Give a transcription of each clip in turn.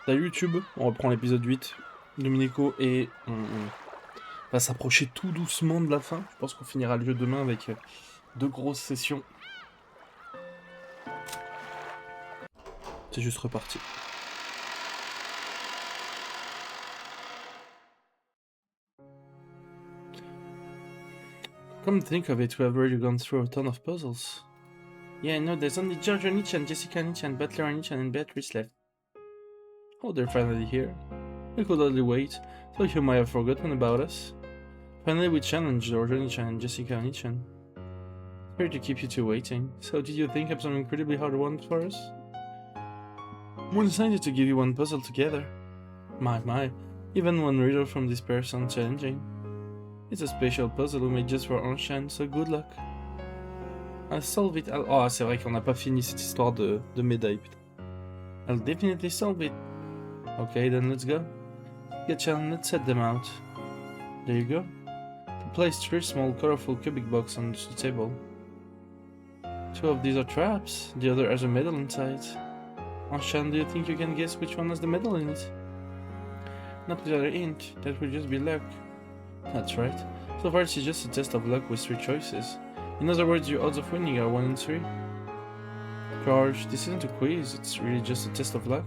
Salut YouTube, on reprend l'épisode 8 d'Umineko et on va s'approcher tout doucement de la fin. Je pense qu'on finira le jeu demain avec deux grosses sessions. C'est juste reparti. Come to think of it, we have already gone through a ton of puzzles. Yeah, no, there's only Georgia Nietzsche and Jessica Nietzsche and Butler Nietzsche and Beatrice left. Oh, they're finally here. We could hardly wait, so you might have forgotten about us. Finally we challenged Georgia Nietzsche and Jessica Nietzsche. Sorry to keep you two waiting. So did you think of some incredibly hard one for us? We decided to give you one puzzle together. My, even one riddle from this pair sounds challenging. It's a special puzzle we made just for Anshan, so good luck. I'll solve it. Oh, c'est vrai qu'on n'a pas fini cette histoire de médaille, putain. I'll definitely solve it. Okay, then let's go. Getcha, let's set them out. There you go. Place 3 small colorful cubic boxes on the table. 2 of these are traps, the other has a medal inside. Anshan, do you think you can guess which one has the medal in it? Not without a hint, that would just be luck. That's right. So far it's just a test of luck with 3 choices. In other words, your odds of winning are 1 in 3. George, this isn't a quiz, it's really just a test of luck.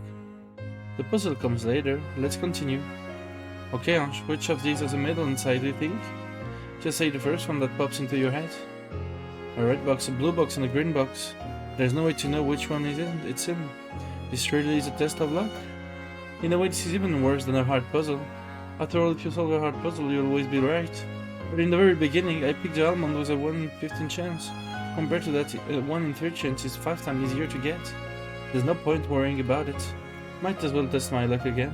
The puzzle comes later, let's continue. Okay, Ange, which of these has a medal inside, do you think? Just say the first one that pops into your head. A red box, a blue box, and a green box. There's no way to know which one it's in. This really is a test of luck. In a way, this is even worse than a hard puzzle. After all, if you solve a hard puzzle, you'll always be right. But in the very beginning, I picked the almond with a 1 in 15 chance. Compared to that, a 1 in 3 chance is 5 times easier to get. There's no point worrying about it. Might as well test my luck again.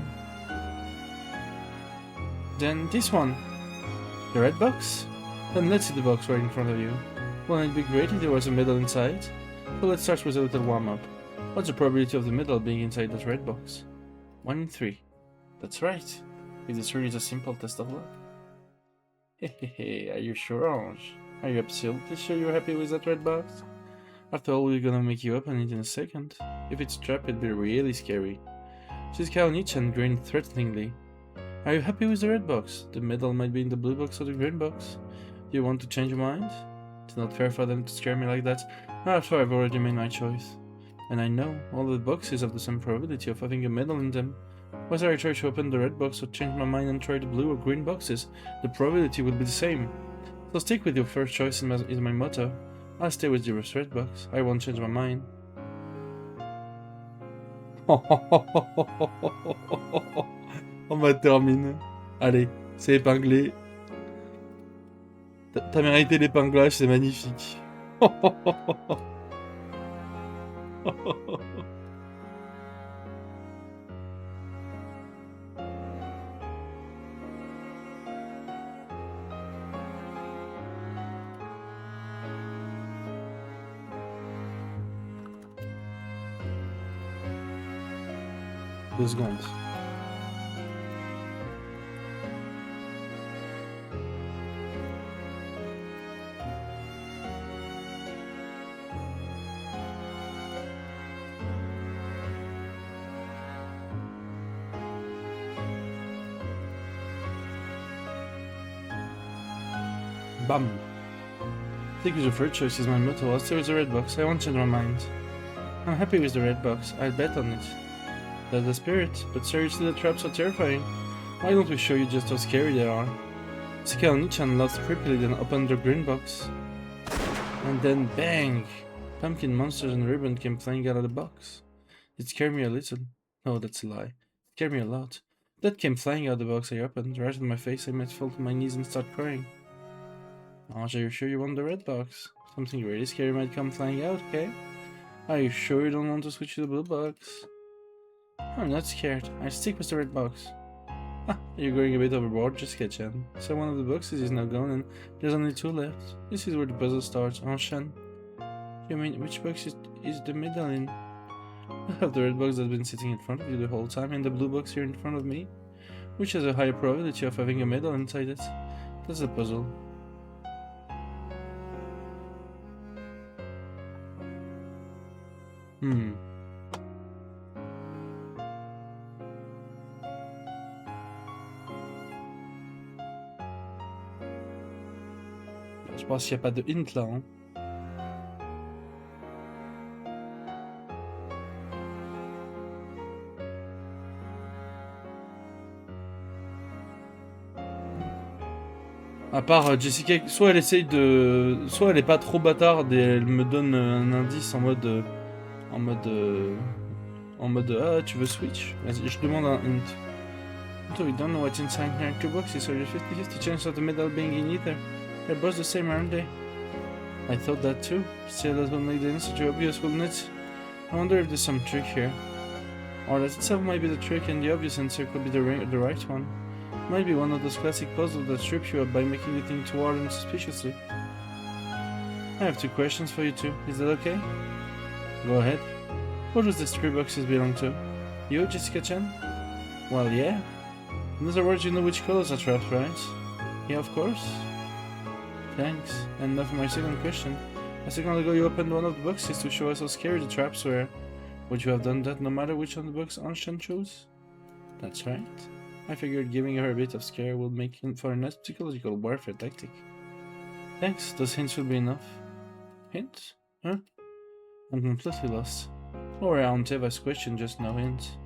Then this one. The red box? Then let's see the box right in front of you. Well, it'd be great if there was a medal inside. So let's start with a little warm-up. What's the probability of the medal being inside that red box? 1 in 3. That's right. If this really is a simple test of luck. Hehehe, are you sure, Orange? Are you absolutely sure you're happy with that red box? After all, we're gonna make you open it in a second. If it's a trap, it'd be really scary. Shizuka Oni-chan grinned threateningly. Are you happy with the red box? The medal might be in the blue box or the green box. Do you want to change your mind? It's not fair for them to scare me like that. After I've already made my choice. And I know, all the boxes have the same probability of having a medal in them. Whether I try to open the red box or change my mind and try the blue or green boxes, the probability will be the same. So stick with your first choice is my motto. I'll stay with the red box. I won't change my mind. On va terminer. Allez, c'est épinglé. T'as mérité l'épinglage, c'est magnifique. Deux secondes. Bam. Stick with the first choice is my motto. I'll stay with the red box. I won't change my mind. I'm happy with the red box. I'll bet on it. That's the spirit. But seriously, the traps are terrifying. Why don't we show you just how scary they are? Shizuka Oni-chan laughed creepily, then opened the green box. And then bang! Pumpkin monsters and ribbon came flying out of the box. It scared me a little. No, that's a lie. It scared me a lot. That came flying out of the box I opened. Right in my face, I might fall to my knees and start crying. Ange, are you sure you want the red box? Something really scary might come flying out, okay? Are you sure you don't want to switch to the blue box? I'm not scared. I stick with the red box. Ah, you're going a bit overboard, just Chan. So one of the boxes is now gone and there's only 2 left. This is where the puzzle starts, Anshan. You mean, which box is the middle in? I have the red box that's been sitting in front of you the whole time and the blue box here in front of me, which has a higher probability of having a medal inside it. That's the puzzle. Je pense qu'il n'y a pas de hint là. Hein. À part Jessica, soit elle essaye de... Soit elle est pas trop bâtarde et elle me donne un indice en mode... ah, tu veux switch? Vas-y, je demande un hint. So we don't know what's inside here. 2 boxes, so there's 50-50 chance of the middle being in either. They're both the same, aren't they? I thought that too. Still, that will make the answer too obvious, wouldn't it? I wonder if there's some trick here. Or that itself might be the trick and the obvious answer could be the right one. It might be one of those classic puzzles that trip you up by making you think too hard and suspiciously. I have 2 questions for you too. Is that okay? Go ahead. What does these 3 boxes belong to? You, Jessica-chan? Well, yeah. In other words, you know which colors are trapped, right? Yeah, of course. Thanks. And now for my second question. A second ago you opened one of the boxes to show us how scary the traps were. Would you have done that no matter which one the box Anshan chose? That's right. I figured giving her a bit of scare would make for a nice psychological warfare tactic. Thanks, those hints will be enough. Hints? Huh? I'm completely lost. Or around Teva's question, just no hints.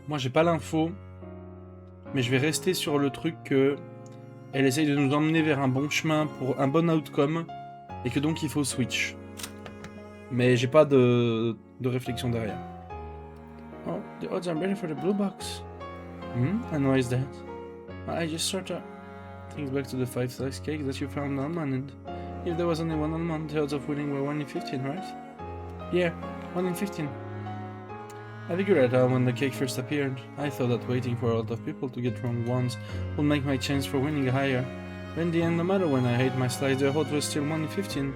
Moi j'ai pas l'info, mais je vais rester sur le truc que elle essaye de nous emmener vers un bon chemin pour un bon outcome et que donc il faut switch. Mais j'ai pas de réflexion derrière. Oh, the odds are better for the blue box. And why is that? I just sort of think back to the 5 slice cake that you found almond, and if there was only one almond, the odds of winning were 1 in 15, right? Yeah, 1 in 15. I figured it out when the cake first appeared. I thought that waiting for a lot of people to get wrong ones would make my chance for winning higher. But in the end, no matter when I ate my slice, the odds was still 1 in 15.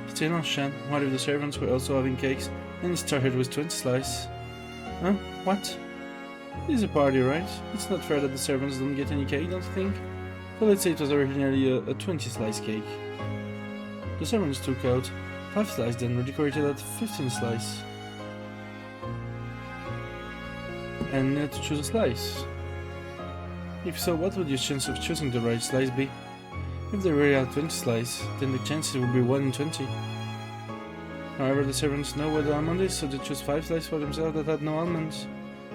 Still on Shan, what if the servants were also having cakes, and it started with 20 slices? Huh? What? This is a party, right? It's not fair that the servants don't get any cake, don't you think? So let's say it was originally a 20 slice cake. The servants took out 5 slices, then were decorated at 15 slices. And had to choose a slice. If so, what would your chance of choosing the right slice be? If they really had 20 slices, then the chances would be 1 in 20. However, the servants know where the almond is, so they choose 5 slices for themselves that had no almonds.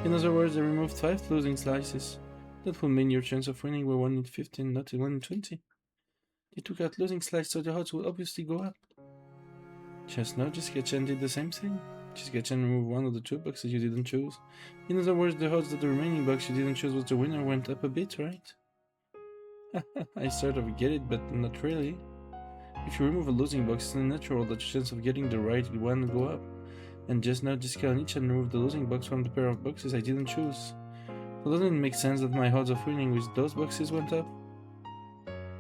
In other words, they removed 5 losing slices. That would mean your chance of winning were 1 in 15, not 1 in 20. They took out losing slices, so the odds would obviously go up. Just now, Jessica-chan did the same thing. Jessica-chan removed one of the 2 boxes you didn't choose. In other words, the odds that the remaining box you didn't choose was the winner went up a bit, right? I sort of get it, but not really. If you remove a losing box, it's natural that your chance of getting the right one will go up. And just now, Jessica-chan removed the losing box from the pair of boxes I didn't choose. So doesn't it make sense that my odds of winning with those boxes went up?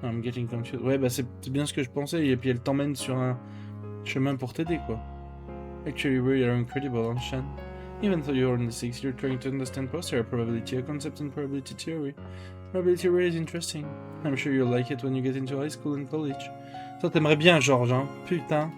I'm getting confused. Ouais, bah c'est bien ce que je pensais, et puis elle t'emmène sur un chemin pour t'aider, quoi. Actually, you are incredible, Anshan. Even though you're only 6, you're trying to understand posterior probability, a concept in probability theory. Probability theory is interesting. I'm sure you'll like it when you get into high school and college. Ça t'aimerais bien, Georges, hein? Putain.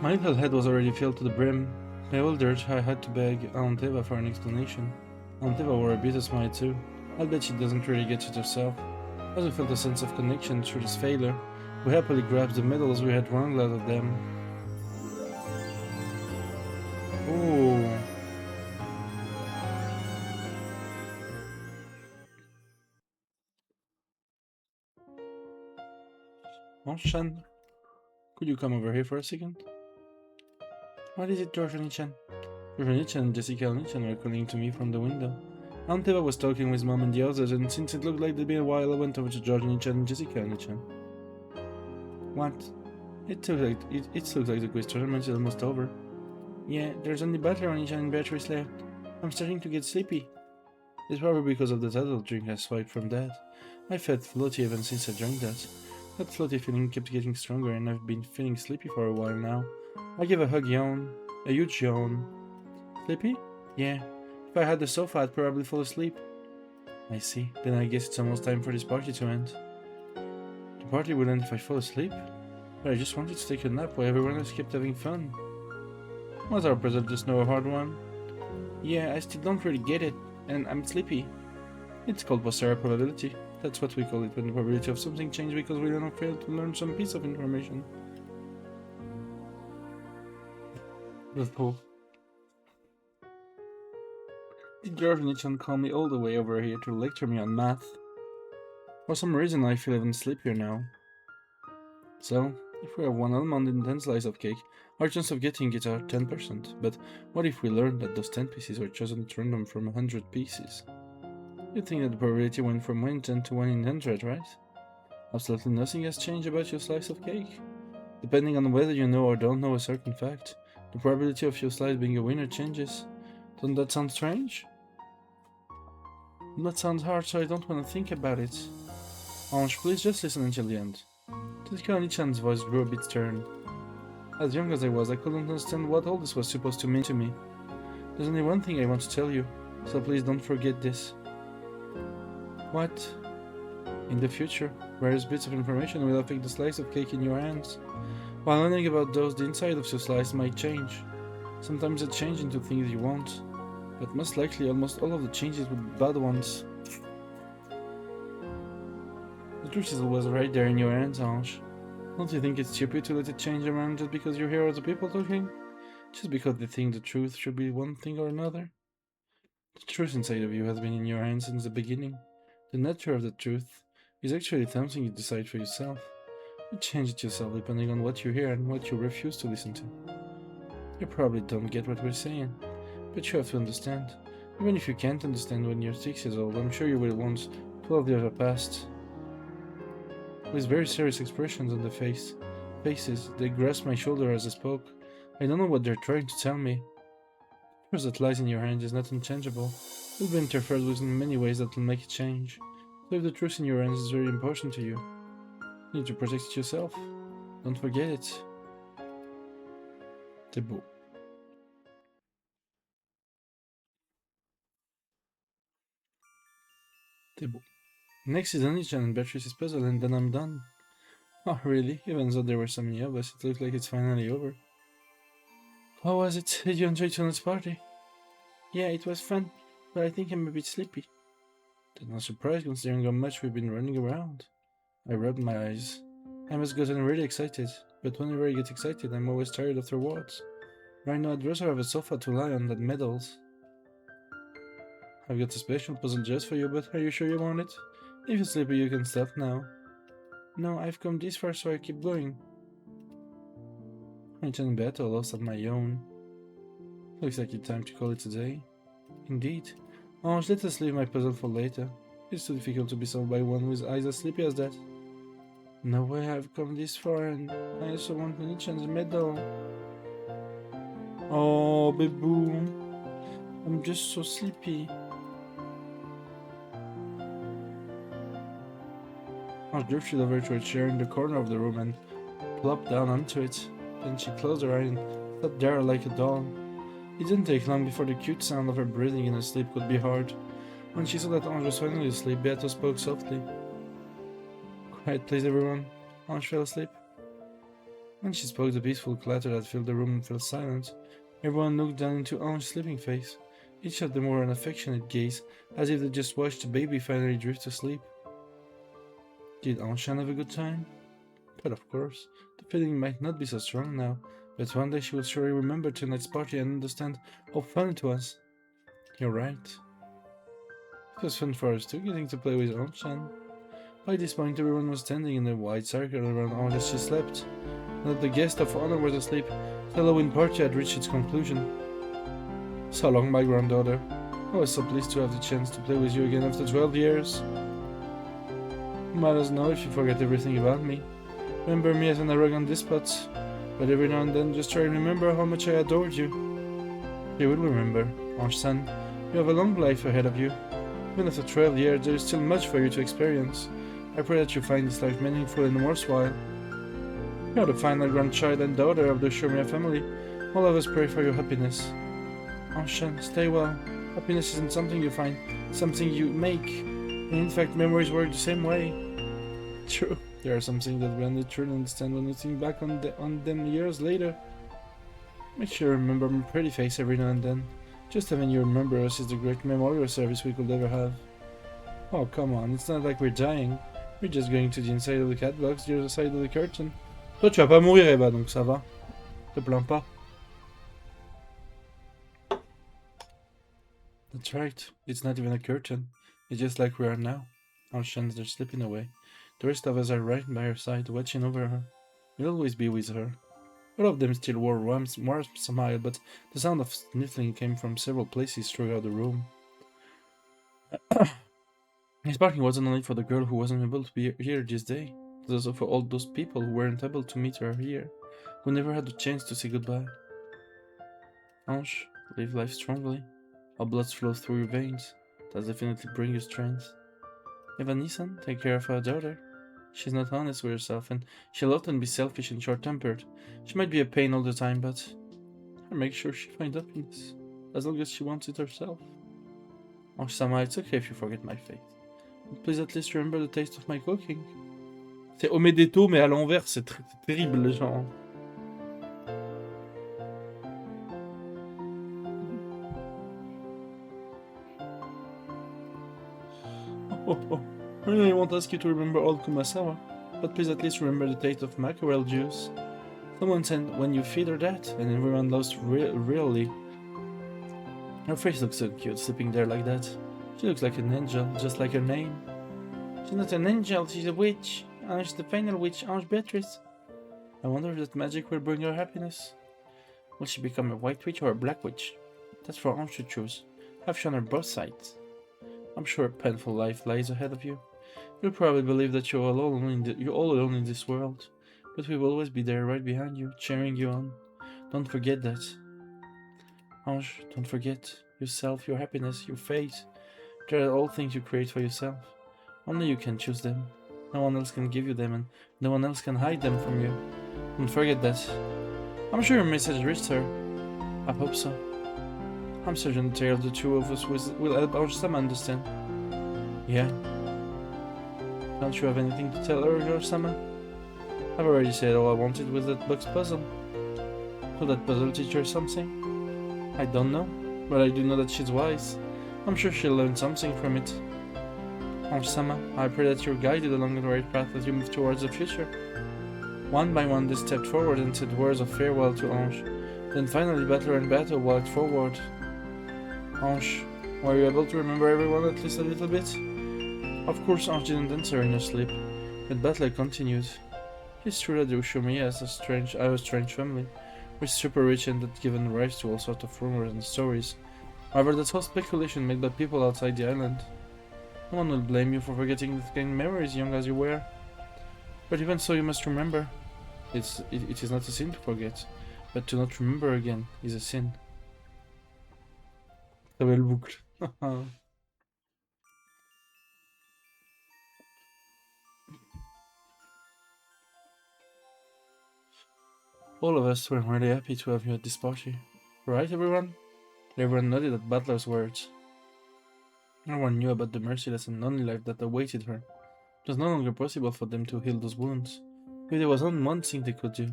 My little head was already filled to the brim. Bewildered, I had to beg Aunt Eva for an explanation. Aunt Eva wore a bitter smile too. I'll bet she doesn't really get it herself. As we felt a sense of connection through this failure, we happily grabbed the medals we had wrung out of them. Ooh. Anshan, could you come over here for a second? What is it, Georgiani-chan? Georgiani-chan and Jessica Oni-chan were calling to me from the window. Aunt Eva was talking with Mom and the others, and since it looked like there'd been a while, I went over to Georgiani-chan and Jessica Oni-chan. What? It looks like the quiz tournament is almost over. Yeah, there's only Butler Oni-chan and Beatrice left. I'm starting to get sleepy. It's probably because of the adult drink I swiped from Dad. I felt floaty ever since I drank that. That floaty feeling kept getting stronger and I've been feeling sleepy for a while now. I gave a hug yawn. A huge yawn. Sleepy? Yeah. If I had the sofa, I'd probably fall asleep. I see. Then I guess it's almost time for this party to end. The party would end if I fall asleep? But I just wanted to take a nap while everyone else kept having fun. Was our present just no hard one? Yeah, I still don't really get it, and I'm sleepy. It's called posterior probability. That's what we call it when the probability of something changes because we don't fail to learn some piece of information. That's cool. Did Jordan call me all the way over here to lecture me on math? For some reason I feel even sleepier now. So, if we have one almond in 10 slices of cake, our chance of getting it are 10%. But what if we learned that those 10 pieces were chosen at random from 100 pieces? You'd think that the probability went from 1 in 10 to 1 in 100, right? Absolutely nothing has changed about your slice of cake. Depending on whether you know or don't know a certain fact, the probability of your slice being a winner changes. Doesn't that sound strange? That sounds hard, so I don't want to think about it. Ange, please just listen until the end. Tsuki-chan's voice grew a bit stern. As young as I was, I couldn't understand what all this was supposed to mean to me. There's only one thing I want to tell you, so please don't forget this. What? In the future, various bits of information will affect the slice of cake in your hands. While learning about those, the inside of your slice might change. Sometimes it changes into things you want, but most likely almost all of the changes will be bad ones. The truth is always right there in your hands, Ange. Don't you think it's stupid to let it change around just because you hear other people talking? Just because they think the truth should be one thing or another? The truth inside of you has been in your hands since the beginning. The nature of the truth is actually something you decide for yourself. You change it yourself depending on what you hear and what you refuse to listen to. You probably don't get what we're saying, but you have to understand. Even if you can't understand when you're 6 years old, I'm sure you will once 12 years have passed. With very serious expressions on the faces, they grasped my shoulder as I spoke. I don't know what they're trying to tell me. The truth that lies in your hand is not unchangeable. It will be interfered with in many ways that will make it change. So if the truth in your hands is very important to you, you need to protect it yourself. Don't forget it. C'est beau. C'est beau. Next is Anichan and Beatrice's puzzle and then I'm done. Oh really? Even though there were so many of us, it looked like it's finally over. How was it? Did you enjoy tonight's party? Yeah, it was fun, but I think I'm a bit sleepy. That's not surprised considering how much we've been running around. I rubbed my eyes. I must have gotten really excited, but whenever I get excited, I'm always tired afterwards. Right now, I'd rather have a sofa to lie on than medals. I've got a special puzzle just for you, but are you sure you want it? If you're sleepy, you can stop now. No, I've come this far, so I keep going. I turn better, lost on my own. Looks like it's time to call it a day. Indeed. Ange, let us leave my puzzle for later. It's too difficult to be solved by one with eyes as sleepy as that. No way, I've come this far, and I also want Anichan's medal. Oh, baby, I'm just so sleepy. Ange drifted over to a chair in the corner of the room and plopped down onto it. Then she closed her eyes and sat there like a doll. It didn't take long before the cute sound of her breathing in her sleep could be heard. When she saw that Ange was finally asleep, Beato spoke softly. Quiet please everyone. Ange fell asleep. When she spoke, the peaceful clatter that filled the room fell silent. Everyone looked down into Ange's sleeping face. Each of them wore an affectionate gaze, as if they just watched the baby finally drift to sleep. Did Ange have a good time? But of course, the feeling might not be so strong now, but one day she will surely remember tonight's party and understand how fun it was. You're right. It was fun for us too, getting to play with Ange-chan. By this point, everyone was standing in a wide circle around Ange as she slept. Now that the guest of honor was asleep, the Halloween party had reached its conclusion. So long, my granddaughter. I was so pleased to have the chance to play with you again after 12 years. Let us know if you forget everything about me. Remember me as an arrogant despot, but every now and then just try and remember how much I adored you. You will remember, Ange-san. You have a long life ahead of you. Even after 12 years, there is still much for you to experience. I pray that you find this life meaningful and worthwhile. You are the final grandchild and daughter of the Shumia family. All of us pray for your happiness. Anshan, stay well. Happiness isn't something you find, it's something you make. And in fact, memories work the same way. True, there are some things that we only truly understand when we think back on them years later. Make sure you remember my pretty face every now and then. Just having you remember us is the great memorial service we could ever have. Oh, come on, it's not like we're dying. We're just going to the inside of the cat box, the other side of the curtain. Toi, tu vas pas mourir, Eva, donc ça va. Te plains pas. That's right. It's not even a curtain. It's just like we are now. Our shans are slipping away. The rest of us are right by her side, watching over her. We'll always be with her. All of them still wore warm smile, but the sound of sniffling came from several places throughout the room. His barking wasn't only for the girl who wasn't able to be here this day, but also for all those people who weren't able to meet her here, who never had the chance to say goodbye. Ange, live life strongly. Our blood flows through your veins. That's definitely bring you strength. Eva Nissan, take care of our daughter. She's not honest with herself, and she'll often be selfish and short-tempered. She might be a pain all the time, but I'll make sure she finds happiness, as long as she wants it herself. Ange-sama, it's okay if you forget my fate. But please at least remember the taste of my cooking. C'est Omedeto, mais à l'envers, c'est terrible, genre. I really won't ask you to remember old Kumasawa, but please at least remember the taste of mackerel juice. Someone said when you feed her that, and everyone loves really. Her face looks so cute, sleeping there like that. She looks like an angel, just like her name. She's not an angel, she's a witch. Ange, the final witch, Ange Beatrice. I wonder if that magic will bring her happiness. Will she become a white witch or a black witch? That's for Ange to choose. I've shown her both sides. I'm sure a painful life lies ahead of you. You'll probably believe that you're all alone in this world, but we will always be there right behind you, cheering you on. Don't forget that. Ange, don't forget yourself, your happiness, your fate. They are all things you create for yourself. Only you can choose them. No one else can give you them, and no one else can hide them from you. Don't forget that. I'm sure your message reached her. I hope so. I'm certain the tale of the two of us will help Ange-sama understand. Yeah. Don't you have anything to tell her, Ange-sama? I've already said all I wanted with that box puzzle. Will that puzzle teach her something? I don't know, but I do know that she's wise. I'm sure she'll learn something from it. Ange-sama, I pray that you're guided along the right path as you move towards the future. One by one they stepped forward and said words of farewell to Ange. Then finally Battler and Battle walked forward. Ange, were you able to remember everyone at least a little bit? Of course Ange didn't answer in her sleep, but Battler continued. It's true that the Ushumi has a strange family, which is super rich and that's given rise to all sorts of rumors and stories. However, that's all speculation made by people outside the island. No one will blame you for forgetting the kind of memories young as you were. But even so, you must remember. It is not a sin to forget, but to not remember again is a sin. Très belle boucle. All of us were really happy to have you at this party. Right, everyone? Everyone nodded at Butler's words. No one knew about the merciless and lonely life that awaited her. It was no longer possible for them to heal those wounds. If there was only one thing they could do.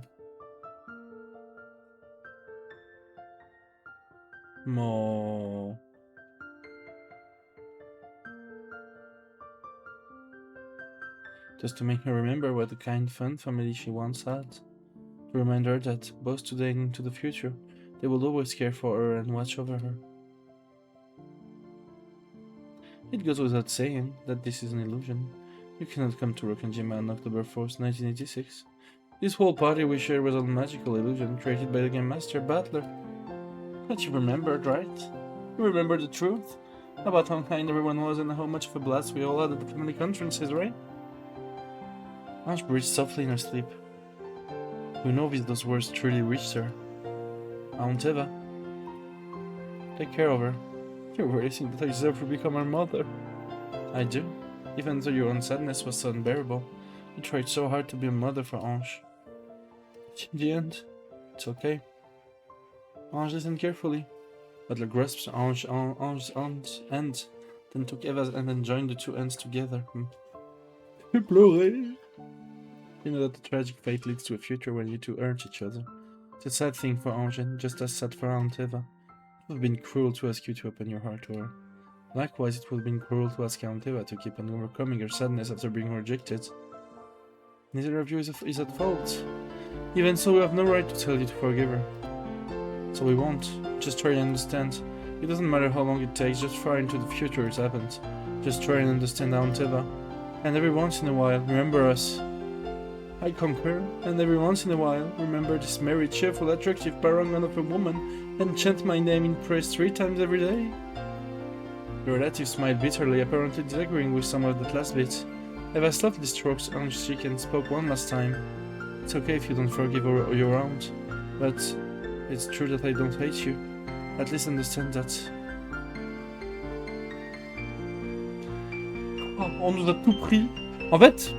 Mo. Just to make her remember what a kind, fun family she once had. To remind her that, both today and into the future, they will always care for her and watch over her. It goes without saying that this is an illusion. You cannot come to Rokanjima on October 4th, 1986. This whole party we share was a magical illusion created by the Game Master Battler. But you remembered, right? You remember the truth? About how kind everyone was and how much of a blast we all had at the family conferences, right? Ange breathed softly in her sleep. Who knows if those words truly reached her? Aunt Eva. Take care of her. You really think that I deserve to become her mother? I do. Even though your own sadness was so unbearable, you tried so hard to be a mother for Ange. In the end, it's okay. Ange listened carefully. Butler grasped Ange's hand, then took Eva's hand and joined the two ends together. He pleurait. You know that the tragic fate leads to a future when you two urge each other. It's a sad thing for Ange, and just as sad for Aunt Eva. It would have been cruel to ask you to open your heart to her. Likewise, it would have been cruel to ask Aunt Eva to keep on overcoming her sadness after being rejected. Neither of you is at fault. Even so, we have no right to tell you to forgive her. So we won't. Just try and understand. It doesn't matter how long it takes, just far into the future it happened. Just try and understand Aunt Eva. And every once in a while, remember us. I concur, and every once in a while, remember this merry, cheerful, attractive paragon of a woman, and chant my name in praise 3 times every day. The relative smiled bitterly, apparently disagreeing with some of that last bit. Eva softly stroked Ange's cheek and spoke one last time. It's okay if you don't forgive your aunt, but it's true that I don't hate you. At least understand that. Oh, on nous a tout pris. En fait,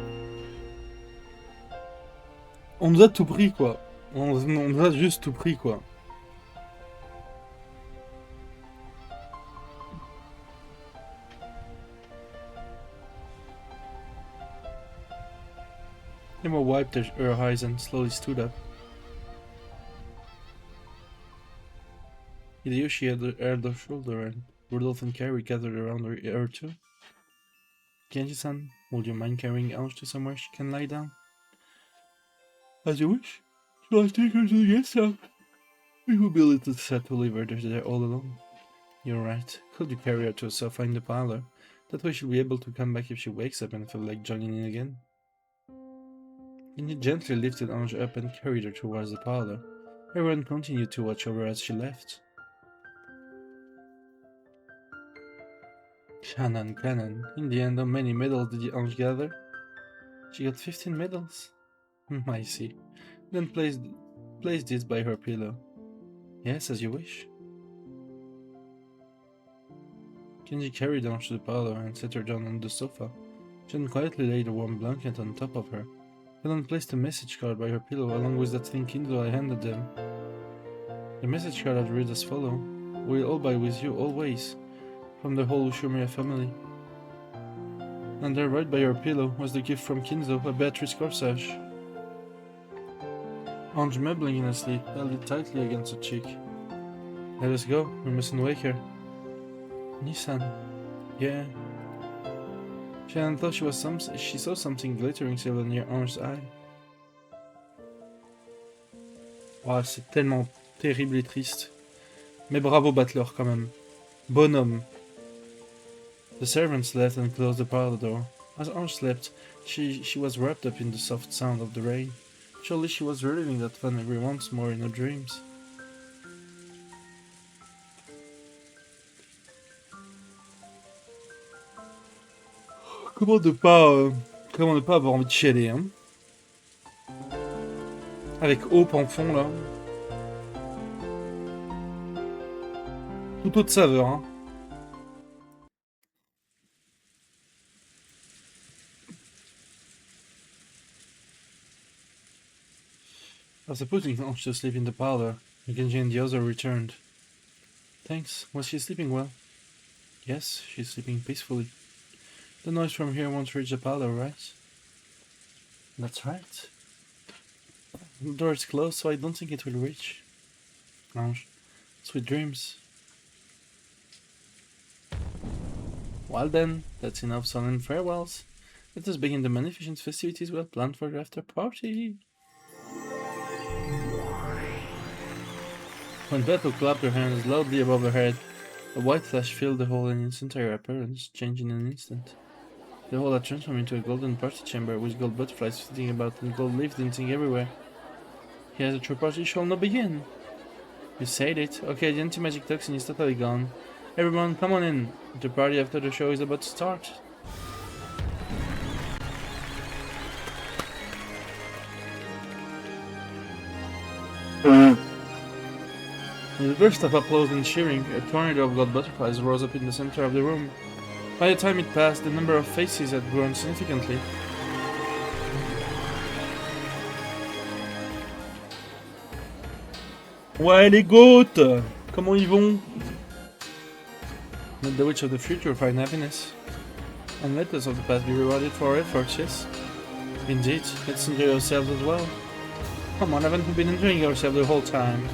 on nous a tout pris, quoi. On nous a juste tout pris, quoi. Emma wiped her eyes and slowly stood up. Hideyoshi had her shoulder, and Rudolph and Carrie gathered around her too. Genji-san, would you mind carrying Ange to somewhere she can lie down? As you wish. Shall I take her to the guest house? It would be a little sad to leave her there all alone. You're right. Could you carry her to a sofa in the parlor? That way she'll be able to come back if she wakes up and feel like joining in again. Genji gently lifted Ange up and carried her towards the parlor. Everyone continued to watch over as she left. Cannon. In the end, how many medals did Ange gather? She got 15 medals. I see. Then place this by her pillow. Yes, as you wish. Kenji carried Ange to the parlor and set her down on the sofa. She then quietly laid a warm blanket on top of her. Then placed a message card by her pillow along with that thin Kindle I handed them. The message card had read as follows: We'll all be with you always. From the whole Ushumiya family. And there, right by her pillow, was the gift from Kinzo, a Beatrice corsage. Ange, mumbling in her sleep, held it tightly against her cheek. Let us go, we mustn't wake her. Nissan. Yeah. Shannon thought she saw something glittering silver near Ange's eye. Oh, c'est tellement terrible et triste. Mais bravo Butler quand même. Bonhomme. The servants left and closed the parlor door. As Ange slept, she was wrapped up in the soft sound of the rain. Surely she was reliving that fun every once more in her dreams. Comment ne pas avoir envie de chialer, hein? Avec Hope en fond, là. Tout autre saveur, hein. After putting Ange to sleep in the parlor, Genji and the other returned. Thanks. Was she sleeping well? Yes, she's sleeping peacefully. The noise from here won't reach the parlor, right? That's right. The door is closed, so I don't think it will reach. Ange, sweet dreams. Well then, that's enough solemn farewells. Let us begin the magnificent festivities we have planned for the after party. When Bethel clapped her hands loudly above her head, a white flash filled the hall in its entire appearance, changing in an instant. The hall had transformed into a golden party chamber with gold butterflies flitting about and gold leaves dancing everywhere. Here the true party shall now begin. You said it. Okay, the anti-magic toxin is totally gone. Everyone, come on in. The party after the show is about to start. With a burst of applause and cheering, a tornado of gold butterflies rose up in the center of the room. By the time it passed, the number of faces had grown significantly. Ouais, les goats! Comment ils vont? Let the witch of the future find happiness. And let us of the past be rewarded for our efforts, yes? Indeed, let's enjoy ourselves as well. Come on, haven't we been enjoying ourselves the whole time?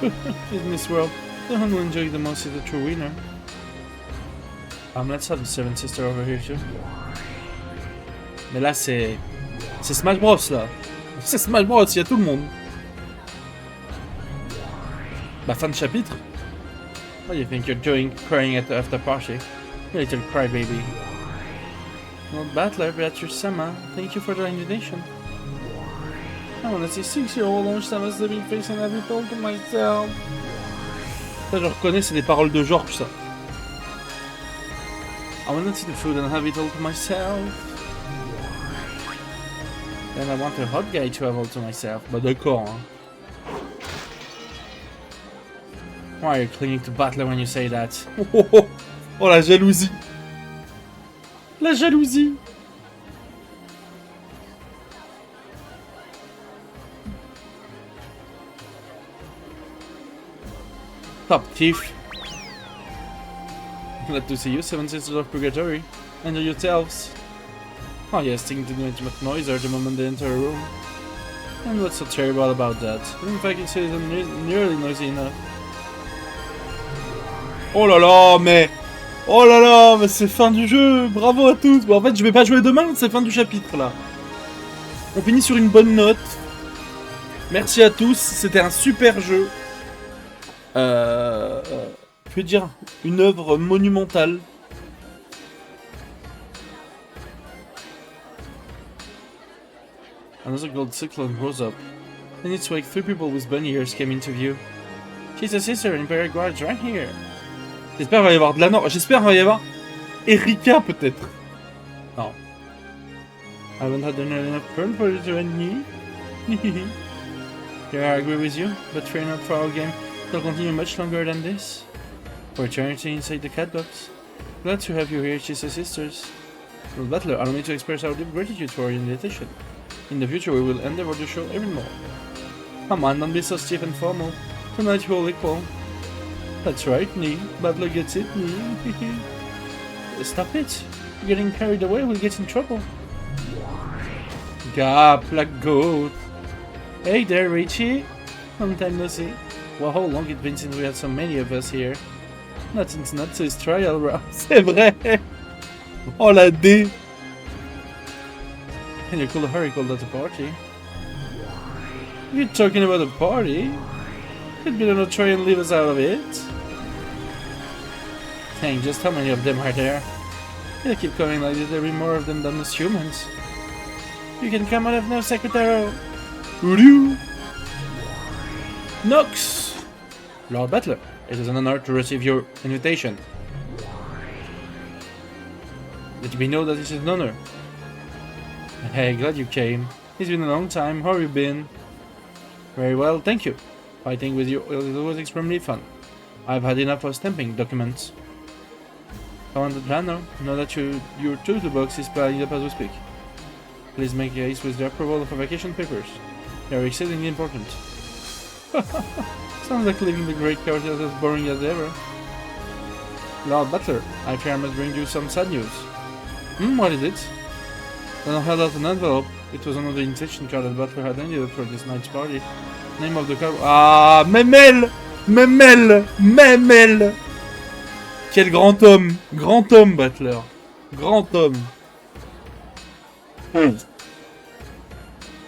In this world, the one who enjoys the most is the true winner. Let's have the Seven Sister over here too. Mais là, c'est Smash Bros là. C'est Smash Bros, il y a tout le monde. Bah, fin de chapitre. What do you think you're doing, crying at the after party? You little crybaby. Lord Battler, Beatrice-sama, thank you for the invitation. I wanna see 6-year-old Ange-sama's living face and have it all to myself. Ça, je reconnais, c'est des paroles de Georges, ça. I wanna see the food and have it all to myself. Then I want a hot guy to have all to myself. Bah d'accord, hein. Why are you clinging to Battler when you say that? Oh la jalousie. La jalousie. Top thief. Glad to see you, Seven Sisters of Purgatory. Enjoy yourselves. Oh yes, thinking to make noiser the moment they enter a room. And what's so terrible about that? Even if I can say them nearly noisy enough. Oh là là, mais... Oh là là, mais c'est fin du jeu. Bravo à tous. Bon, en fait, je vais pas jouer demain, c'est fin du chapitre, là. On finit sur une bonne note. Merci à tous, c'était un super jeu. Je veux dire, une œuvre monumentale. Another gold cyclone rose up. In its wake, 3 people with bunny ears came into view. She's a sister in Imperial Guards right here. J'espère qu'il va y avoir de la Nord. J'espère qu'il va y avoir Erika peut-être. Non. I haven't had enough fun for you to end me. Yeah, I agree with you, but fear not, for our game will continue much longer than this. For eternity inside the cat box. Glad to have you here, Chisa Sisters. Lord Battler, allow me to express our deep gratitude for your invitation. In the future, we will endeavor to show even more. Come on, don't be so stiff and formal. Tonight we're all equal. That's right, me. Battler gets it, me. Stop it. Getting carried away will get in trouble. Gap, like goat. Hey there, Richie. Long time no see. Well, how long it's been since we had so many of us here? Not since Natsu's trial round. C'est vrai. Oh la D. And you could hurry called that a party. You're talking about a party? You'd better not try and leave us out of it. Dang, just how many of them are there? They'll keep coming like this, there'll be more of them than us humans. You can come out of now, Secretary. Ryu! Nox! Lord Battler, it is an honor to receive your invitation. Let me know that this is an honor. Hey, glad you came. It's been a long time, how have you been? Very well, thank you. Fighting with you was extremely fun. I've had enough of stamping documents. I want the planner. Know that your toolbox is piling up as we speak. Please make haste with the approval of our vacation papers. They are exceedingly important. Sounds like leaving the great chaos is as boring as ever. Lord Butler, I fear I must bring you some sad news. What is it? Then I held out an envelope. It was one of the invitation cards that Butler had ended for this night's party. Name of the card. Ah, Memel! Memel! Memel! Quel grand homme, Butler. Grand homme.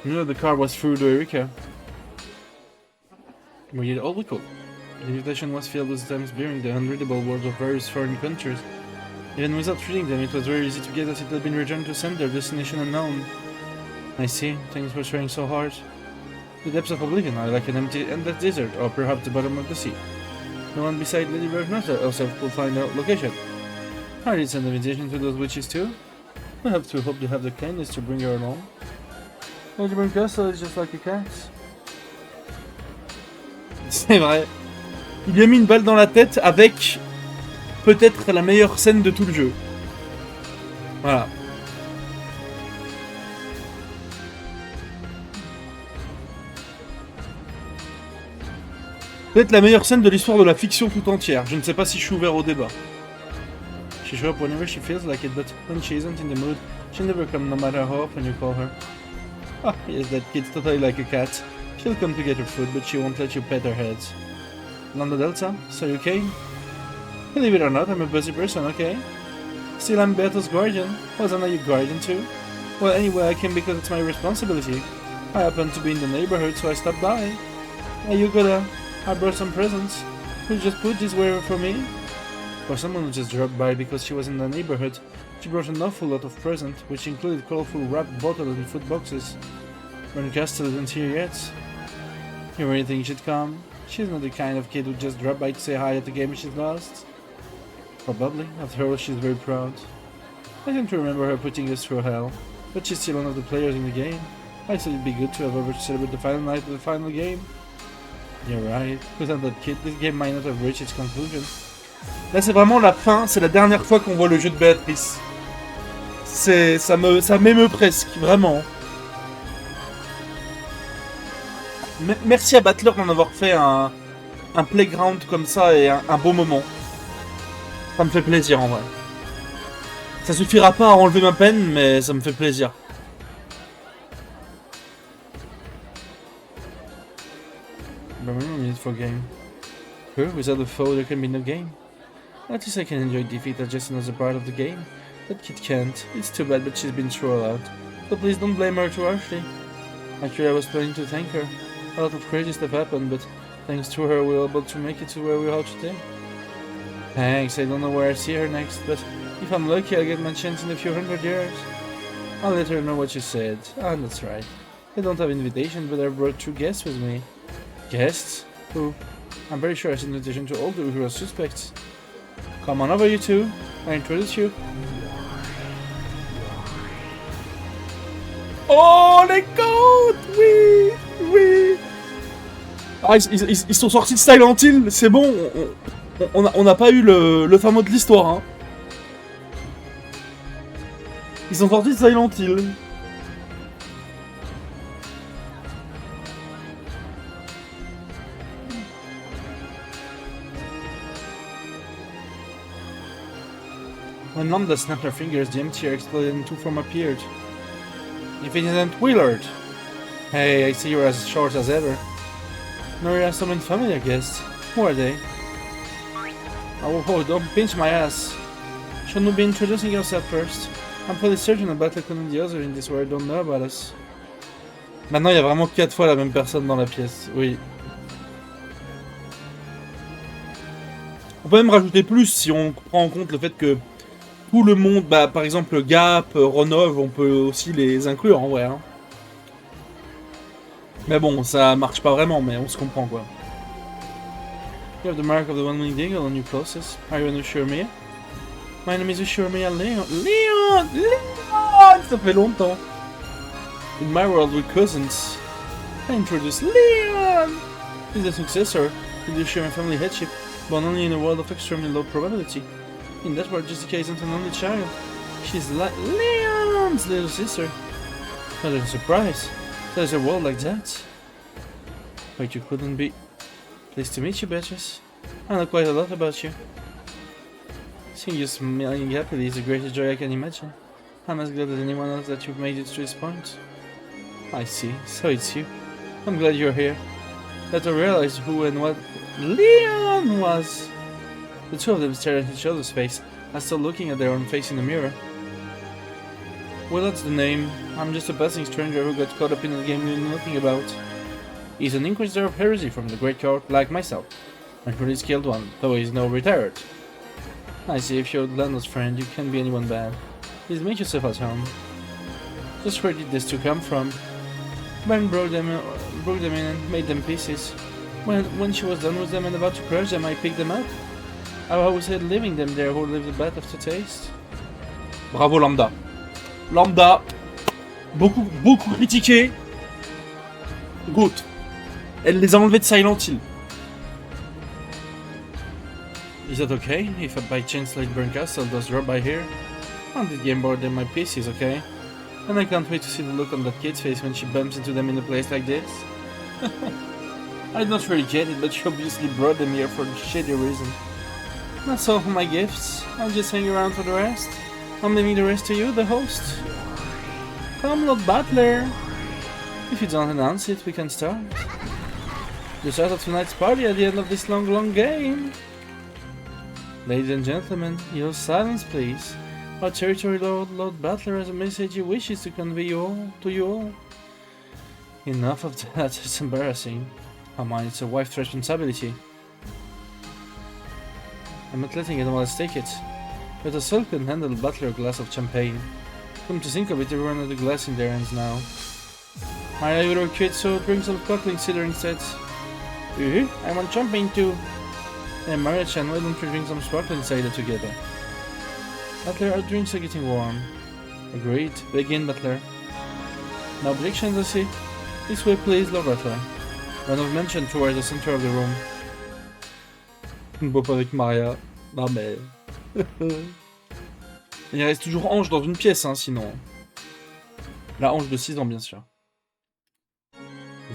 You know the card was through to Erika. We did all we could. The invitation was filled with stamps bearing the unreadable words of various foreign countries. Even without reading them, it was very easy to get that it had been returned to sender, destination unknown. I see, things were trying so hard. The depths of oblivion are like an empty, endless desert, or perhaps the bottom of the sea. No one beside Lady Bergnosa herself could find a location. I did send an invitation to those witches too. I have to hope they have the kindness to bring her along. Lady Bergnosa is just like a cat. C'est vrai. Il lui a mis une balle dans la tête avec peut-être la meilleure scène de tout le jeu. Voilà. Peut-être la meilleure scène de l'histoire de la fiction tout entière. Je ne sais pas si je suis ouvert au débat. She shows up whenever she feels like it, but when she isn't in the mood, she'll never come no matter how often you call her. Ah, yes, that kid's totally like a cat. She'll come to get her food, but she won't let you pet her head. Lambda Delta, so you came? Believe it or not, I'm a busy person, okay? Still, I'm Berto's guardian. Wasn't I your guardian too? Well, anyway, I came because it's my responsibility. I happen to be in the neighborhood, so I stopped by. Hey, you gotta... I brought some presents. Could you just put this wherever for me? For someone who just dropped by because she was in the neighborhood, she brought an awful lot of presents, which included colorful wrapped bottles and food boxes. Castle isn't here yet. You really think she'd come? She's not the kind of kid who just drop by to say hi at the game she's lost. Probably. After all, she's very proud. I seem to remember her putting us through hell, but she's still one of the players in the game. I thought it'd be good to have her to celebrate the final night of the final game. You're right. Without that kid, this game might not have reached its conclusion. Là, c'est vraiment la fin. C'est la dernière fois qu'on voit le jeu de Béatrice. Ça m'émeut presque, vraiment. Merci à Battler d'en avoir fait un playground comme ça et un beau moment. Ça me fait plaisir en vrai. Ça suffira pas à enlever ma peine, mais ça me fait plaisir. For game. Sure, without a foe there can be no game. At least I can enjoy defeat as just another part of the game. That kid can't. It's too bad, but she's been through a lot. So please don't blame her too harshly. Actually, I was planning to thank her. A lot of crazy stuff happened, but thanks to her we were able to make it to where we are today. Thanks, I don't know where I see her next, but if I'm lucky I'll get my chance in a few 100 years. I'll let her know what you said. Ah, that's right. I don't have invitation, but I brought 2 guests with me. Guests? Who? I'm very sure I sent invitation to all the usual suspects. Come on over, you two. I introduce you. Oh, les codes! Oui! Oui! Ah, ils sont sortis de Silent Hill, c'est bon. On n'a pas eu le fameux de l'histoire, hein. Ils sont sortis de Silent Hill. When Lambda snapped her fingers, the empty air exploded and 2 forms appeared. If it isn't Willard! Hey, I see you're as short as ever. No, you're a summon family, I guess. Who are they? Oh, don't pinch my ass. Shouldn't you be introducing yourself first? I'm pretty certain about like one of the others in this world don't know about us. Maintenant, il y a vraiment 4 fois la même personne dans la pièce, oui. On peut même rajouter plus si on prend en compte le fait que tout le monde, bah, par exemple Gap, Renov, on peut aussi les inclure en vrai. Hein. Mais bon, ça marche pas vraiment, mais on se comprend quoi. You have the mark of the one-winged eagle on your closest. Are you an Ushurmia? My name is Ushurmia Leon. Leon! Ça fait longtemps. In my world we're cousins. I introduced Leon! He's the successor to the Ushurmia family headship, but only in a world of extremely low probability. In that world, Jessica isn't an only child. She's like Leon's little sister. What a surprise. There's a world like that. But you couldn't be. Pleased to meet you, Beatrice. I know quite a lot about you. Seeing you smiling happily is the greatest joy I can imagine. I'm as glad as anyone else that you've made it to this point. I see, so it's you. I'm glad you're here. That I realized who and what Leon was. The two of them stared at each other's face, as still looking at their own face in the mirror. Well, that's the name. I'm just a passing stranger who got caught up in a game we knew nothing about. He's an Inquisitor of Heresy from the Great Court, like myself. A pretty skilled one, though he's now retired. I see, if you're Lando's friend, you can't be anyone bad. Please make yourself at home. Just where did these two come from? Ben broke them in and made them pieces. When she was done with them and about to crush them, I picked them up. I always had leaving them there who lived a bad aftertaste. Bravo Lambda. Lambda. Beaucoup critiqué. Good. Elle les a enlevés de Silent Hill. Is that okay if by chance like Burn Castle does drop by here? On this game board, they're my pieces, okay? And I can't wait to see the look on that kid's face when she bumps into them in a place like this. I'm not really jaded, but she obviously brought them here for a shady reason. That's all for my gifts. I'll just hang around for the rest. I'm leaving the rest to you, the host. Come, Lord Butler. If you don't announce it, we can start. The start of tonight's party at the end of this long game. Ladies and gentlemen, your silence please. Our territory Lord Butler has a message he wishes to convey to you all. Enough of that, it's embarrassing. Come on, it's a wife's responsibility. I'm not letting anyone else take it. But a soul can handle Butler a glass of champagne. Come to think of it, everyone has a glass in their hands now. I would have quit, so drink some sparkling cider instead. I want champagne too. Hey Maria-chan, why don't we drink some sparkling cider together? Butler, our drinks are getting warm. Agreed. Begin, Butler. No objections, I see. This way, please, Lord Butler. One of mentioned towards the center of the room. Une boîte avec Maria. Non mais... Il reste toujours Ange dans une pièce, hein, sinon. La Ange de 6 ans, bien sûr.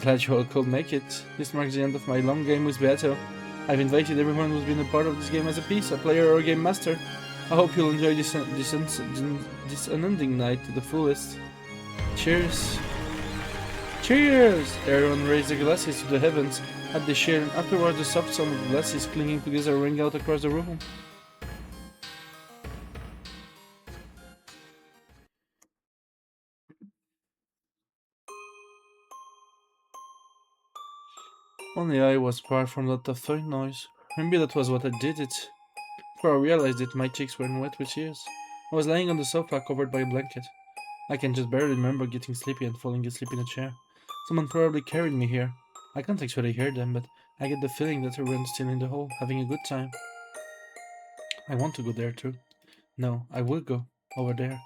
Glad you all could make it. This marks the end of my long game with Beato. I've invited everyone who's been a part of this game as a piece, a player or a game master. I hope you'll enjoy this unending night to the fullest. Cheers! Cheers! Everyone raised their glasses to the heavens as they shared, and afterwards the soft sound of glasses clinging together rang out across the room. Only I was far from that thud noise. Maybe that was what I did it. Before I realized it, my cheeks were wet with tears. I was lying on the sofa covered by a blanket. I can just barely remember getting sleepy and falling asleep in a chair. Someone probably carried me here. I can't actually hear them, but I get the feeling that everyone's still in the hall, having a good time. I want to go there too. No, I will go. Over there.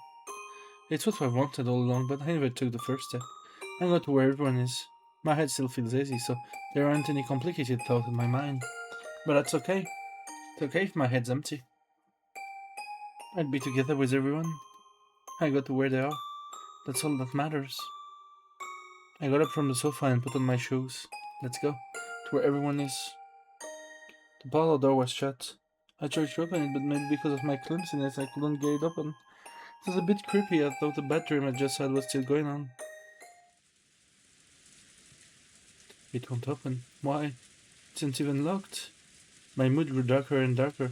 It's what I wanted all along, but I never took the first step. I'm going to where everyone is. My head still feels lazy, so there aren't any complicated thoughts in my mind. But that's okay. It's okay if my head's empty. I'd be together with everyone. I got to where they are. That's all that matters. I got up from the sofa and put on my shoes. Let's go. To where everyone is. The parlor door was shut. I tried to open it, but maybe because of my clumsiness I couldn't get it open. It was a bit creepy. I thought the bedroom I just had was still going on. It won't open. Why? It isn't even locked. My mood grew darker and darker.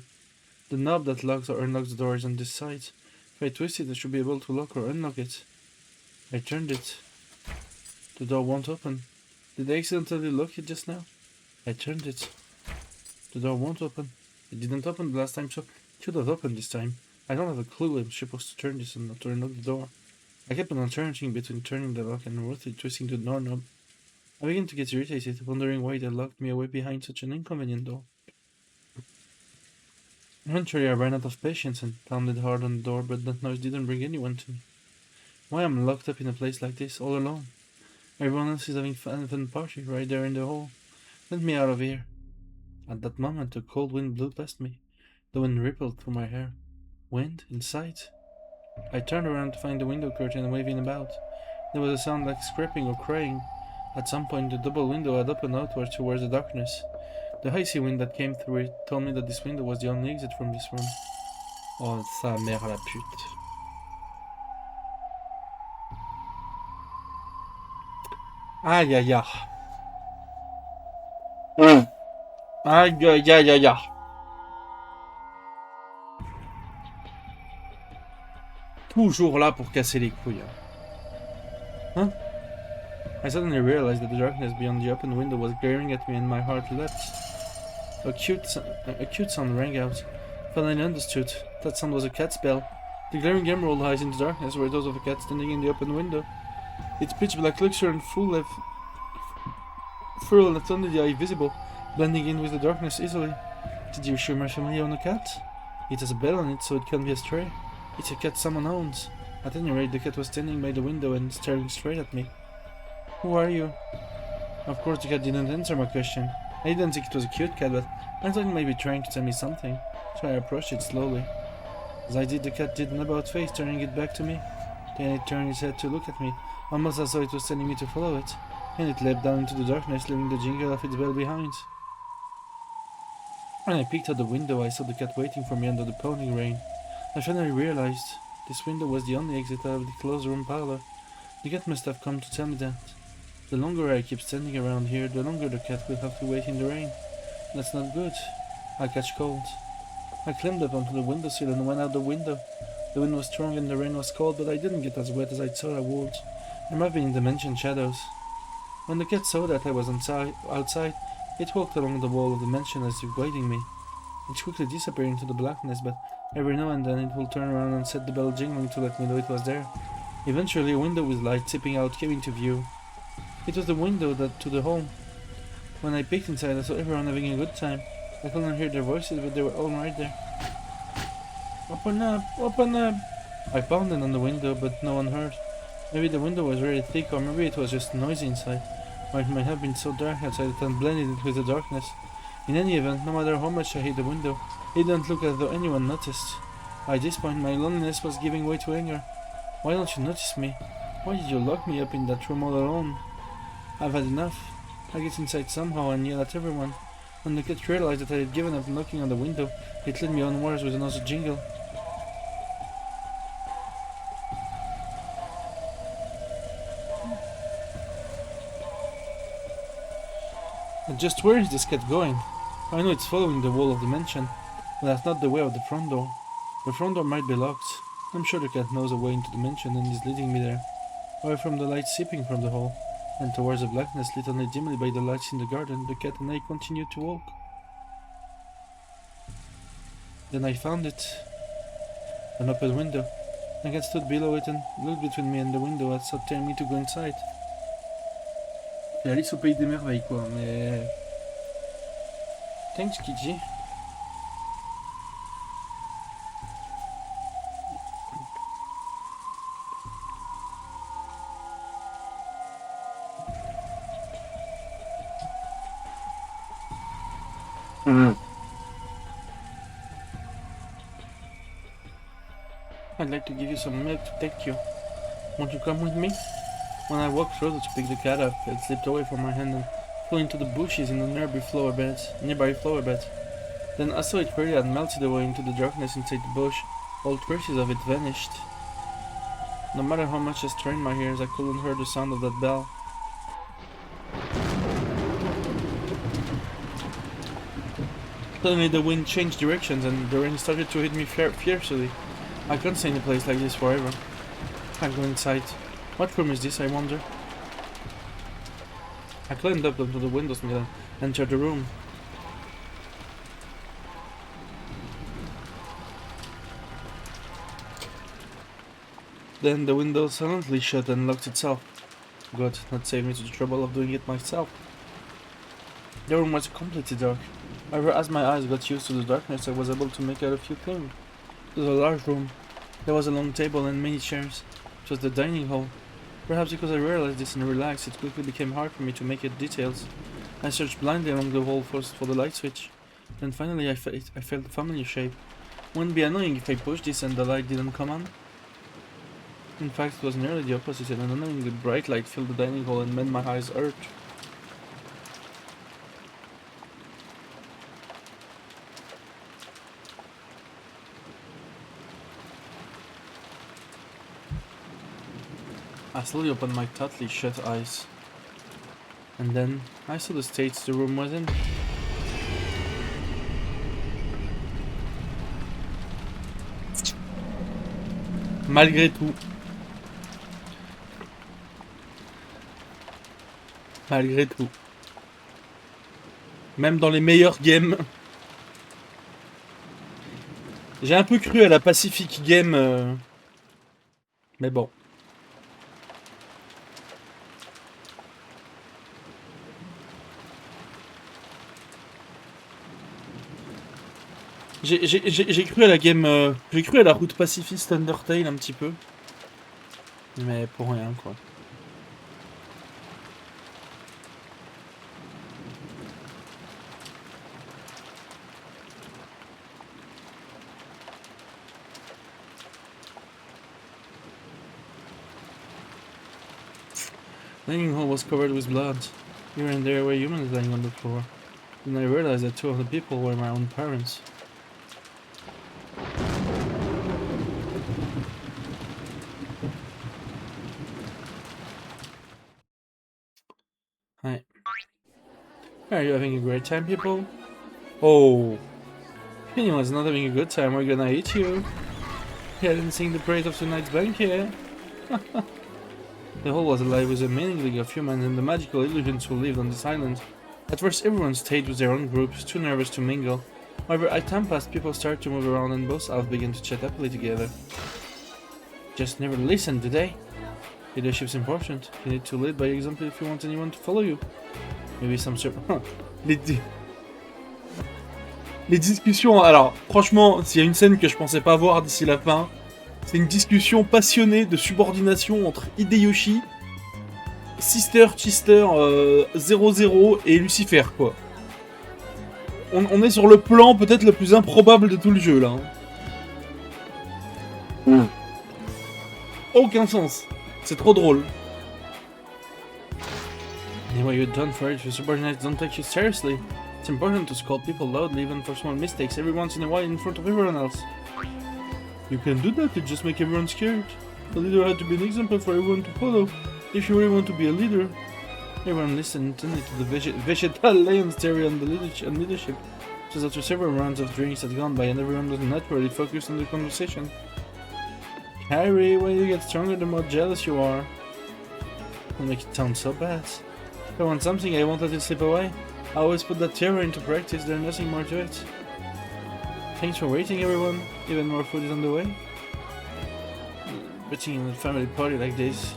The knob that locks or unlocks the door is on this side. If I twist it, I should be able to lock or unlock it. I turned it. The door won't open. Did I accidentally lock it just now? I turned it. The door won't open. It didn't open the last time, so it should have opened this time. I don't have a clue I'm supposed to turn this and not to unlock the door. I kept on alternating between turning the lock and roughly twisting the doorknob. I began to get irritated, wondering why they locked me away behind such an inconvenient door. Eventually I ran out of patience and pounded hard on the door, but that noise didn't bring anyone to me. Why am I locked up in a place like this, all alone? Everyone else is having fun party right there in the hall. Let me out of here. At that moment a cold wind blew past me. The wind rippled through my hair. Wind? In sight? I turned around to find the window curtain waving about. There was a sound like scraping or crying. At some point the double window had opened outwards towards the darkness. The icy wind that came through it told me that this window was the only exit from this room. Oh, sa mère la pute. Aïe aïe aïe. Aïe aïe aïe aïe aïe. Toujours là pour casser les couilles. Huh? I suddenly realized that the darkness beyond the open window was glaring at me and my heart leapt. A cute sound rang out. Finally understood. That sound was a cat's bell. The glaring emerald eyes in the darkness were those of a cat standing in the open window. Its pitch black luxury and full and under the eye visible, blending in with the darkness easily. Did you sure my family own a cat? It has a bell on it, so it can't be a stray. It's a cat someone owns. At any rate, the cat was standing by the window and staring straight at me. Who are you? Of course the cat didn't answer my question. I didn't think it was a cute cat, but I thought it might be trying to tell me something, so I approached it slowly. As I did, the cat did an about face, turning it back to me. Then it turned its head to look at me, almost as though it was telling me to follow it. And it leapt down into the darkness, leaving the jingle of its bell behind. When I peeked out the window, I saw the cat waiting for me under the pouring rain. I finally realized this window was the only exit out of the closed room parlor. The cat must have come to tell me that. The longer I keep standing around here, the longer the cat will have to wait in the rain. That's not good. I'll catch cold. I climbed up onto the windowsill and went out the window. The wind was strong and the rain was cold, but I didn't get as wet as I thought I would. I might be in the mansion shadows. When the cat saw that I was outside, it walked along the wall of the mansion as if guiding me. It quickly disappeared into the blackness, but every now and then it would turn around and set the bell jingling to let me know it was there. Eventually, a window with light tipping out came into view. It was the window that to the home. When I peeked inside, I saw everyone having a good time. I couldn't hear their voices, but they were all right there. Open up! Open up! I pounded on the window, but no one heard. Maybe the window was very thick, or maybe it was just noisy inside. Or it might have been so dark outside that I blended it with the darkness. In any event, no matter how much I hit the window, it didn't look as though anyone noticed. By this point, my loneliness was giving way to anger. Why don't you notice me? Why did you lock me up in that room all alone? I've had enough. I get inside somehow and yell at everyone. When the cat realized that I had given up knocking on the window, it led me onwards with another jingle. And just where is this cat going? I know it's following the wall of the mansion, but that's not the way of the front door. The front door might be locked. I'm sure the cat knows a way into the mansion and is leading me there, away from the light seeping from the hall, and towards the blackness lit only dimly by the lights in the garden. The cat and I continued to walk. Then I found it. An open window. The cat stood below it and looked between me and the window as though telling me to go inside. C'est Alice au pays des merveilles, quoi, mais... Thanks, Kiji. I'd like to give you some milk to take you. Won't you come with me? When I walked further to pick the cat up, it slipped away from my hand and flew into the bushes in the nearby flower bed. Then I saw it really had melted away into the darkness inside the bush. All traces of it vanished. No matter how much I strained my ears, I couldn't hear the sound of that bell. Suddenly the wind changed directions and the rain started to hit me fiercely. I can't stay in a place like this forever. I go inside. What room is this, I wonder? I climbed up onto the windowsill and entered the room. Then the window silently shut and locked itself. God, not save me to the trouble of doing it myself. The room was completely dark. However, as my eyes got used to the darkness, I was able to make out a few things. It was a large room. There was a long table and many chairs. It was the dining hall. Perhaps because I realized this and relaxed, it quickly became hard for me to make out details. I searched blindly along the wall first for the light switch. Then finally I felt a familiar shape. Wouldn't it be annoying if I pushed this and the light didn't come on? In fact, it was nearly the opposite. An annoyingly bright light filled the dining hall and made my eyes hurt. I slowly opened my tightly shut eyes. And then I saw the state the room was in. Malgré tout. Malgré tout. Même dans les meilleurs games. J'ai un peu cru à la Pacific Game. Mais bon. J'ai cru à la game, j'ai cru à la route pacifiste Undertale un petit peu, mais pour rien quoi. The dining hall was covered with blood. Here and there were humans lying on the floor. Then I realized that 2 of the people were my own parents. Hi. Are you having a great time, people? Oh. If anyone's not having a good time, we're gonna eat you. You hadn't seen the praise of tonight's banquet. The hall was alive with a mingling of humans and the magical illusions who lived on this island. At first everyone stayed with their own groups, too nervous to mingle. However, as time passed, people started to move around and both halves began to chat happily together. Just never listen, do they? Leadership's important. You need to lead by example if you want anyone to follow you. Maybe some sort Les discussions, alors franchement, s'il y a une scène que je pensais pas voir d'ici la fin, c'est une discussion passionnée de subordination entre Hideyoshi, Sister Chister 00 et Lucifer, quoi. On est sur le plan peut-être le plus improbable de tout le jeu, là. Aucun sens. C'est trop drôle. Anyway, you're done for it. Your subordinates don't take you seriously. It's important to scold people loudly, even for small mistakes, every once in a while in front of everyone else. You can do that, it just makes everyone scared. The leader had to be an example for everyone to follow, if you really want to be a leader. Everyone listened intently to the vegetal lion's theory on the leadership, just after several rounds of drinks had gone by and everyone was naturally focused on the conversation. Harry, when you get stronger, the more jealous you are. Don't make it sound so bad. If I want something, I won't let it slip away. I always put that theory into practice, there's nothing more to it. Thanks for waiting, everyone. Even more food is on the way. Betting in a family party like this.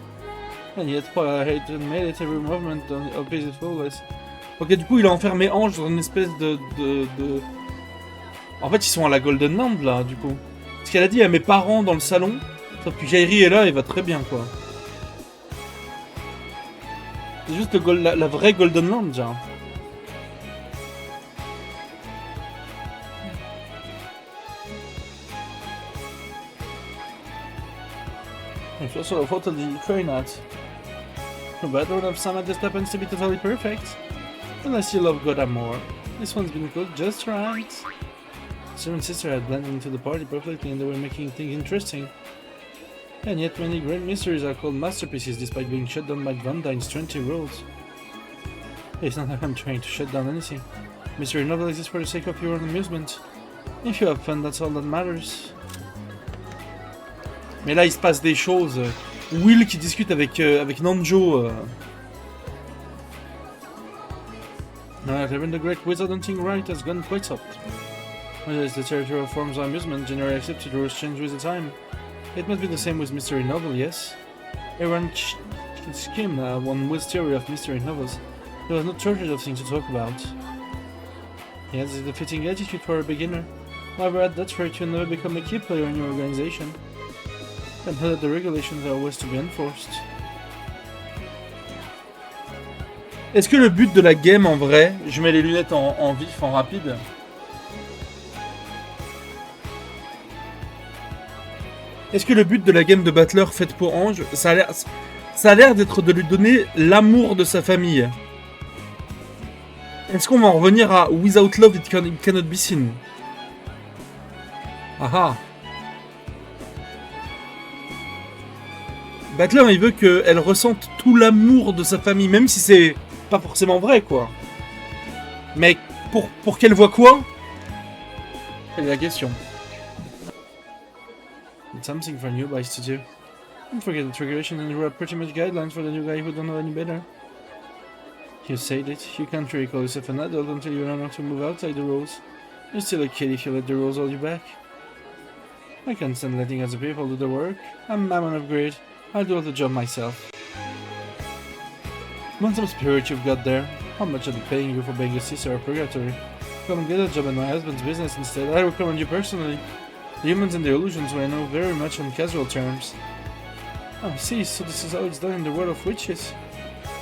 And yet, I hate and made it, every movement of his is flawless. Ok, du coup, il a enfermé Ange dans une espèce de... En fait, ils sont à la Golden Land, là, du coup. Parce qu'elle a dit à mes parents dans le salon, sauf que Jairi est là, et va très bien, quoi. C'est juste la vraie Golden Land, genre. If you're sort of totally very not. The background of Sama just happens to be totally perfect. Unless you love God more. This one's been cooked just right. Sir and sister had blended into the party perfectly and they were making things interesting. And yet many great mysteries are called masterpieces despite being shut down by Vandine's 20 rules. It's not like I'm trying to shut down anything. Mystery novel exists for the sake of your own amusement. If you have fun, that's all that matters. Mais là, il se passe des choses. Will qui discute avec Nanjo. Even the great wizard hunting right has gone quite soft. Whether it's the territorial forms of amusement, generally accepted rules change with the time. It must be the same with mystery novel, yes? Everyone can skim on Will's theory of mystery novels. There was no shortage of things to talk about. He has a fitting attitude for a beginner. However, at that rate, you'll never become a key player in your organization. And know that the regulations are always to be enforced. Est-ce que le but de la game en vrai, je mets les lunettes en vif, en rapide. Est-ce que le but de la game de Battler faite pour Ange, ça a l'air d'être de lui donner l'amour de sa famille. Est-ce qu'on va en revenir à Without love it cannot be seen? Ah. Battler, il veut qu'elle ressente tout l'amour de sa famille, même si c'est pas forcément vrai, quoi. Mais pour qu'elle voit quoi? C'est la question. It's something for new guys to do. Don't forget that regulations and rules are pretty much guidelines for the new guy who don't know any better. You said it. You can't really call yourself an adult until you learn how to move outside the rules. You're still a kid if you let the rules hold you back. I can't stand letting other people do the work. I'm a man of greed. I'll do all the job myself. Want some spirit you've got there? How much are they paying you for being a sister or purgatory? Come and get a job in my husband's business instead. I recommend you personally. The humans and the illusions were know very much on casual terms. Oh, see, so this is how it's done in the world of witches.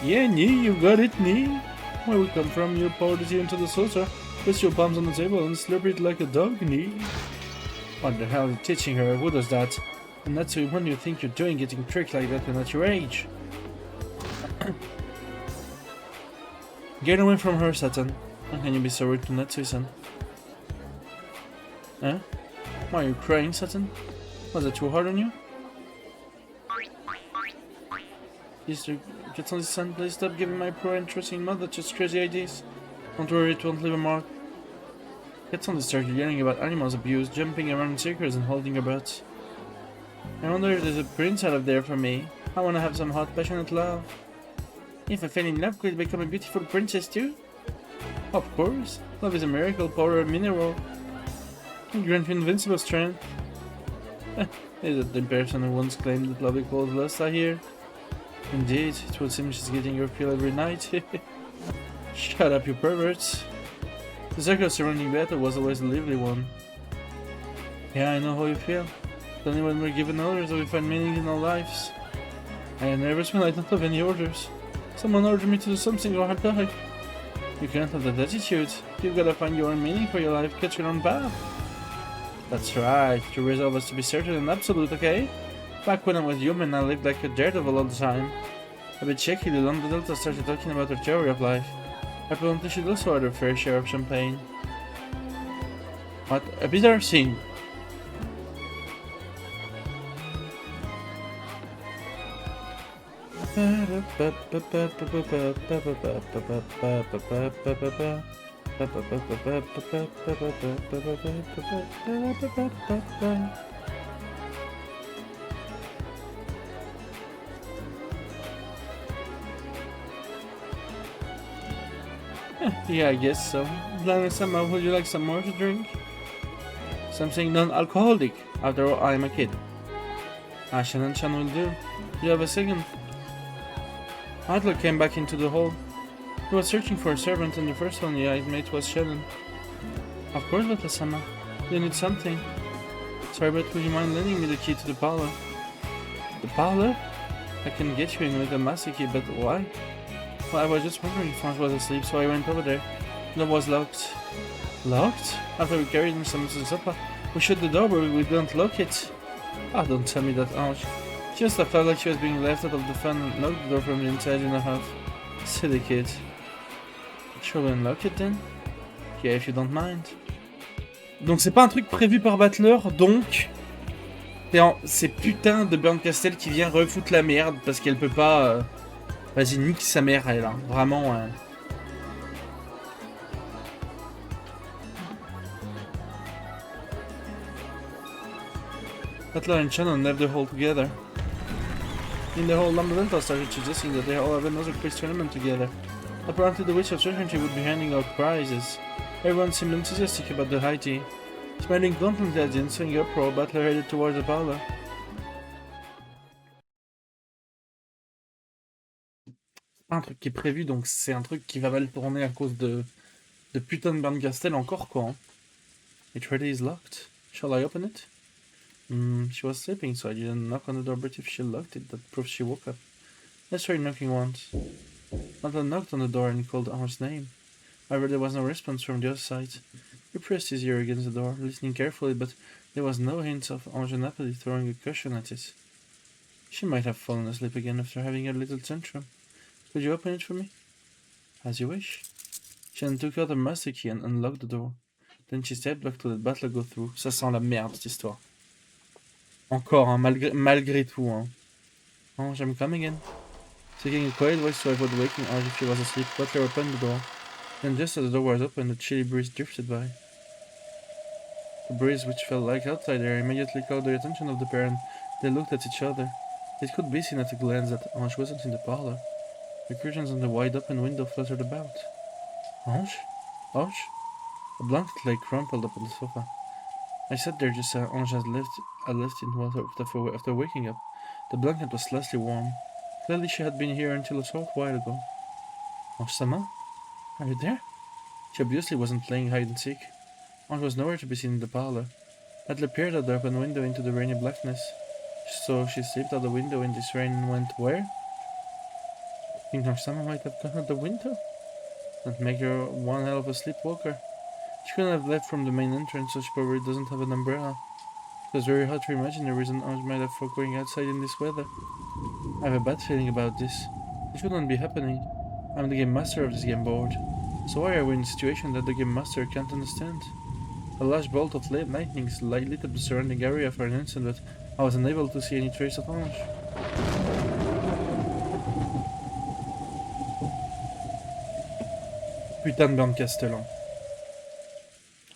Yeah, Nee, you got it, Nee. Where we come from, you pour the tea into the saucer, place your palms on the table and slurp it like a dog, Nee. What the hell are you teaching her? Who does that? And that's when you think you're doing getting tricked like that when at your age. Get away from her, Satan. How can you be so rude to Natsu-san? Huh? Why are you crying, Satan? Was it too hard on you? Mr. Katsuki-san, please stop giving my poor and trusting mother just crazy ideas. Don't worry, it won't leave a mark. Katsuki started yelling about animals abuse, jumping around in circles and holding her breath. I wonder if there's a prince out of there for me. I want to have some hot, passionate love. If I fell in love, could I become a beautiful princess too? Of course. Love is a miracle, power, a mineral. It grants invincible strength. Is it the person who once claimed that love equals lust, I hear? Indeed, it would seem she's getting your feel every night. Shut up, you perverts. The circle surrounding battle was always a lively one. Yeah, I know how you feel. Only when we're given orders that we find meaning in our lives. I am nervous when I don't have any orders. Someone ordered me to do something or I'll die. You can't have that attitude. You've gotta find your own meaning for your life, catch your own path. That's right, your resolve was to be certain and absolute, okay? Back when I was human, I lived like a daredevil all the time. A bit shakily, London Delta started talking about her theory of life. Apparently she'd also had her fair share of champagne. What a bizarre scene. Yeah, I guess so. Blanca-sama, would you like some more to drink? Something non-alcoholic. After all, I'm a kid. Shannon-chan will do. You have a second? Adler came back into the hall. He was searching for a servant and the first one he met was Shannon. Of course, Bata-sama. You need something. Sorry, but would you mind lending me the key to the parlor? The parlor? I can get you in with a master key, but why? Well, I was just wondering if Franz was asleep, so I went over there. The door was locked. Locked? After we carried him some supper, we shut the door, but we didn't lock it. Ah, don't tell me that, Ange. She just felt like she was being left out of the fun and locked the door from the inside in a half. Silly kid. Shall we unlock it then? Yeah, if you don't mind. Donc c'est pas un truc prévu par Battler, donc... C'est putain de Bernkastel qui vient refoutre la merde parce qu'elle peut pas... Vas-y, nique sa mère, elle, hein. Vraiment... Butler and Shannon left the hall together. In the hall, Lamberto started suggesting that they all have another quiz tournament together. Apparently the Witch of Certainty would be handing out prizes. Everyone seemed enthusiastic about the high tea. Smiling confidently at the ensuing uproar, Butler headed towards the parlor. Un truc qui est prévu, donc c'est un truc qui va mal tourner à cause de putain de Bernkastel encore, quoi. Hein. It really is locked. Shall I open it? She was sleeping, so I didn't knock on the door, but if she locked it, that proves she woke up. Let's try knocking once. Butler knocked on the door and called Ange's name. However, there was no response from the other side. He pressed his ear against the door, listening carefully, but there was no hint of Ange Napoli throwing a cushion at it. She might have fallen asleep again after having a little tantrum. Could you open it for me? As you wish. Shannon took out a master key and unlocked the door. Then she stepped back to let Butler go through. Ça sent la merde, cette histoire. Encore, hein, malgré tout, hein. Ange, I'm coming in. Taking a quiet voice to avoid waking Ange if she was asleep, Butler opened the door. Then just as the door was open, a chilly breeze drifted by. The breeze, which felt like outside air, immediately caught the attention of the pair, and they looked at each other. It could be seen at a glance that Ange wasn't in the parlor. The curtains on the wide-open window fluttered about. Ange? Ange? A blanket lay crumpled up on the sofa. I sat there just as Ange had left it after waking up. The blanket was slightly warm. Clearly she had been here until a short while ago. Ange-sama? Are you there? She obviously wasn't playing hide-and-seek. Ange was nowhere to be seen in the parlor. Adler peered out the open window into the rainy blackness. So she slipped out the window in this rain and went where? I think Ange-sama might have gone out the window? That'd make her one hell of a sleepwalker. She couldn't have left from the main entrance, so she probably doesn't have an umbrella. It was very hard to imagine the reason Ange might have for going outside in this weather. I have a bad feeling about this. It shouldn't be happening. I'm the game master of this game board. So why are we in a situation that the game master can't understand? A large bolt of lightning lit up the surrounding area for an instant, but I was unable to see any trace of Orange. Putain de bande castellan.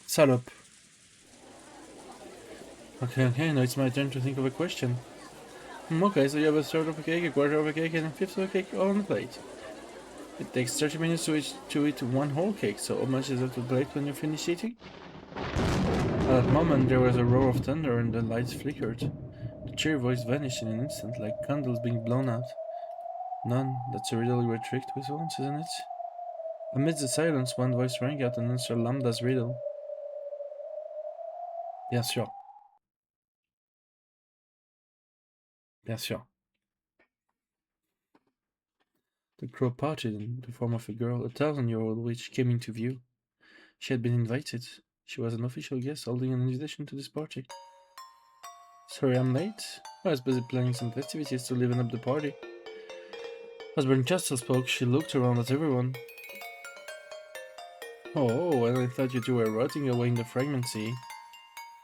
Salope. Okay, now it's my turn to think of a question. Okay, so you have a third of a cake, a quarter of a cake, and a fifth of a cake all on the plate. It takes 30 minutes to eat one whole cake, so how much is left of the plate when you finish eating? At that moment, there was a roar of thunder and the lights flickered. The cheery voice vanished in an instant, like candles being blown out. None. That's a riddle you were tricked with once, isn't it? Amidst the silence, one voice rang out and answered Lambda's riddle. Bien sûr. Bien sûr. The crow parted in the form of a girl, a 1,000-year-old witch, came into view. She had been invited. She was an official guest holding an invitation to this party. Sorry I'm late. I was busy planning some festivities to liven up the party. As Berncastel spoke, she looked around at everyone. Oh, and I thought you two were rotting away in the fragment sea.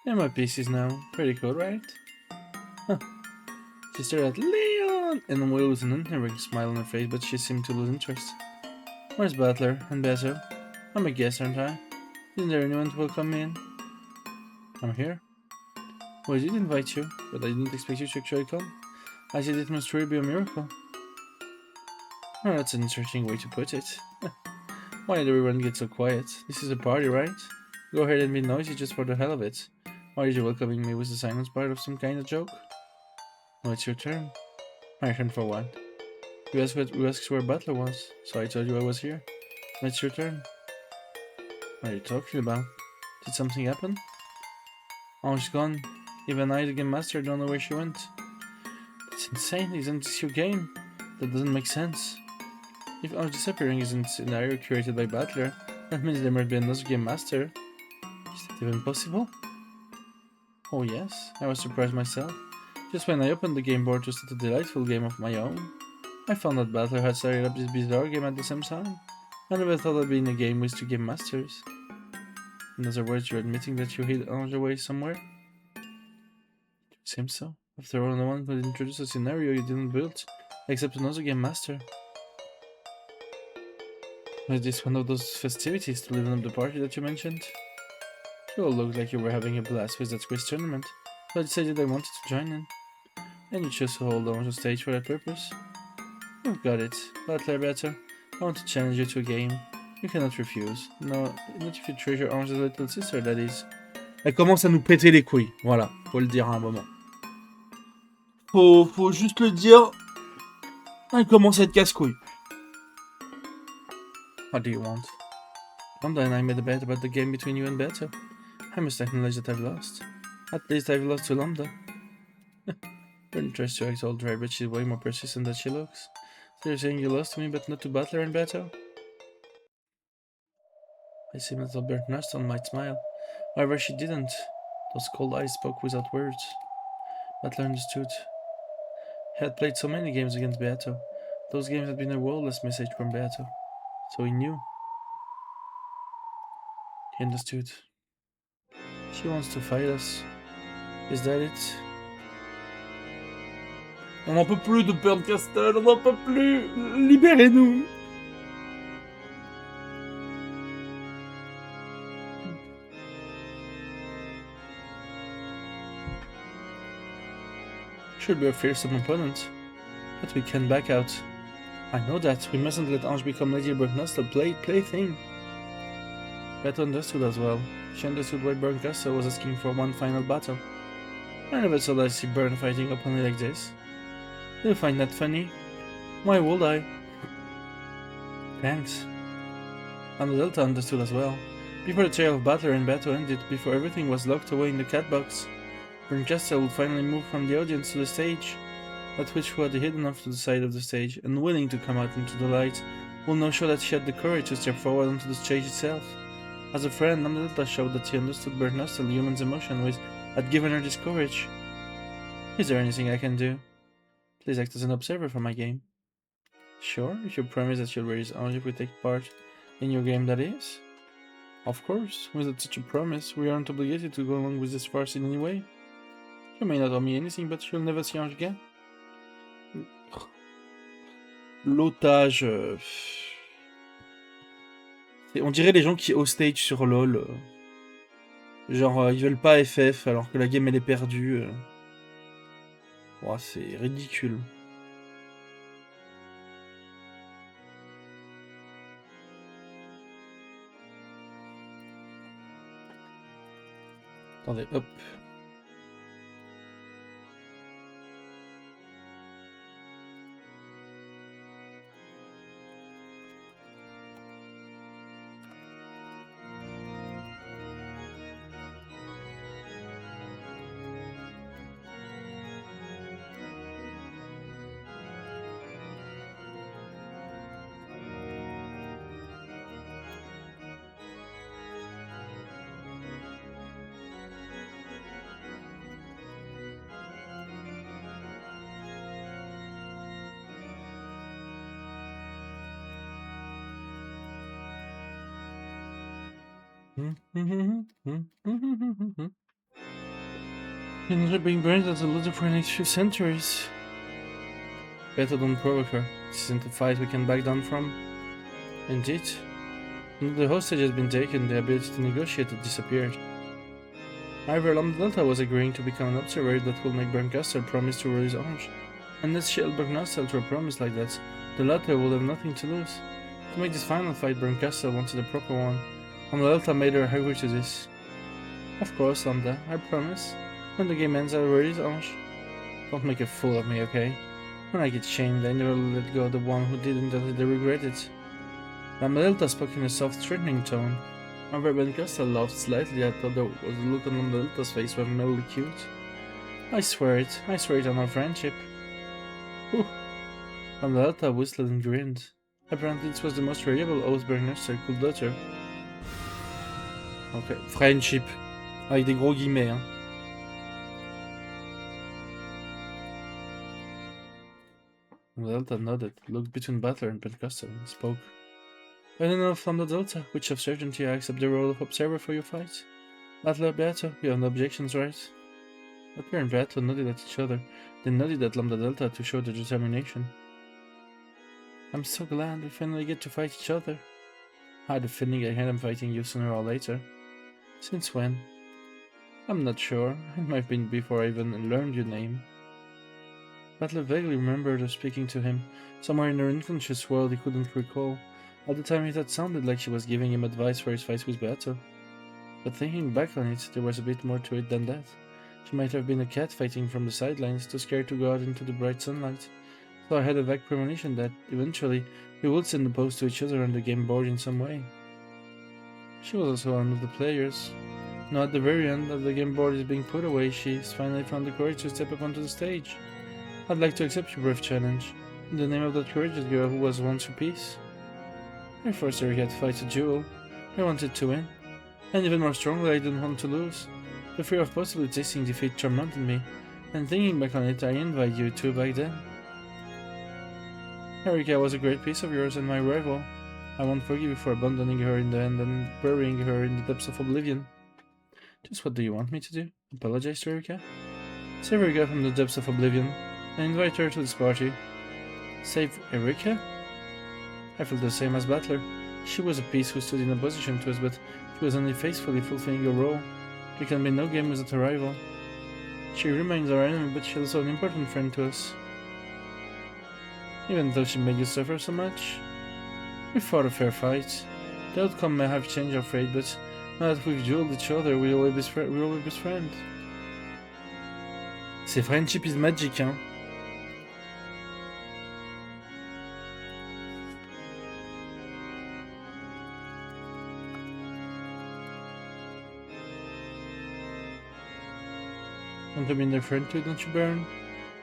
They're my pieces now. Pretty cool, right? Huh. She stared at Leon and Will with an unnerving smile on her face, but she seemed to lose interest. Where's Butler and Beto? I'm a guest, aren't I? Isn't there anyone to welcome me in? I'm here. Well, I did invite you, but I didn't expect you to actually come. I said it must really be a miracle. Oh, that's an interesting way to put it. Why did everyone get so quiet? This is a party, right? Go ahead and be noisy just for the hell of it. Why are you welcoming me with the silence part of some kind of joke? No, it's your turn. My turn for what? You asked where Butler was, so I told you I was here. Now it's your turn. What are you talking about? Did something happen? Oh, she's gone. Even I, the game master, don't know where she went. It's insane, isn't this your game? That doesn't make sense. If our disappearing isn't a scenario created by Butler, that means there might be another game master. Is that even possible? Oh yes, I was surprised myself. Just when I opened the game board to start a delightful game of my own, I found that Butler had started up this bizarre game at the same time. I never thought I'd be in a game with two game masters. In other words, you're admitting that you hid Orange away somewhere? It seems so. After all, no one could introduce a scenario you didn't build, except another game master. Was this one of those festivities to liven up the party that you mentioned? You all looked like you were having a blast with that quiz tournament, so I decided I wanted to join in. And you chose to hold on to stage for that purpose? You've got it. Butler better. I want to challenge you to a game. You cannot refuse. No, not if you treasure Orange's little sister, that is. Elle commence à nous péter les couilles, voilà, faut le dire à un moment. Faut juste le dire. Elle commence à être casse-couille. What do you want? Lambda and I made a bet about the game between you and Beto. I must acknowledge that I've lost. At least I've lost to Lambda. Bernie tries to act all dry, but she's way more persistent than she looks. So you're saying you lost to me, but not to Butler and Beto? I seem as though Bernie might smile. However, she didn't. Those cold eyes spoke without words. Butler understood. He had played so many games against Beato. Those games had been a wordless message from Beato. So he knew. He understood. She wants to fight us. Is that it? On n'en peut plus de Pearl Castle, on n'en peut plus! Libérez-nous! Should be a fearsome opponent, but we can't back out. I know that. We mustn't let Ange become Lady Bernkastel plaything. Beto understood as well. She understood why Bernkastel was asking for one final battle. I never thought I'd see Bern fighting openly like this. You'll find that funny. Why would I? Thanks. And Delta understood as well. Before the tale of Butler and Beto ended, before everything was locked away in the cat box, Bernkastel would finally move from the audience to the stage. That witch who had hidden off to the side of the stage, unwilling to come out into the light, will now show that she had the courage to step forward onto the stage itself. As a friend, Amdelta showed that he understood Bernkastel, the human's emotion, which had given her this courage. Is there anything I can do? Please act as an observer for my game. Sure, if you promise that you'll raise Ange if we take part in your game, that is? Of course, without such a promise, we aren't obligated to go along with this farce in any way. You may not owe me anything, but you'll never see Ange again. L'otage... On dirait les gens qui hostage sur LoL. Genre, ils veulent pas FF alors que la game elle est perdue. Oh, c'est ridicule. Attendez, hop. You're being branded as a loser for the next few centuries. Better don't provoke her. This isn't a fight we can back down from. Indeed. The hostage has been taken, the ability to negotiate had disappeared. However, Lambda Delta was agreeing to become an observer that will make Bernkastel promise to release Ange. Unless she held Bernkastel to a promise like that, the latter would have nothing to lose. To make this final fight, Bernkastel wanted a proper one. Lambda Delta made her agree to this. Of course, Lambda, I promise. When the game ends, I'll release Ange. Don't make a fool of me, okay? When I get shamed, I never let go of the one who didn't until they regret it. Lambda Delta spoke in a soft, threatening tone. However, Bernkastel laughed slightly. I thought there was a look on Lambda Delta's face was mildly cute. I swear it on our friendship. Whew. Lambda Delta whistled and grinned. Apparently, this was the most reliable oath Bernkastel could utter. Ok, friendship. Avec des gros guillemets, hein. Delta nodded, looked between Butler and Bernkastel, and spoke. I don't know if Lambda Delta, which of certainty I accept the role of observer for your fight. Butler, Beato, you have no objections, right? Butler and Beato nodded at each other, then nodded at Lambda Delta to show their determination. I'm so glad we finally get to fight each other. I had a feeling I had them fighting you sooner or later. Since when? I'm not sure. It might have been before I even learned your name. Butler vaguely remembered her speaking to him. Somewhere in her unconscious world he couldn't recall. At the time it had sounded like she was giving him advice for his fight with Beato. But thinking back on it, there was a bit more to it than that. She might have been a cat fighting from the sidelines, too scared to go out into the bright sunlight. So I had a vague premonition that, eventually, we would send the post to each other on the game board in some way. She was also one of the players. Now at the very end, as the game board is being put away, she's finally found the courage to step up onto the stage. I'd like to accept your brief challenge, in the name of that courageous girl who was once your peace. I forced her to fight a duel. I wanted to win. And even more strongly, I didn't want to lose. The fear of possibly tasting defeat tormented me, and thinking back on it, I envied you too back then. Erika was a great piece of yours and my rival. I won't forgive you for abandoning her in the end and burying her in the depths of oblivion. Just what do you want me to do? Apologize to Erika? Save Erika from the depths of oblivion, and invite her to this party. Save Erika? I felt the same as Butler. She was a piece who stood in opposition to us, but she was only faithfully fulfilling her role. There can be no game without a rival. She remains our enemy, but she's also an important friend to us. Even though she made you suffer so much? We fought a fair fight. The outcome may have changed our fate, but now that we've dueled each other, we'll always be best friends. C'est friendship is magic, hein? Want to be their friend too, don't you, Baron?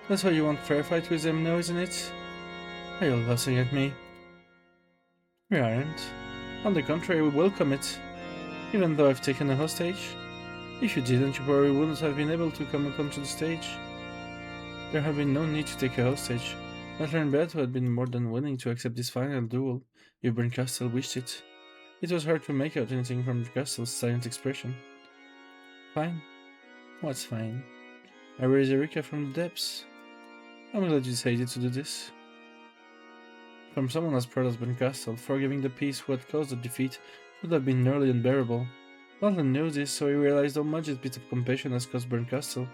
That's why you want fair fight with them now, isn't it? Are you laughing at me? We aren't. On the contrary, we welcome it. Even though I've taken a hostage. If you didn't, you probably wouldn't have been able to come to the stage. There have been no need to take a hostage. Butler and Beto had been more than willing to accept this final duel if Berncastel wished it. It was hard to make out anything from Castel's silent expression. Fine. What's fine? I raised Erika from the depths. I'm glad you decided to do this. From someone as proud as Berncastel, forgiving the piece who had caused the defeat would have been nearly unbearable. Butler knew this, so he realized how much this bit of compassion has cost Berncastel.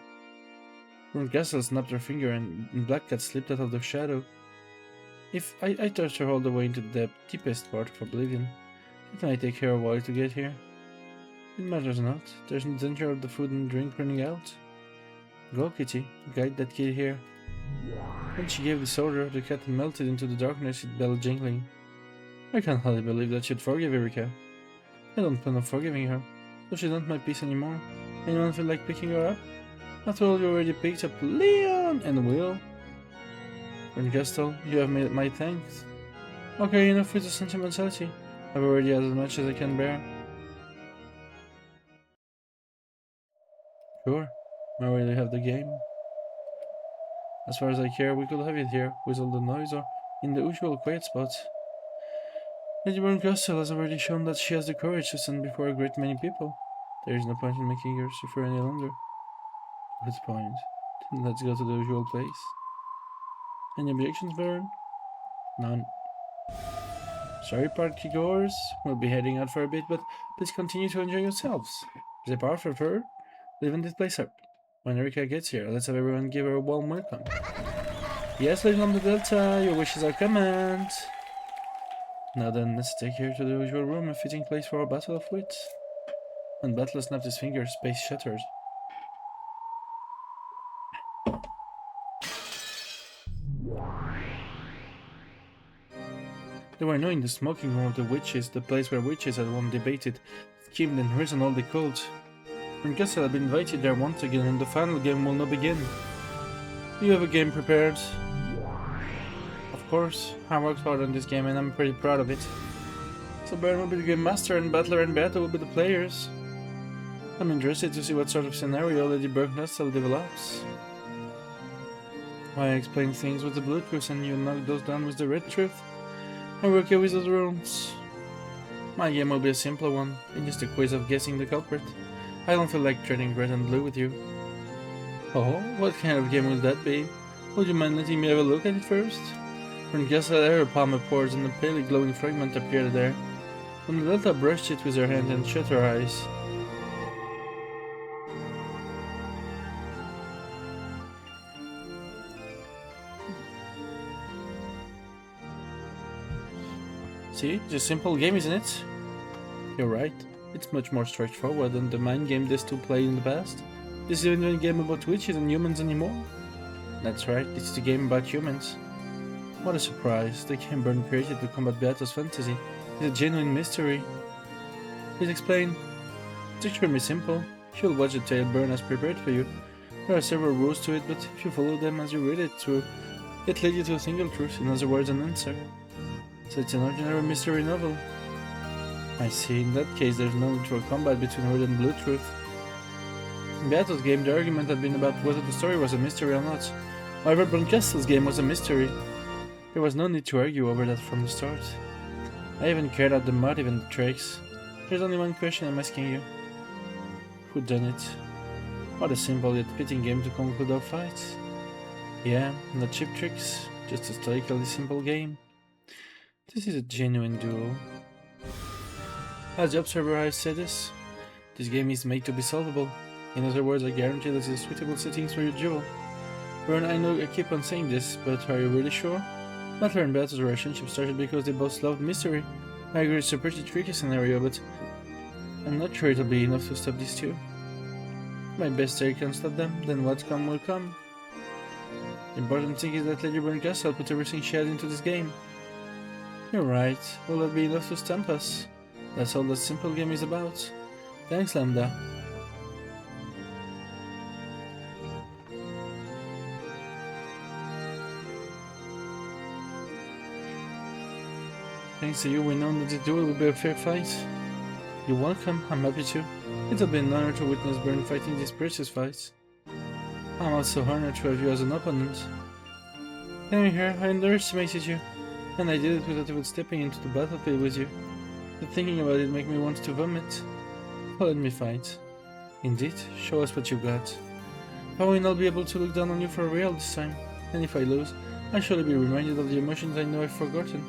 Berncastel snapped her finger and Black Cat slipped out of the shadow. If I touched her all the way into the deepest part of oblivion, it might take her a while to get here. It matters not. There's no danger of the food and drink running out. Go, Kitty. Guide that kid here. When she gave this order, the cat melted into the darkness, its bell jingling. I can't hardly believe that she'd forgive Erika. I don't plan on forgiving her, so she's not my piece anymore. Anyone feel like picking her up? After all, you already picked up Leon and Will. Berncastel, you have made my thanks. Okay, enough with the sentimentality. I've already had as much as I can bear. Sure, I already have the game. As far as I care, we could have it here, with all the noise or in the usual quiet spot. Lady Berncastel has already shown that she has the courage to stand before a great many people. There is no point in making her suffer any longer. Good point. Then let's go to the usual place. Any objections, Baron? None. Sorry, partygoers. We'll be heading out for a bit, but please continue to enjoy yourselves. The part of her, leaving this place up. When Erika gets here, let's have everyone give her a warm welcome. Yes, Legend of the Delta, your wishes are command. Now then, let's take her to the usual room, a fitting place for our battle of wits. When Butler snapped his fingers, space shattered. They were now in the smoking room of the witches, the place where witches had once debated, schemed and risen all they could. Berncastel had been invited there once again, and the final game will now begin. You have a game prepared? Of course, I worked hard on this game and I'm pretty proud of it. So Baron will be the game master and Butler and Beto will be the players. I'm interested to see what sort of scenario Lady Berncastel develops. Why I explain things with the blue truth and you knock those down with the red truth? I work here with those rules. My game will be a simple one, it's just a quiz of guessing the culprit. I don't feel like trading red and blue with you. Oh, what kind of game will that be? Would you mind letting me have a look at it first? Berncastel had her palm upwards and a palely glowing fragment appeared there. When Delta brushed it with her hand and shut her eyes. See, it's a simple game, isn't it? You're right. It's much more straightforward than the mind game these two played in the past. This isn't even a game about witches and humans anymore. That's right, it's the game about humans. What a surprise, the game Bern created to combat Beato's fantasy is a genuine mystery. Please explain. It's extremely simple. You'll watch the tale Bern has prepared for you. There are several rules to it, but if you follow them as you read it through, it leads you to a single truth, in other words an answer. So it's an ordinary mystery novel. I see, in that case there's no need for a combat between red and blue truth. In Beato's game the argument had been about whether the story was a mystery or not. However, Berncastel's game was a mystery. There was no need to argue over that from the start. I even cared out the motive and the tricks. There's only one question I'm asking you. Who done it? What a simple yet fitting game to conclude our fights. Yeah, no cheap tricks, just a stoically simple game. This is a genuine duel. As the observer eyes say this game is made to be solvable. In other words, I guarantee that it's suitable settings for your duel. Bern, I know I keep on saying this, but are you really sure? Butler and Beato's relationship started because they both loved mystery. I agree it's a pretty tricky scenario, but I'm not sure it'll be enough to stop these two. My best theory can stop them, then what come will come. The important thing is that Lady Berncastel put everything she had into this game. You're right, will that be enough to stamp us? That's all that simple game is about. Thanks, Lambda. Thanks to you, we know that the duel will be a fair fight. You're welcome, I'm happy to. It'll be an honor to witness Bern fighting these precious fights. I'm also honored to have you as an opponent. Coming here, I underestimated you, and I did it without even stepping into the battlefield with you. But thinking about it makes me want to vomit. Well, let me fight. Indeed, show us what you got. I will not be able to look down on you for real this time, and if I lose, I shall be reminded of the emotions I know I've forgotten.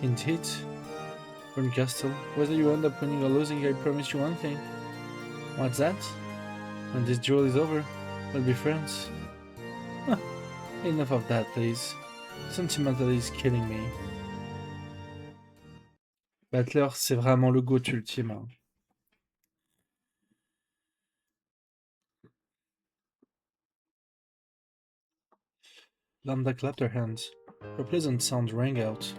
Indeed. Castle, whether you end up winning or losing, I promise you one thing. What's that? When this duel is over, we'll be friends. Huh, enough of that, please. Sentimental is killing me. Battler, c'est vraiment le goût ultime. Hein. Lambda clapped her hands. Her pleasant sound rang out.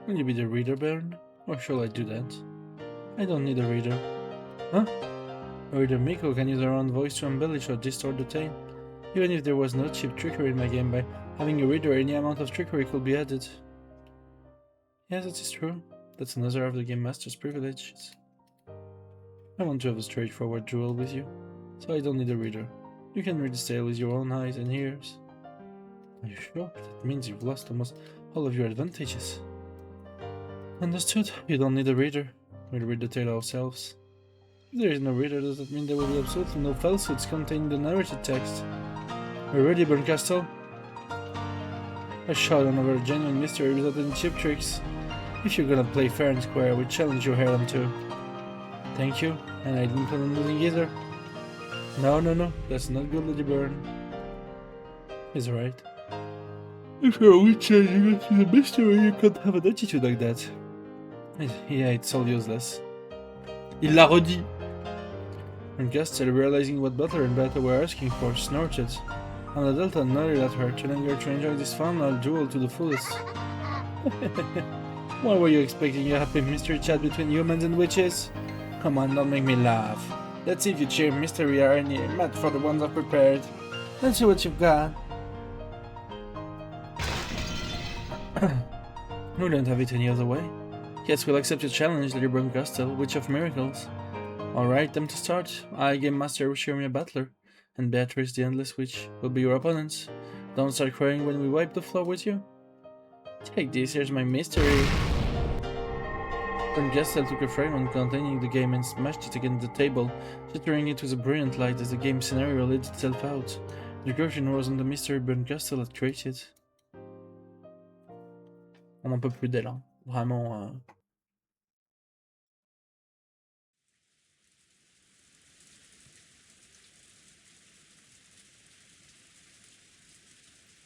Will you be the reader, Baron? Or shall I do that? I don't need a reader. Huh? A reader Miko can use her own voice to embellish or distort the tale. Even if there was no cheap trickery in my game, by having a reader, any amount of trickery could be added. Yes, that is true. That's another of the Game Master's privileges. I want to have a straightforward duel with you, so I don't need a reader. You can read this tale with your own eyes and ears. Are you sure? That means you've lost almost all of your advantages. Understood. You don't need a reader. We'll read the tale ourselves. If there is no reader, does that mean there will be absolutely no falsehoods contained in the narrated text? Are you ready, Burncastle? I shout on over genuine mystery without any cheap tricks. If you're gonna play fair and square, I will challenge you head on too. Thank you, and I didn't plan on losing either. No, that's not good, Lady Byrne. He's right. If you're a witch and you see the mystery, you can't have an attitude like that. Yeah, it's all useless. Il l'a redit! Burncastle, realizing what Butler and Beta were asking for, snorted. And the Delta nodded at her, telling her to enjoy this fun duel to the fullest. What were you expecting, a happy mystery chat between humans and witches? Come on, don't make me laugh. Let's see if you cheer mystery or any mat for the ones I've prepared. Let's see what you've got. We don't have it any other way. Yes, we'll accept your challenge, Lady Burncastle, Witch of Miracles. Alright, time to start. I, Game Master Ushirmia Battler, and Beatrice the Endless Witch will be your opponents. Don't start crying when we wipe the floor with you. Take this, here's my mystery. Burncastle took a fragment containing the game and smashed it against the table, shattering it with a brilliant light as the game scenario laid itself out. The curtain was on the mystery Burncastle had created. On n'en peut plus d'elle, hein. Vraiment.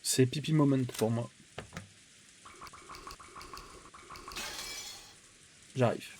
C'est pipi moment pour moi. J'arrive.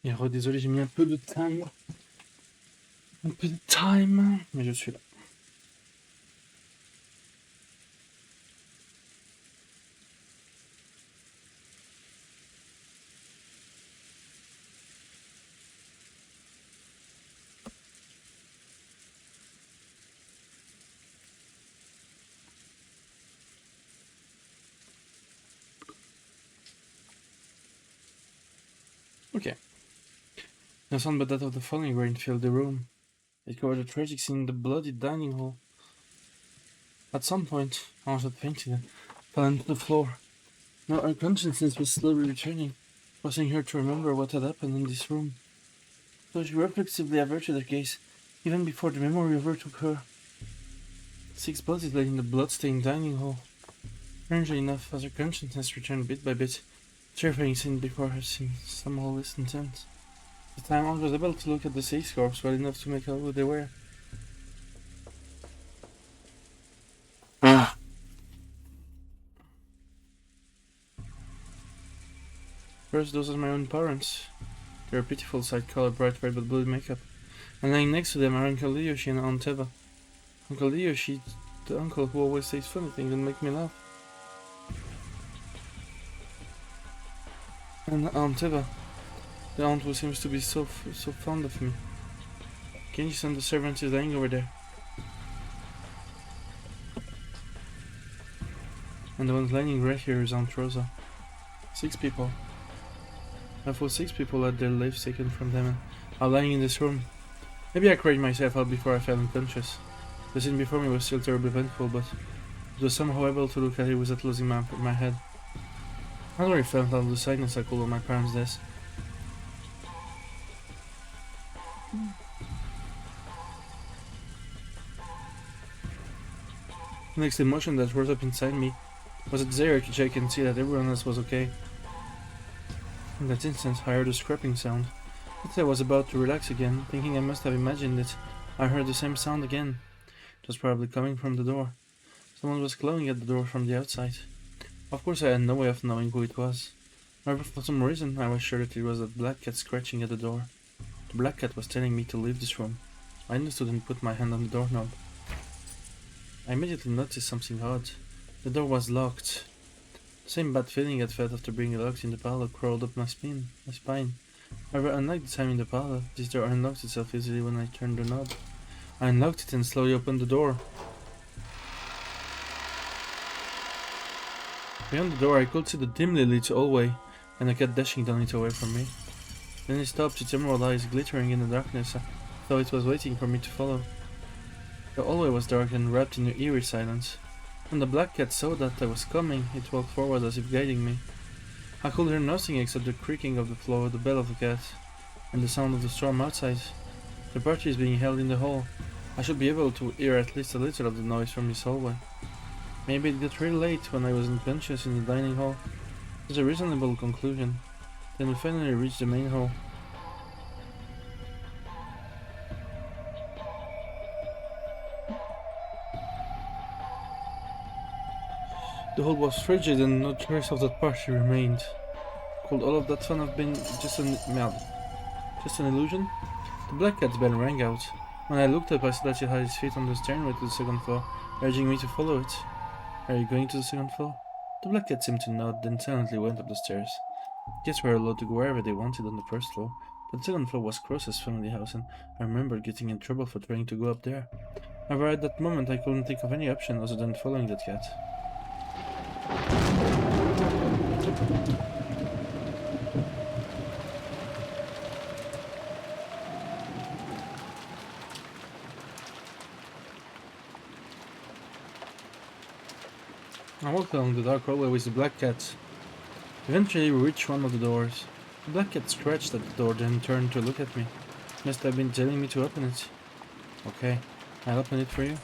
Et désolé, j'ai mis un peu de time. Un peu de time, mais je suis là. Okay. The sound but that of the falling rain filled the room. It covered a tragic scene in the bloody dining hall. At some point, Ange had fainted and fell into the floor. Now her consciousness was slowly returning, forcing her to remember what had happened in this room. So she reflexively averted her gaze, even before the memory overtook her. 6 bodies lay in the blood-stained dining hall. Strangely enough, as her consciousness returned bit by bit, the terrifying scene before her seemed somehow less intense. At the time, Ange was able to look at the 6 corpses well enough to make out who they were. First, those are my own parents. They were a pitiful sight, colored bright red with blue makeup. And lying next to them are Uncle Leoshi and Aunt Eva. Uncle Leoshi, the uncle who always says funny things and make me laugh. And Aunt Eva, the aunt who seems to be so fond of me. Kenji's and the servant is lying over there. And the one lying right here is Aunt Rosa. 6 people. I thought 6 people had their lives taken from them and are lying in this room. Maybe I cried myself out before I fell unconscious. The scene before me was still terribly painful, but it was somehow able to look at it without losing my head. I already felt out the sadness I could on my parents' death. The next emotion that rose up inside me was a desire to check and see that everyone else was okay. In that instant, I heard a scraping sound. As I was about to relax again, thinking I must have imagined it, I heard the same sound again. It was probably coming from the door. Someone was clawing at the door from the outside. Of course, I had no way of knowing who it was. However, for some reason, I was sure that it was that black cat scratching at the door. The black cat was telling me to leave this room. I understood and put my hand on the doorknob. I immediately noticed something odd. The door was locked. The same bad feeling I'd felt after being locked in the parlor crawled up my spine. However, unlike the time in the parlor, this door unlocked itself easily when I turned the knob. I unlocked it and slowly opened the door. Beyond the door I could see the dimly lit hallway, and a cat dashing down it away from me. Then it stopped, its emerald eyes glittering in the darkness, though it was waiting for me to follow. The hallway was dark and wrapped in eerie silence. When the black cat saw that I was coming, it walked forward as if guiding me. I could hear nothing except the creaking of the floor, the bell of the cat, and the sound of the storm outside. The party is being held in the hall. I should be able to hear at least a little of the noise from this hallway. Maybe it got really late when I was unconscious in the dining hall. It's a reasonable conclusion. Then we finally reached the main hall. The hall was frigid and no trace of that party remained. Could all of that fun have been just an illusion? The black cat's bell rang out. When I looked up, I saw that it had its feet on the stairway to the second floor, urging me to follow it. Are you going to the second floor? The black cat seemed to nod, then silently went up the stairs. Guests were allowed to go wherever they wanted on the first floor, but the second floor was Cross's family house, and I remembered getting in trouble for trying to go up there. However, at that moment I couldn't think of any option other than following that cat. I walked along the dark hallway with the black cat. Eventually we reached one of the doors. The black cat scratched at the door, then turned to look at me. Must have been telling me to open it. Okay, I'll open it for you.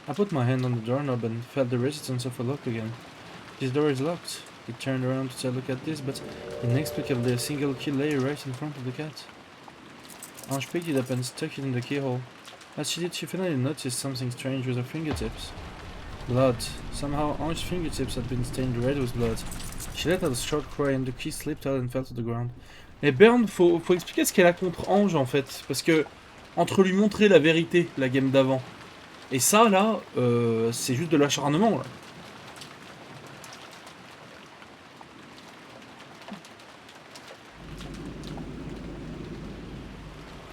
I put my hand on the doorknob and felt the resistance of a lock again. This door is locked. He turned around to look at this, but inexplicably a single key lay right in front of the cat. Ange picked it up and stuck it in the keyhole. As she did, she finally noticed something strange with her fingertips. Blood. Somehow Ange's fingertips had been stained red with blood. She let out a short cry and the key slipped out and fell to the ground. Et Bern, faut expliquer ce qu'elle a contre Ange en fait. Parce que, entre lui montrer la vérité, la game d'avant, et ça là, c'est juste de l'acharnement là.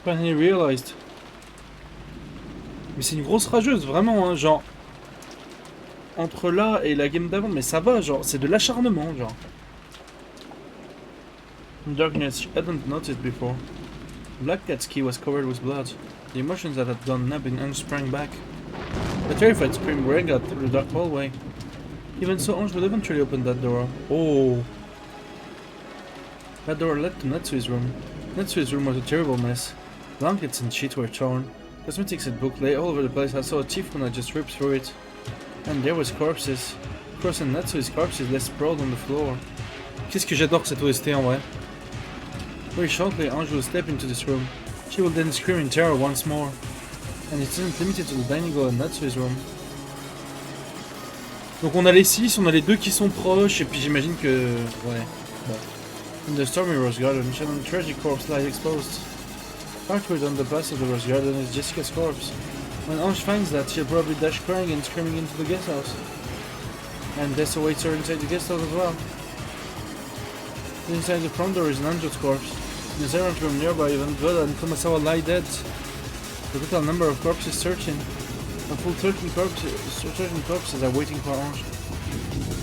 Finally realized. Mais c'est une grosse rageuse, vraiment, hein, genre. Entre là et la game d'avant, mais ça va, genre, c'est de l'acharnement, genre. Darkness she hadn't noticed before. Black Cat's key was covered with blood. The emotions that had gone numbing and sprang back. A terrified scream rang out through the dark hallway. Even so, Ange would eventually open that door. Oh! That door led to Natsui's room. Natsui's room was a terrible mess. Blankets and sheets were torn. Cosmetics and books lay all over the place. I saw a thief when I just ripped through it. And there was corpses. Cross and Natsui's corpses lay sprawled on the floor. Qu'est-ce que j'adore cette OST en vrai. Very shortly, Ange will step into this room. She will then scream in terror once more. And it isn't limited to the dining hall and Natsui's room. Donc on a les 6, on a les 2 qui sont proches, et puis j'imagine que... ouais, bon. In the stormy rose garden, Shannon's tragic corpse lies exposed. Partward on the path of the rose garden is Jessica's corpse. When Ange finds that, she'll probably dash crying and screaming into the guest house. And Death awaits her inside the guest house as well. Inside the front door is an Angel's corpse. In the servant room nearby, even Goda and Kumasawa lie dead. The total number of corpses is 13. A full 13 corpses are waiting for Ange.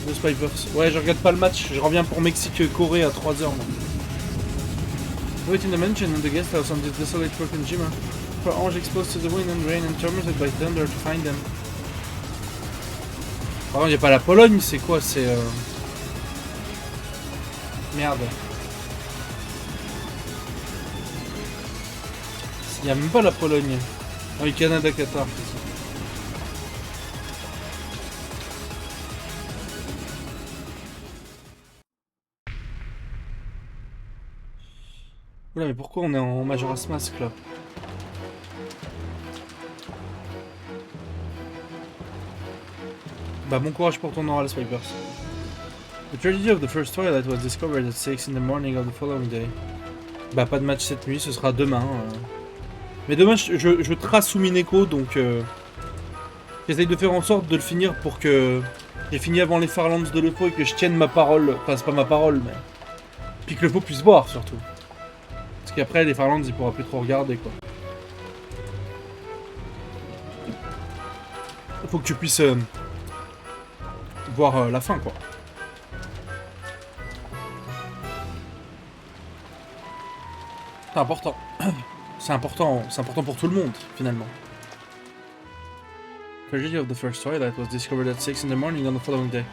The Spikers. Ouais, je regarde pas le match, je reviens pour Mexique-Corée à 3h. Wait in the mansion and the guest house on this desolate Fukushima. For Ange exposed to the wind and rain and tormented by thunder to find them. Par contre, y'a pas la Pologne, c'est quoi? C'est merde. Y'a même pas la Pologne. Ah oui, Canada, Qatar, c'est ça. Oula, mais pourquoi on est en Majora's Mask là? Bah bon courage pour ton oral, Spikers. The tragedy of the first twilight was discovered at 6 in the morning of the following day. Bah pas de match cette nuit, ce sera demain. Mais demain je trace Umineko, donc j'essaye de faire en sorte de le finir pour que j'ai fini avant les Farlands de l'Epo et que je tienne ma parole. Enfin c'est pas ma parole, mais... Puis que l'Epo puisse voir surtout. Parce qu'après les Farlands il pourra plus trop regarder quoi. Il faut que tu puisses voir la fin quoi. C'est important. C'est important pour tout le monde finalement. The tragedy of the first twilight was discovered at 6 in the morning on the following day.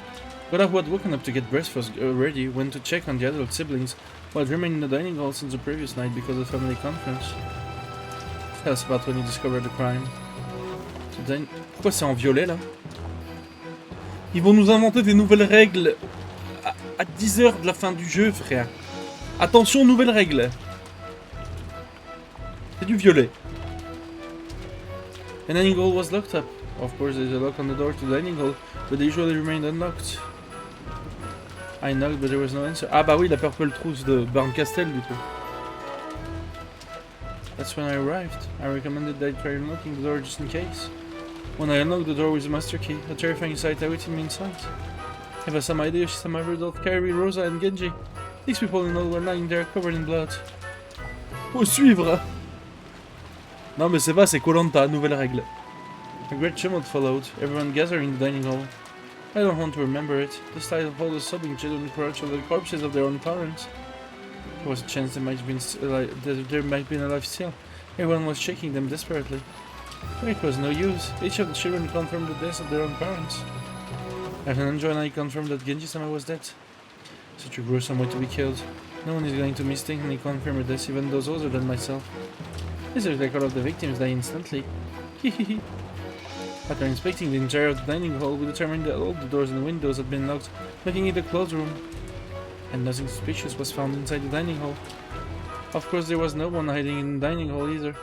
Goda, who had woken up to get breakfast ready, went to check on the adult siblings, who had remained in the dining hall since the previous night because of the family conference. Tell us about when you discovered the crime. Pourquoi c'est en violet là? Ils vont nous inventer des nouvelles règles à 10h de la fin du jeu, frère. Attention, nouvelles règles. C'est du violet. The dining hall was locked up. Of course, there's a lock on the door to the dining hall, but they usually remained unlocked. I knocked, but there was no answer. Ah bah oui, la Purple Trousse de Barncastle du coup. That's when I arrived. I recommended that I try unlocking the door just in case. When I unlocked the door with the master key, a terrifying sight awaited me inside. Have I some idea she saw my Rudolph, Kairi, Rosa and Genji? These people in all were lying there covered in blood. Faut suivre! Non mais c'est pas, c'est Koh-Lanta, nouvelle règle. A great tumult followed, everyone gathered in the dining hall. I don't want to remember it. The sight of all the sobbing children crouched over the corpses of their own parents. There was a chance there might have been alive still. Everyone was shaking them desperately. But it was no use. Each of the children confirmed the deaths of their own parents. Anjo and I confirmed that Genji-sama was dead. Such a gruesome way to be killed. No one is going to mistakenly confirm her death, even those older than myself. This is like all of the victims die instantly. Hehehe. After inspecting the interior of the dining hall, we determined that all the doors and windows had been locked, making it a closed room. And nothing suspicious was found inside the dining hall. Of course, there was no one hiding in the dining hall either.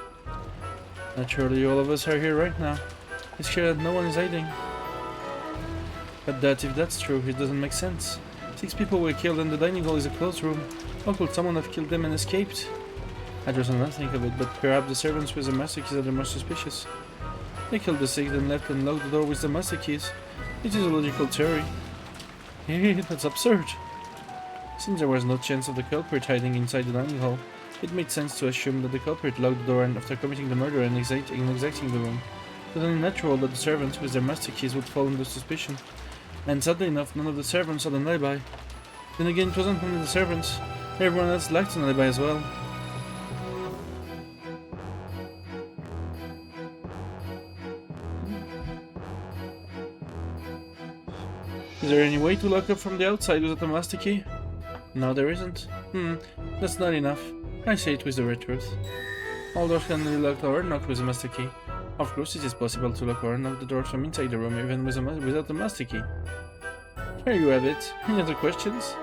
Naturally, all of us are here right now. It's clear that no one is hiding. But if that's true, it doesn't make sense. 6 people were killed and the dining hall is a closed room. How could someone have killed them and escaped? I just don't think of it, but perhaps the servants with the master keys are the most suspicious. They killed the 6 and left and locked the door with the master keys. It is a logical theory. That's absurd. Since there was no chance of the culprit hiding inside the dining hall, it made sense to assume that the culprit locked the door and after committing the murder and exiting the room. It was only natural that the servants with their master keys would fall under suspicion. And sadly enough, none of the servants had an alibi. Then again, it wasn't only the servants. Everyone else lacked an alibi as well. Is there any way to lock up from the outside without a master key? No, there isn't. That's not enough. I say it with the red truth. All doors can be locked or unlocked with a master key. Of course, it is possible to lock or unlock the doors from inside the room even without a master key. There you have it. Any other questions?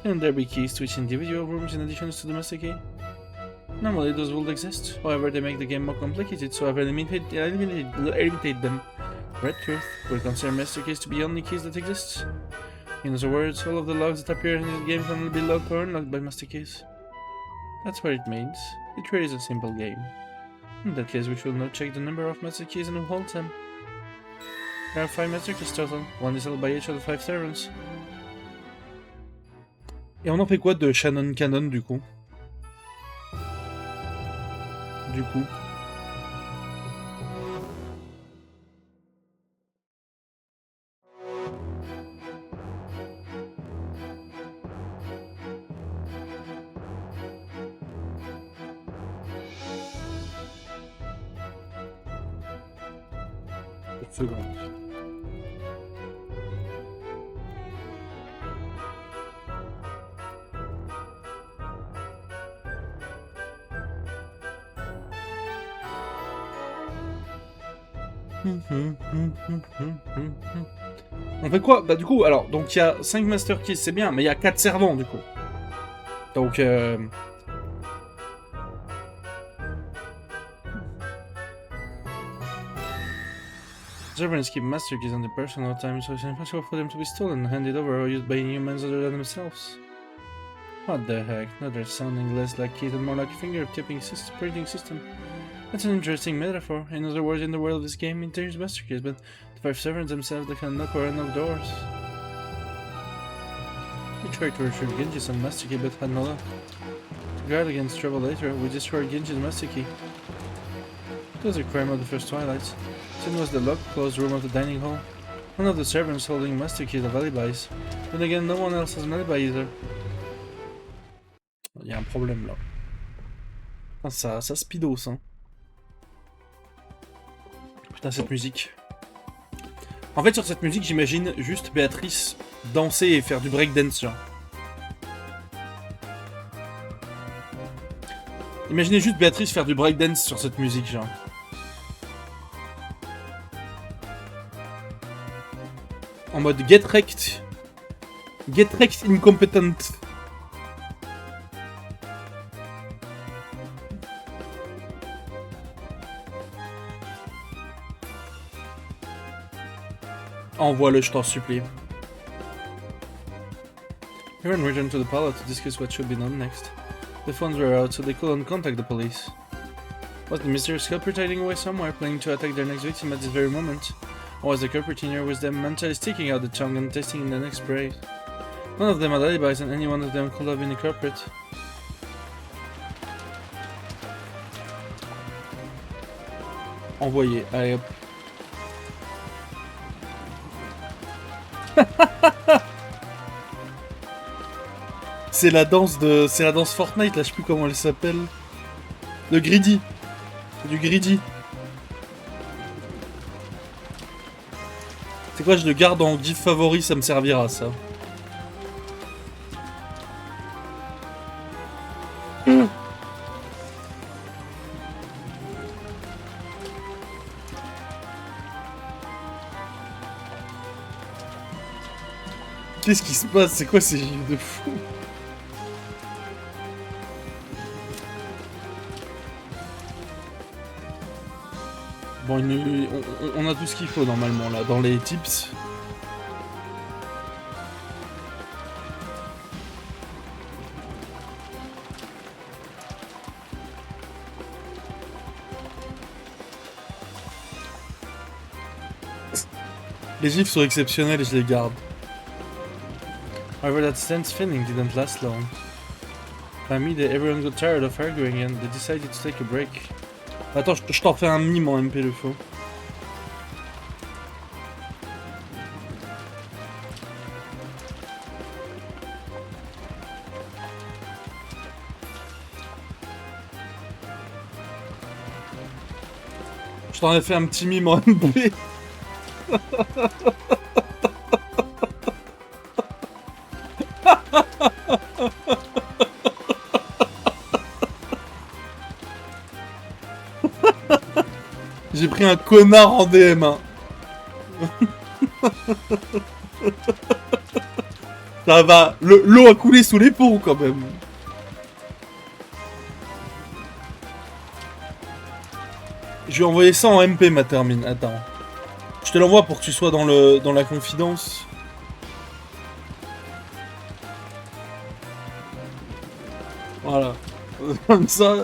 Can there be keys to each individual rooms in addition to the master key? Normally those would exist, however they make the game more complicated, so I've eliminated them. Red truth will consider master keys to be only keys that exist. In other words, all of the locks that appear in this game can only be locked or unlocked by master keys. That's what it means. It really is a simple game. In that case, we should now check the number of master keys and who holds them. There are 5 master keys total, one is held by each of the 5 servants. Et on en fait quoi de Shannon Cannon du coup? Seconde. On fait quoi? Bah du coup, alors, donc il y a 5 Master Keys, c'est bien, mais il y a 4 servants du coup. Donc servants keep master keys on the person all the time, so it's impossible for them to be stolen, handed over, or used by humans other than themselves. What the heck? Now they're sounding less like keys and more like a finger-tipping printing system. That's an interesting metaphor. In other words, in the world of this game, there's master keys, but the 5 servants themselves that can knock or unlock doors. We tried to retrieve Genji's master key, but had no luck. To guard against trouble later, we destroyed Genji's master key. It was a crime of the first Twilight. Sin was the locked, closed room of the dining hall. One of the servants holding master keys have alibis. Then again, no one else has an alibi either. Il y a un problème là. Ah, ça speedos, hein. Putain, cette musique. En fait, sur cette musique, j'imagine juste Béatrice danser et faire du breakdance, genre. Imaginez juste Béatrice faire du breakdance sur cette musique, genre. En mode get wrecked. Get wrecked incompetent. Envoie-le, je t'en supplie. Everyone returned to the parlor to discuss what should be done next. The phones were out, so they couldn't contact the police. Was the mysterious culprit hiding away somewhere, planning to attack their next victim at this very moment? Or was the culprit in here with them mentally sticking out the tongue and testing in the next breath? None of them had alibis, and any one of them could have been the culprit. Envoyé, allez hop. C'est la danse Fortnite là, je sais plus comment elle s'appelle. Le greedy. C'est du greedy. C'est quoi, je le garde en gif favori, ça me servira ça. Qu'est-ce qui se passe? C'est quoi ces gifs de fou? Bon, on a tout ce qu'il faut normalement là, dans les tips. Les gifs sont exceptionnels et je les garde. However, that tense feeling didn't last long. By midday, everyone got tired of arguing and they decided to take a break. Attends, je t'en refais un mime en MP le faux. Je t'en ai fait un petit mime en MP. J'ai pris un connard en DM1. Ça va, l'eau a coulé sous les ponts quand même. Je vais envoyer ça en MP ma termine, attends. Je te l'envoie pour que tu sois dans la confidence. Voilà. Comme ça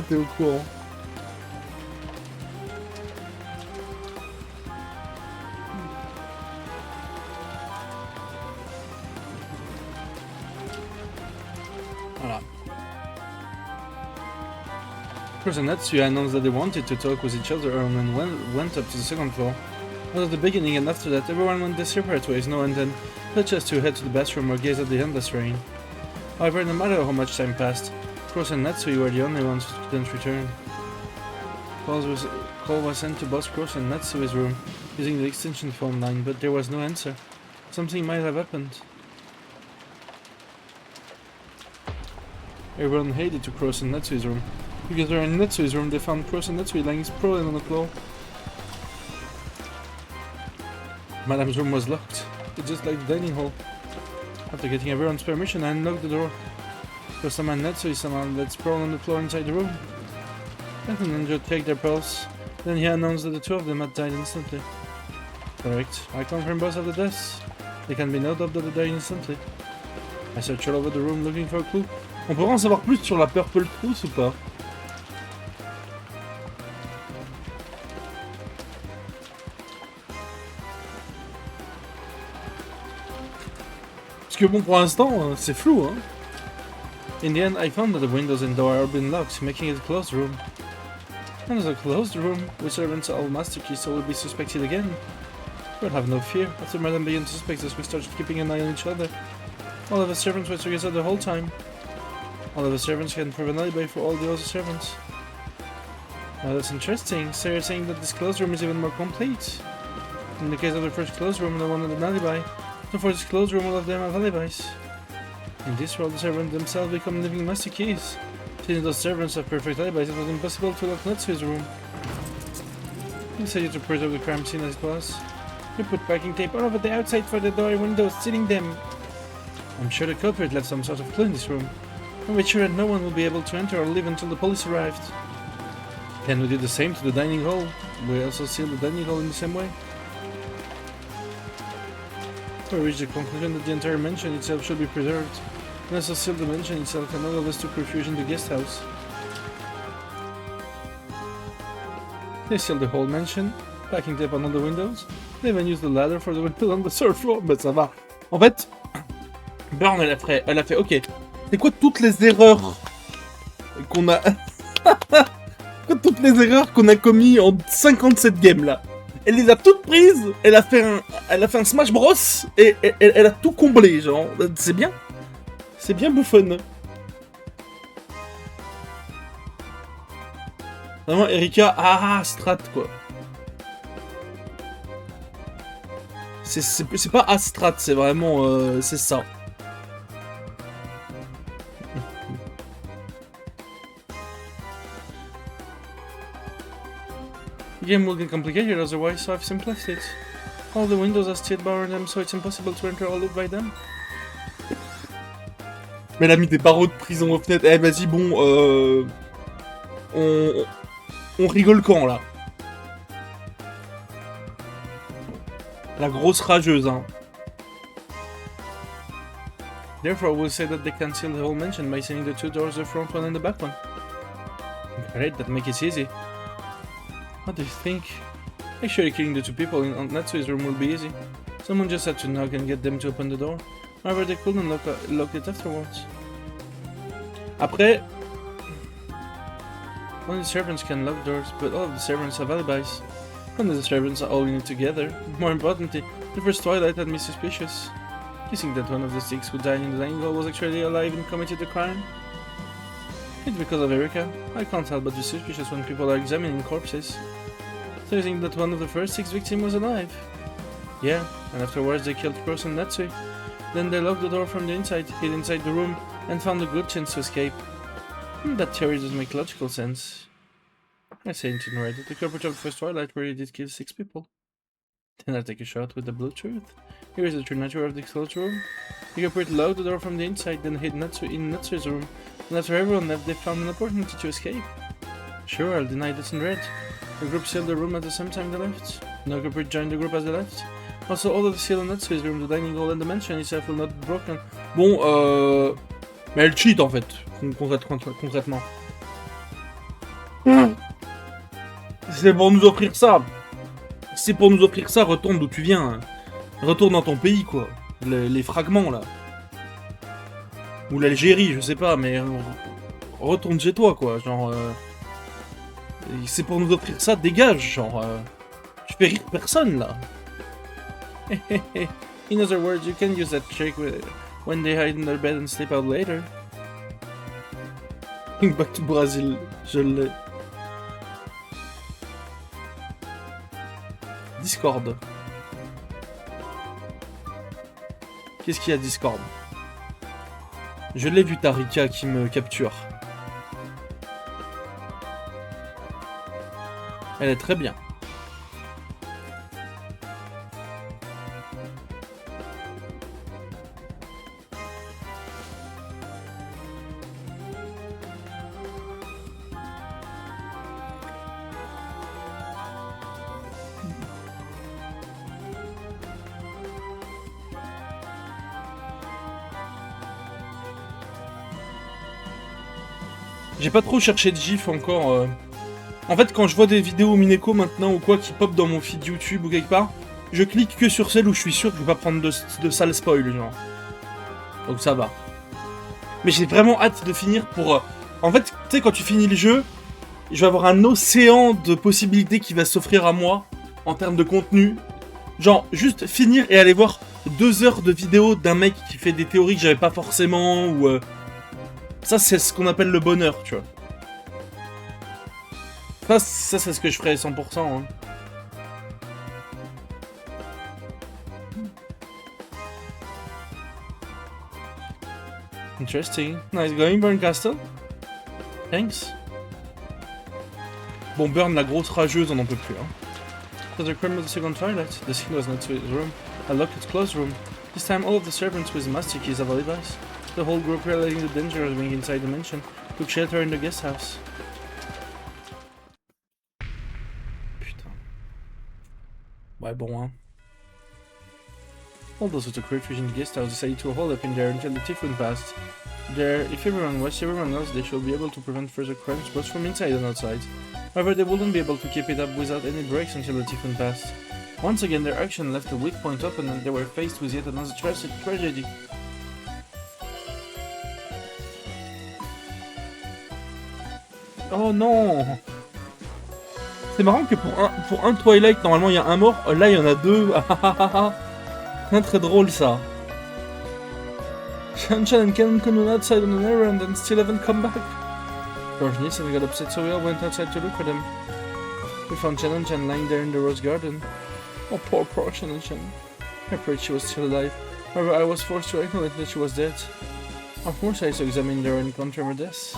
t'es au courant. Voilà. Chris and Natsuya announced that they wanted to talk with each other and then went up to the second floor. That was the beginning, and after that everyone went their separate ways, no one then such as to head to the bathroom or gaze at the endless rain. However, no matter how much time passed, Cross and Natsuya were the only ones who didn't return. Call was sent to Boss Cross and Natsuya's room using the extension phone line, but there was no answer. Something might have happened. Everyone headed to Cross and Natsuya's room. Because they're in Natsuya's room, they found Cross and Natsuya lying sprawling on the floor. Madame's room was locked, just like the dining hall. After getting everyone's permission, I unlocked the door. Cross-sama and Natsuya somehow let sprawl on the floor inside the room. Nathan and Joe checked their pulse. Then he announced that the two of them had died instantly. Correct. I confirmed both of the deaths. There can be no doubt that they died instantly. I searched all over the room looking for a clue. On pourrait en savoir plus sur la Purple Trousse ou pas? Parce que bon, pour l'instant, c'est flou, hein. In the end, I found that the windows and door had been locked, making it a closed room. And as a closed room, with servants all master keys, so we'll be suspected again. But have no fear. After Madame began to suspect us, we started keeping an eye on each other. All of the servants were together the whole time. All of the servants can prove an alibi for all the other servants. Now that's interesting, so you're saying that this closed room is even more complete. In the case of the first closed room, no one had an alibi. So for this closed room, all of them have alibis. In this world, the servants themselves become living master keys. Since those servants have perfect alibis, it was impossible to lock Natsuya's room. He decided to preserve the crime scene as it was. We put packing tape all over the outside for the door windows, sealing them. I'm sure the culprit left some sort of clue in this room. And we're sure that no one will be able to enter or leave until the police arrived. Then we did the same to the dining hall. We also sealed the dining hall in the same way. We reached the conclusion that the entire mansion itself should be preserved. And also sealed the mansion itself, and all of us took refuge in the guest house. They sealed the whole mansion, packing tape on all the windows. They even used the ladder for the windows on the third floor. Mais ça va. En fait, Burn, elle a fait, ok. C'est quoi toutes les erreurs qu'on a... toutes les erreurs qu'on a commis en 57 games là? Elle les a toutes prises, elle a fait un Smash Bros et elle a tout comblé, genre, c'est bien. C'est bien bouffonne. Vraiment, Erika, strat quoi. C'est pas Astrat, c'est vraiment, c'est ça. The game will get complicated otherwise, so I've simplified it. All the windows are steel barred them, so it's impossible to enter all lit by them. Mais elle a mis des barreaux de prison aux fenêtres. Eh, vas-y, bon, on rigole quand, là? La grosse rageuse, hein. Therefore, we'll say that they can seal the whole mansion by sealing the two doors, the front one and the back one. Great, that makes it easy. What do you think? Actually, killing the two people in Natsui's room will be easy. Someone just had to knock and get them to open the door. However, they couldn't lock it afterwards. Après, only servants can lock doors, but all of the servants have alibis. None of the servants are all in it together. More importantly, the first Twilight had me suspicious. You think that one of the six who died in the dining hall was actually alive and committed the crime? It's because of Erika. I can't help but be suspicious when people are examining corpses. So you think that one of the first 6 victims was alive? Yeah, and afterwards they killed Cross and Natsui. Then they locked the door from the inside, hid inside the room, and found a good chance to escape. That theory doesn't make logical sense. I say it in Reddit, the culprit of the first Twilight really did kill 6 people. Then I take a shot with the blue truth. Here is the true nature of the closed room. The culprit locked the door from the inside, then hid Natsui in Natsui's room, and after everyone left they found an opportunity to escape. Sure, I'll deny this in red. The group sealed the room at the same time they left. No culprit joined the group as they left. Also, all of the seal on Natsui's room, the dining hall and the mansion itself will not be broken. Bon, mais elle cheat en fait, concrètement. C'est pour nous offrir ça. C'est pour nous offrir ça, retourne d'où tu viens. Retourne dans ton pays, quoi. Les fragments, là. Ou l'Algérie, je sais pas, mais... Retourne chez toi, quoi. Genre... C'est pour nous offrir ça, dégage, genre... Tu fais rire personne, là. In other words, you can use that trick when they hide in their bed and sleep out later. Back to Brazil, je l'ai. Discord. Qu'est-ce qu'il y a Discord? Je l'ai vu Tarika qui me capture. Elle est très bien. J'ai pas trop cherché de gif encore. En fait, quand je vois des vidéos Umineko maintenant ou quoi qui pop dans mon feed YouTube ou quelque part, je clique que sur celle où je suis sûr que je vais pas prendre de sales spoil, genre. Donc ça va. Mais j'ai vraiment hâte de finir pour... En fait, tu sais, quand tu finis le jeu, je vais avoir un océan de possibilités qui va s'offrir à moi en termes de contenu. Genre, juste finir et aller voir 2 heures de vidéos d'un mec qui fait des théories que j'avais pas forcément ou... Ça, c'est ce qu'on appelle le bonheur, tu vois. Ça c'est ce que je ferais 100%. Hein. Interesting. Nice going, Burn Castle. Thanks. Bon, Burn, la grosse rageuse, on n'en peut plus. Hein. There's a crime of the second Twilight. The scene was not to his room. I locked its closed room. This time, all of the servants with master keys have alibis. The whole group, realizing the danger of being inside the mansion, took shelter in the guest house. Putain. Ouais, bon, hein. All those who took refuge in the guest house decided to hold up in there until the typhoon passed. There, if everyone watched everyone else, they should be able to prevent further crimes both from inside and outside. However, they wouldn't be able to keep it up without any breaks until the typhoon passed. Once again, their action left a weak point open and they were faced with yet another tragedy. Oh non! C'est marrant que pour un Twilight, normalement il y a un mort, là il y en a 2. C'est très drôle ça. Shanshan and Ken went outside on an errand and still haven't come back. George Nielsen got upset, so we all went outside to look for them. We found Shanshan lying there in the rose garden. Oh, poor Shanshan. I prayed she was still alive. However, I was forced to acknowledge that she was dead. Of course, I examined her and confirmed her death.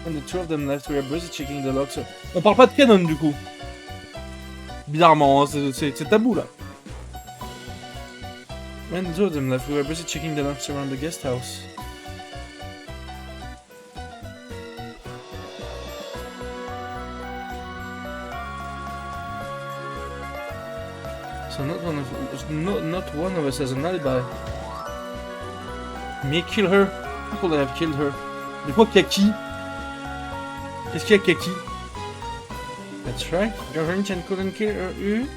When the two of them left, we were busy checking the locks. On parle pas de canon du coup. Bizarrement, hein, c'est tabou là. When the two of them left, we were busy checking the locks around the guest house. So not one of us has an alibi. Me kill her? How could I have killed her? De quoi Kaki? Qu'est-ce qu'il y a Kaki? That's right. Jordan-chan couldn't kill you.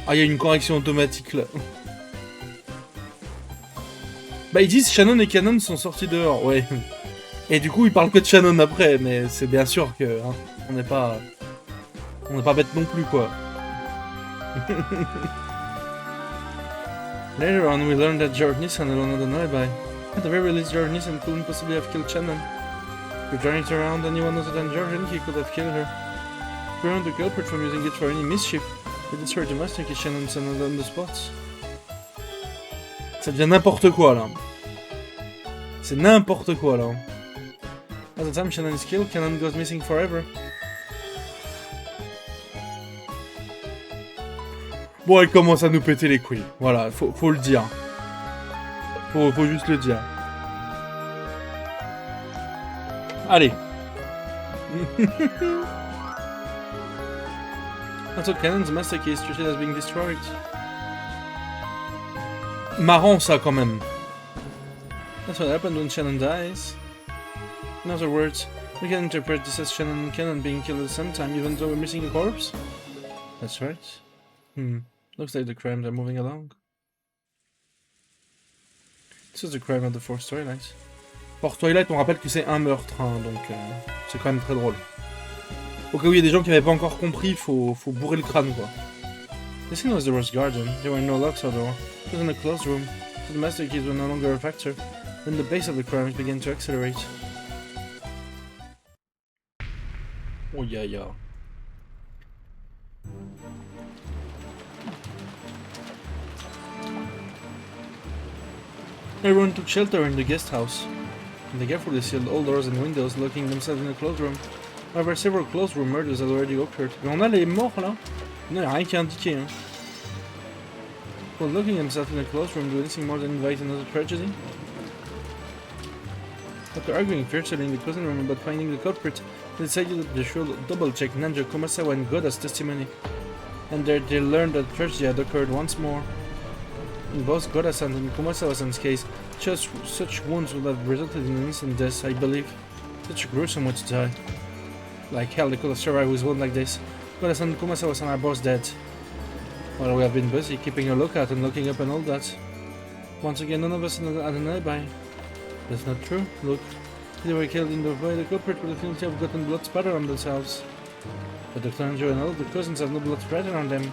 Ah, il y a une correction automatique là. Bah, ils disent Shannon et Cannon sont sortis dehors, ouais. Et du coup, ils parlent que de Shannon après, mais c'est bien sûr que hein, on n'est pas bête non plus, quoi. Later on, we learned that Jordan alone had an alibi. At the very least, Jordan couldn't possibly have killed Shannon. If Johnny turned around anyone other than Jordan, he could have killed her. To prevent the culprit from using it for any mischief, we decided to master kill Shannon on the spot. Ça devient n'importe quoi là. C'est n'importe quoi là. At the time Shannon is killed, Cannon goes missing forever. Bon, elle commence à nous péter les couilles. Voilà, faut le dire. Faut juste le dire. Allez. That's what Cannon's master key is treated as being destroyed. Marrant ça quand même. That's what happened when Shannon dies. In other words, we can interpret this as Shannon and Cannon being killed at the same time, even though we're missing a corpse. That's right. Looks like the crimes are moving along. This is the crime of the fourth Twilight. Fourth Twilight, on rappelle que c'est un meurtre, hein, donc c'est quand même très drôle. Au cas où il y a des gens qui n'avaient pas encore compris, faut bourrer le crâne, quoi. The scene was the Rose Garden. There were no locks or door. It was in a closed room, so the master keys were no longer a factor. Then the pace of the crimes began to accelerate. Oh yeah, yeah. Everyone took shelter in the guest house. They carefully sealed all doors and windows, locking themselves in a closed room. However, several closed room murders had already occurred. Mais on a les morts là? Non, y'a rien qui est indiqué. Hein. Will locking himself in a closed room do anything more than invite another tragedy? After arguing fiercely in the closing room about finding the culprit, they decided that they should double-check Nanjo, Kumasawa and Goda's testimony. And there they learned that tragedy had occurred once more. In both Goda-san and Kumasawa-san's case, such wounds would have resulted in an instant death, I believe. Such a gruesome way to die. Like hell, they could have survived with one like this. Goda-san and Kumasawa-san are both dead. Well, we have been busy keeping a lookout and looking up and all that. Once again, none of us had an alibi. That's not true. Look, they were killed in the way the culprit would definitely have gotten blood spatter on themselves. But Dr. Nanjo and all the cousins have no blood spatter on them.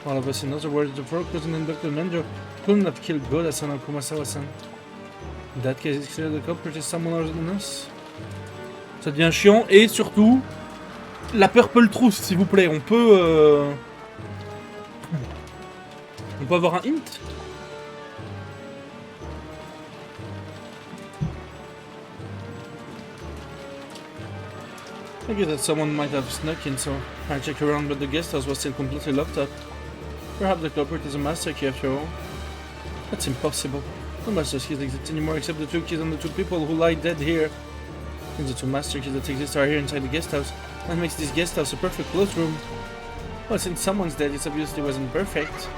All of us, in other words, the four cousins and Dr. Nanjo couldn't have killed Goda-san or Kumasawa-san. In that case, it's clear the culprit is someone other than us. Ça devient chiant, et surtout, la Purple Truth, s'il vous plaît, on peut avoir un hint? I guess that someone might have snuck in, so I checked around, but the guest house was still completely locked up. Perhaps the culprit is a master key after all. That's impossible. No master keys exist anymore except the two keys and the two people who lie dead here. Since the two master keys that exist are here inside the guest house, that makes this guest house a perfect closed room. Well, since someone's dead, it obviously wasn't perfect.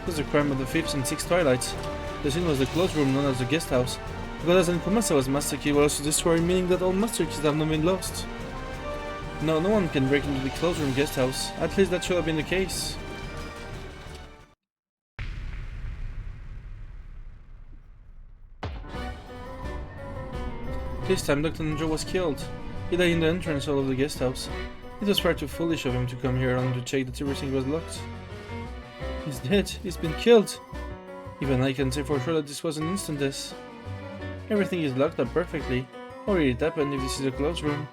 It was the crime of the 5th and 6th Twilights. The scene was the closed room known as the guest house. Goda's and Kumasawa's master key were also destroyed, meaning that all master keys have not been lost. No one can break into the closed room guest house. At least that should have been the case. This time Dr. Nanjo was killed. He died in the entrance hall of the guest house. It was far too foolish of him to come here only to check that everything was locked. He's dead. He's been killed. Even I can say for sure that this was an instant death. Everything is locked up perfectly. How did it happen if this is a closed room?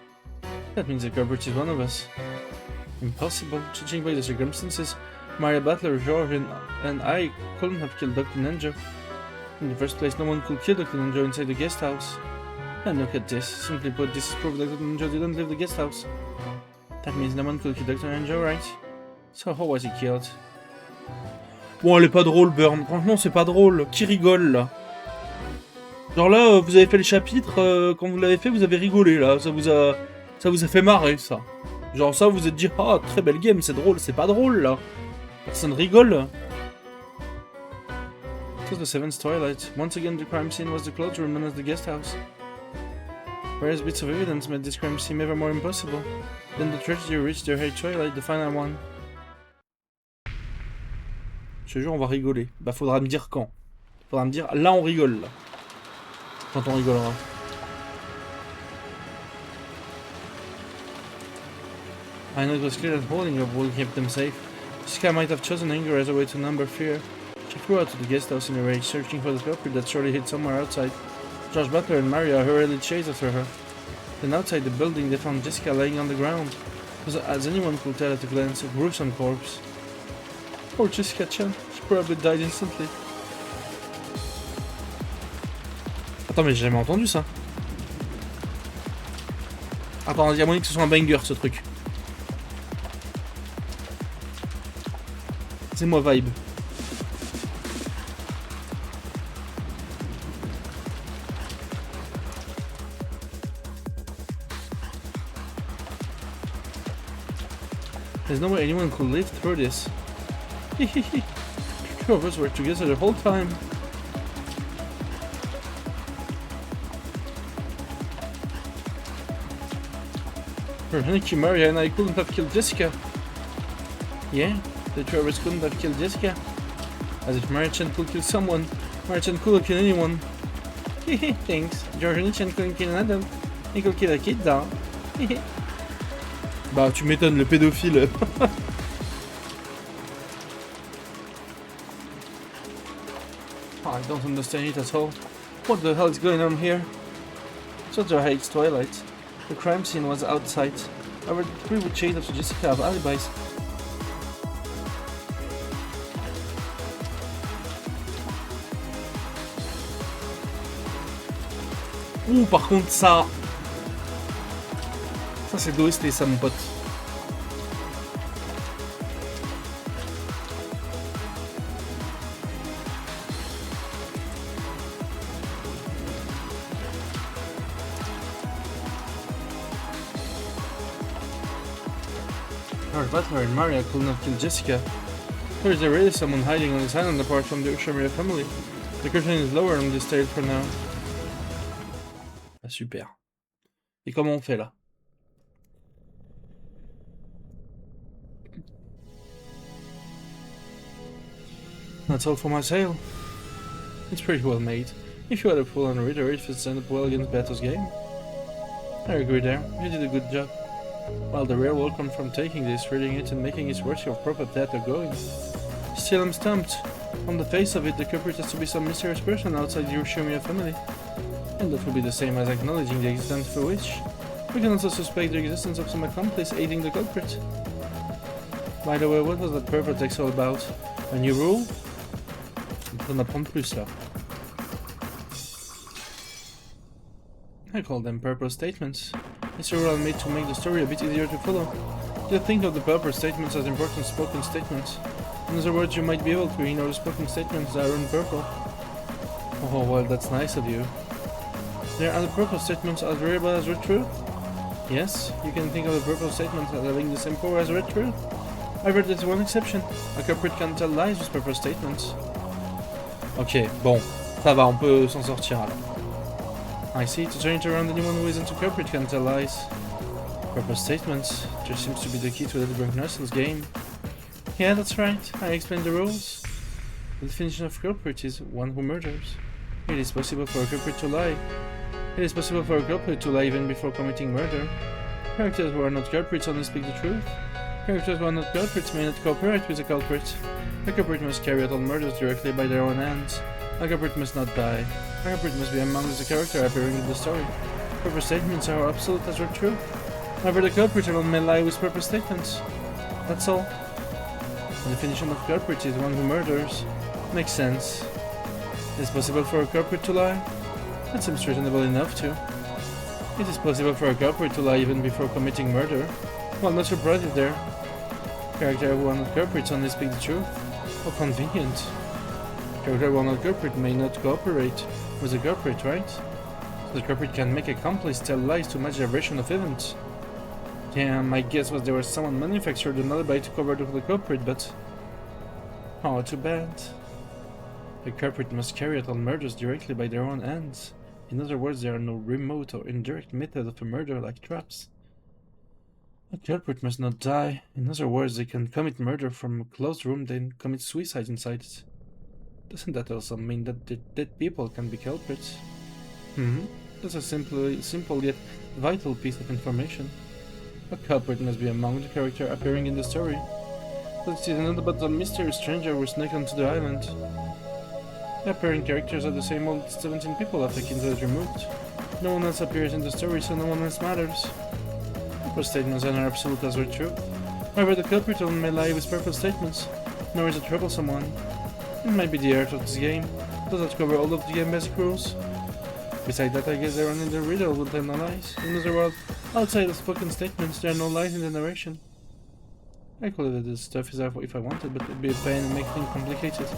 That means the culprit is one of us. Impossible. Judging by the circumstances, Maria Butler, George, and I couldn't have killed Dr. Nanjo. In the first place, no one could kill Dr. Nanjo inside the guest house. And look at this. Simply put, this is proof that Dr. Nanjo didn't leave the guest house. That means no one could kill Dr. Nanjo, right? So how was he killed? Bon, elle est pas drôle, Burn. Franchement, c'est pas drôle. Qui rigole, là? Genre là, vous avez fait le chapitre, quand vous l'avez fait, vous avez rigolé, là. Ça vous a fait marrer, ça. Genre ça, vous vous êtes dit, ah, très belle game, c'est drôle. C'est pas drôle, là. Personne rigole. It was the 7th Twilight. Once again, the crime scene was the closed room known as the guest house. Various bits of evidence made this crime seem ever more impossible. Then the tragedy reached their high twilight, the final one. Je te jure, on va rigoler. Bah, faudra me dire quand. Faudra me dire, là on rigole, là. Quand on rigolera. I know it was clear that holding up would keep them safe. Jessica might have chosen anger as a way to numb fear. She flew out to the guest house in a rage, searching for the culprit that surely hid somewhere outside. George Butler and Maria hurriedly chased after her. Then outside the building they found Jessica laying on the ground. As anyone could tell at a glance, a gruesome corpse. Poor Jessica Chan, she probably died instantly. Attends, mais j'ai jamais entendu ça. Attends, il y a moyen que ce soit un banger ce truc. C'est moi vibe. There's no way anyone could live through this. Hehehe. Two of us were together the whole time. Veronica, Maria and I couldn't have killed Jessica. Yeah, the two of us couldn't have killed Jessica. As if Maria-chan could kill someone. Maria-chan could kill anyone. Hehe, thanks. George-chan couldn't kill an adult. He could kill a kid though. Hehe. Bah, tu m'étonnes, le pédophile. I don't understand it at all. What the hell is going on here? Such a hate twilight. The crime scene was outside. However, the three would chase after Jessica have alibis. Ouh, par contre, ça... Ça, c'est d'OST, ça, mon pote. George Butler and Maria could not kill Jessica. There is really someone hiding on this island apart from the Umineko family. The curtain is lower on this tale for now. Ah, super. Et comment on fait là? That's all for my sale. It's pretty well made. If you had a full-on reader, it would stand up well against Beto's game. I agree there. You did a good job. While the real welcome from taking this, reading it, and making it worthy of proper data going. Still, I'm stumped. On the face of it, the culprit has to be some mysterious person outside the Umineko family. And that would be the same as acknowledging the existence of a witch. We can also suspect the existence of some accomplice aiding the culprit. By the way, what was that purple text all about? A new rule? On va apprendre plus là. I call them purpose statements. It's a rule made to make the story a bit easier to follow. You think of the purpose statements as important spoken statements. In other words, you might be able to ignore the spoken statements that are in purple. Oh, well, that's nice of you. There are the purpose statements as variable as read truth? Yes, you can think of the purpose statements as having the same power as read truth. However, there's one exception. A culprit can tell lies with purpose statements. Ok, bon, ça va, on peut s'en sortir alors. I see, to turn it around, anyone who isn't a culprit can tell lies. Purpose statements, there seems to be the key to the Edinburgh Nelson's game. Yeah, that's right, I explained the rules. The definition of culprit is one who murders. It is possible for a culprit to lie. It is possible for a culprit to lie even before committing murder. Characters who are not culprits only speak the truth. Characters who are not culprits may not cooperate with the culprit. A culprit must carry out all murders directly by their own hands. A culprit must not die. A culprit must be among the character appearing in the story. Purpose statements are absolute as are true. However, the culprit alone may lie with purpose statements. That's all. The definition of culprit is one who murders. Makes sense. It is possible for a culprit to lie? That seems reasonable enough too. It is possible for a culprit to lie even before committing murder. Well, not surprised there. Characters who are not culprits only speak the truth. How convenient. Characters who are not culprit may not cooperate with the culprit, right? So the culprit can make accomplice tell lies to match their version of events. Yeah, my guess was there was someone manufactured an alibi to cover up the culprit, but... Oh, too bad. The culprit must carry out all murders directly by their own hands. In other words, there are no remote or indirect method of a murder like traps. A culprit must not die. In other words, they can commit murder from a closed room, then commit suicide inside it. Doesn't that also mean that dead people can be culprits? That's a simple yet vital piece of information. A culprit must be among the characters appearing in the story. But it is not about the mysterious stranger who snuck onto the island. The appearing characters are the same old 17 people after Kinzo is removed. No one else appears in the story, so no one else matters. Purpose statements are not absolute as are true. However, the culprit only may lie with purpose statements, nor is a troublesome one. It might be the art of this game. Does that cover all of the game basic rules? Besides that, I guess everyone in the riddle will tell no lies. In other words, outside of spoken statements, there are no lies in the narration. I could edit this stuff if I wanted, but it'd be a pain and make things complicated.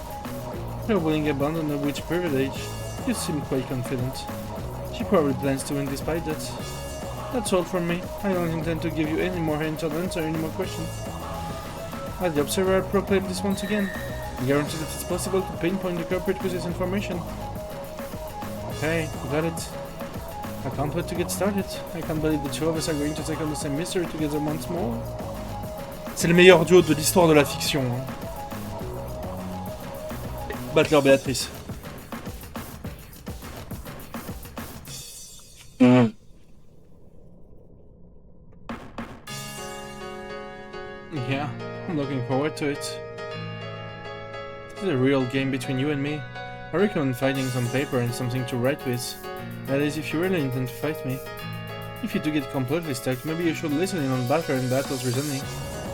Her willing abandon of which privilege, you seem quite confident. She probably plans to win despite that. That's all from me. I don't intend to give you any more hints or answer any more questions. As the observer, I proclaim this once again. I guarantee that it's possible to pinpoint the culprit with this information. Okay, got it. I can't wait to get started. I can't believe the two of us are going to take on the same mystery together once more. C'est le meilleur duo de l'histoire de la fiction. Butler Béatrice. Yeah, I'm looking forward to it. This is a real game between you and me. I recommend finding some paper and something to write with. That is, if you really intend to fight me. If you do get completely stuck, maybe you should listen in on Butler and Battle's reasoning.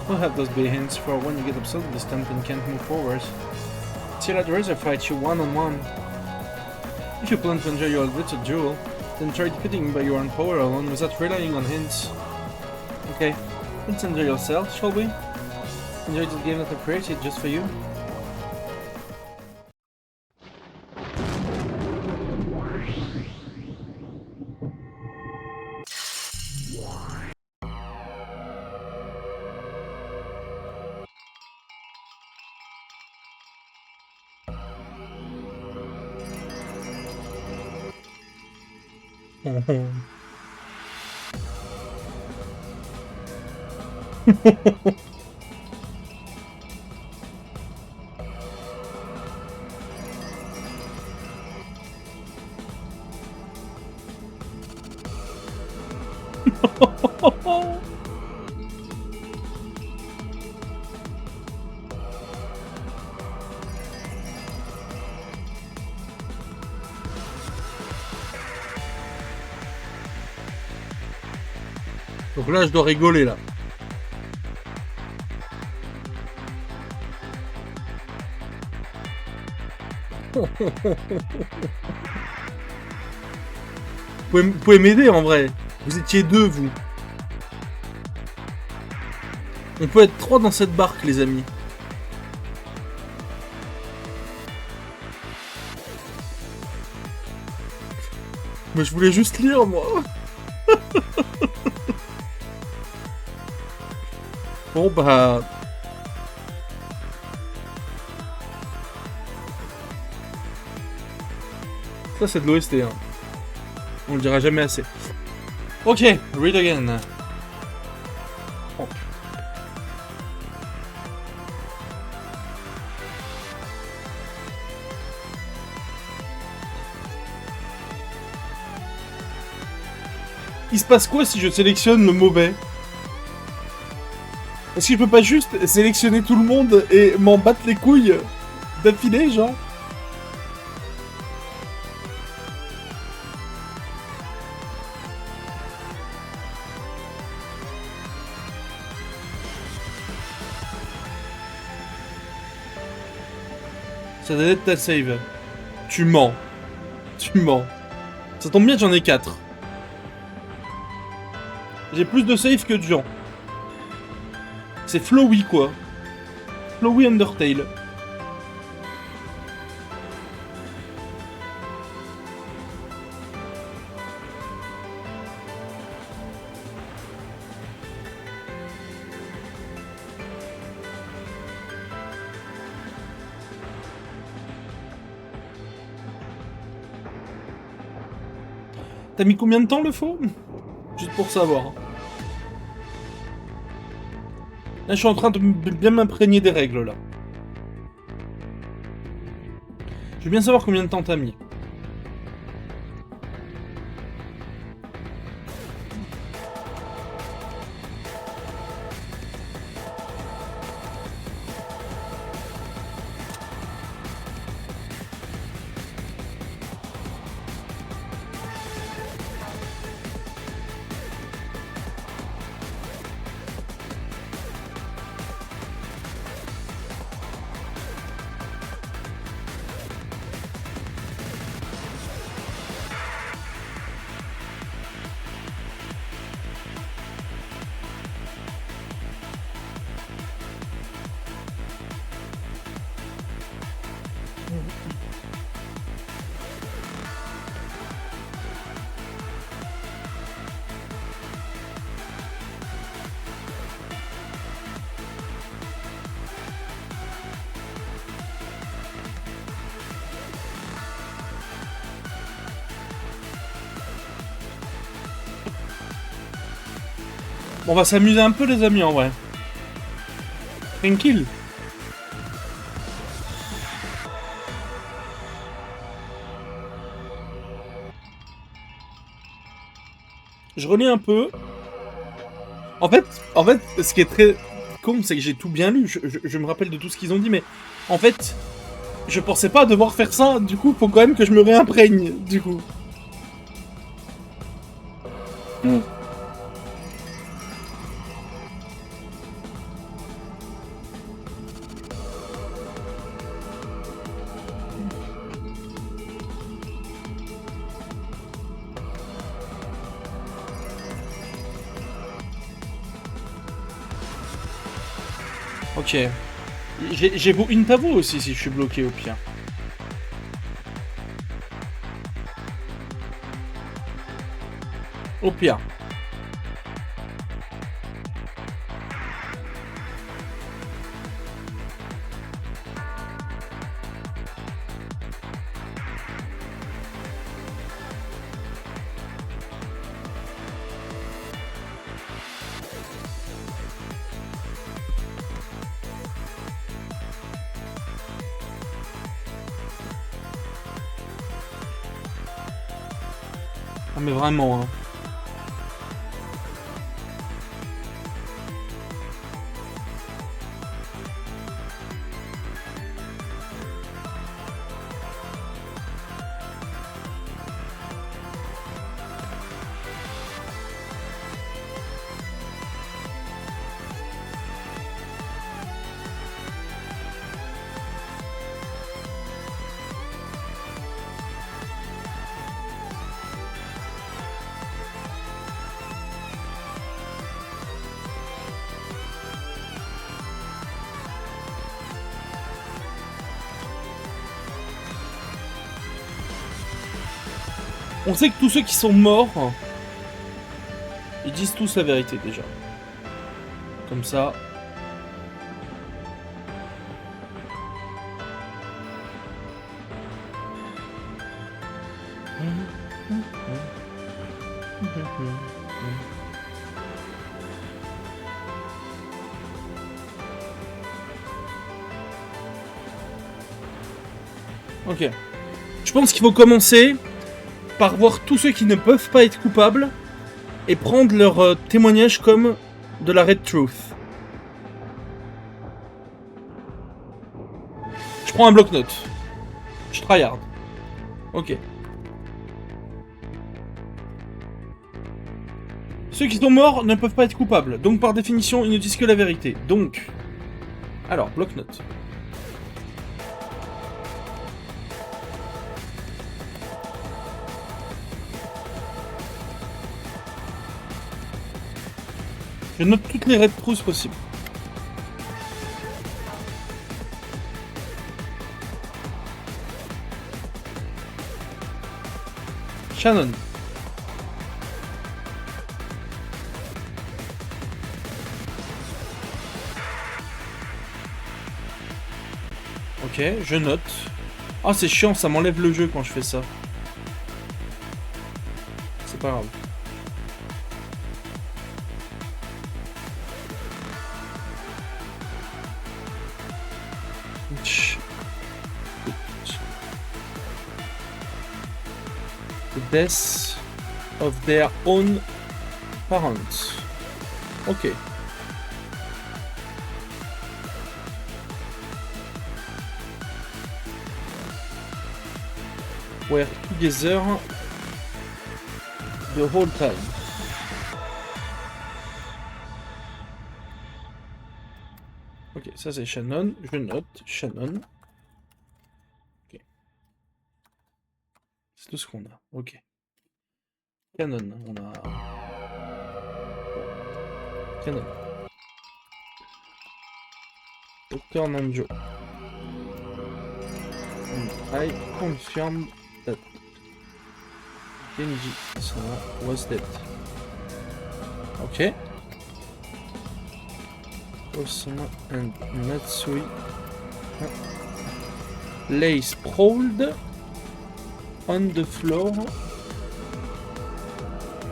We'll have those be hints for when you get absolutely stumped and can't move forward. Still, I'd rather fight you one-on-one. If you plan to enjoy your little duel, then try defeating me by your own power alone without relying on hints. Okay, let's enjoy yourself, shall we? Enjoy this game that I created just for you. Donc là, je dois rigoler, là. Vous pouvez m'aider, en vrai. Vous étiez deux, vous. On peut être trois dans cette barque, les amis. Mais je voulais juste lire, moi. Bon, bah... Ça, c'est de l'OST, hein. On le dira jamais assez. Ok, read again. Oh. Il se passe quoi si je sélectionne le mauvais? Est-ce que je peux pas juste sélectionner tout le monde et m'en battre les couilles d'affilée, genre? Ça doit être ta save. Tu mens. Tu mens. Ça tombe bien, j'en ai 4. J'ai plus de save que de gens. C'est Flowy, quoi. Flowy Undertale. T'as mis combien de temps le faux? Juste pour savoir. Là, je suis en train de bien m'imprégner des règles, là. Je veux bien savoir combien de temps t'as mis. Bon, on va s'amuser un peu, les amis, en vrai. Tranquille. Je relis un peu. En fait, ce qui est très con, c'est que j'ai tout bien lu. Je me rappelle de tout ce qu'ils ont dit, mais en fait, je pensais pas devoir faire ça. Du coup, faut quand même que je me réimprègne. Du coup. Ok. J'ai une pavo aussi si je suis bloqué au pire. Au pire. Ah mais vraiment, hein. On sait que tous ceux qui sont morts, ils disent tous la vérité déjà. Comme ça. Ok. Je pense qu'il faut commencer par voir tous ceux qui ne peuvent pas être coupables et prendre leur témoignage comme de la Red Truth. Je prends un bloc-notes. Je tryhard. Ok. Ceux qui sont morts ne peuvent pas être coupables, donc par définition, ils ne disent que la vérité. Donc... Alors, bloc-notes. Je note toutes les Red Truths possibles. Shannon. Ok, je note. Ah, c'est chiant, ça m'enlève le jeu quand je fais ça. pas grave. The death of their own parents. Ok. Were together the whole time. Ok, ça c'est Shannon. Je note Shannon. Ok. C'est tout ce qu'on a. Ok. Canon. On a. Canon. Dr. Nanjo. I confirm that Genji-sama was dead. Okay. Osama and Matsui lay sprawled on the floor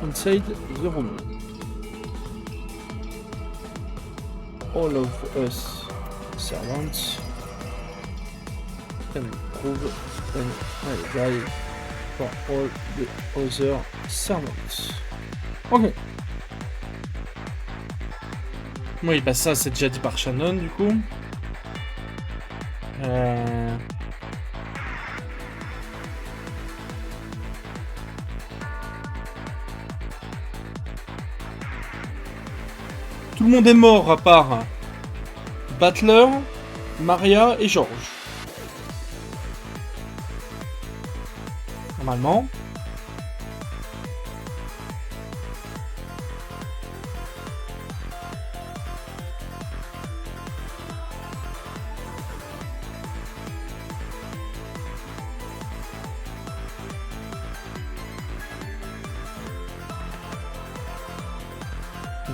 inside the room. All of us servants can prove an alibi for all the other servants. Ok. Oui, bah ça c'est déjà dit par Shannon du coup. Tout le monde est mort à part Butler, Maria et George. Normalement.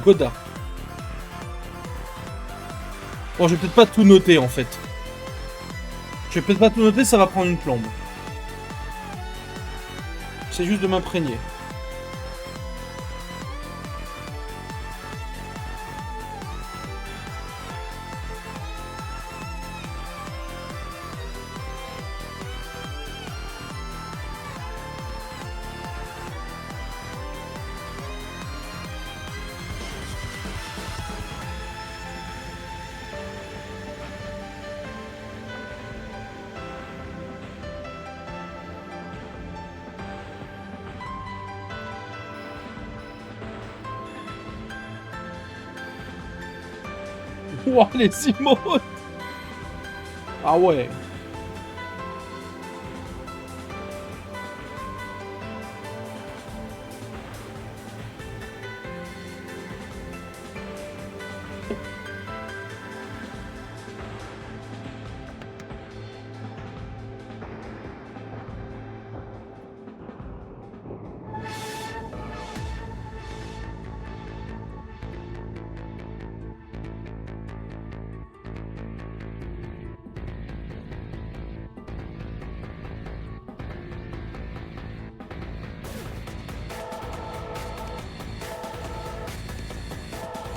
Godard. Bon, je vais peut-être pas tout noter en fait. Je vais peut-être pas tout noter, ça va prendre une plombe. C'est juste de m'imprégner. Ouah, les emotes. Ah ouais.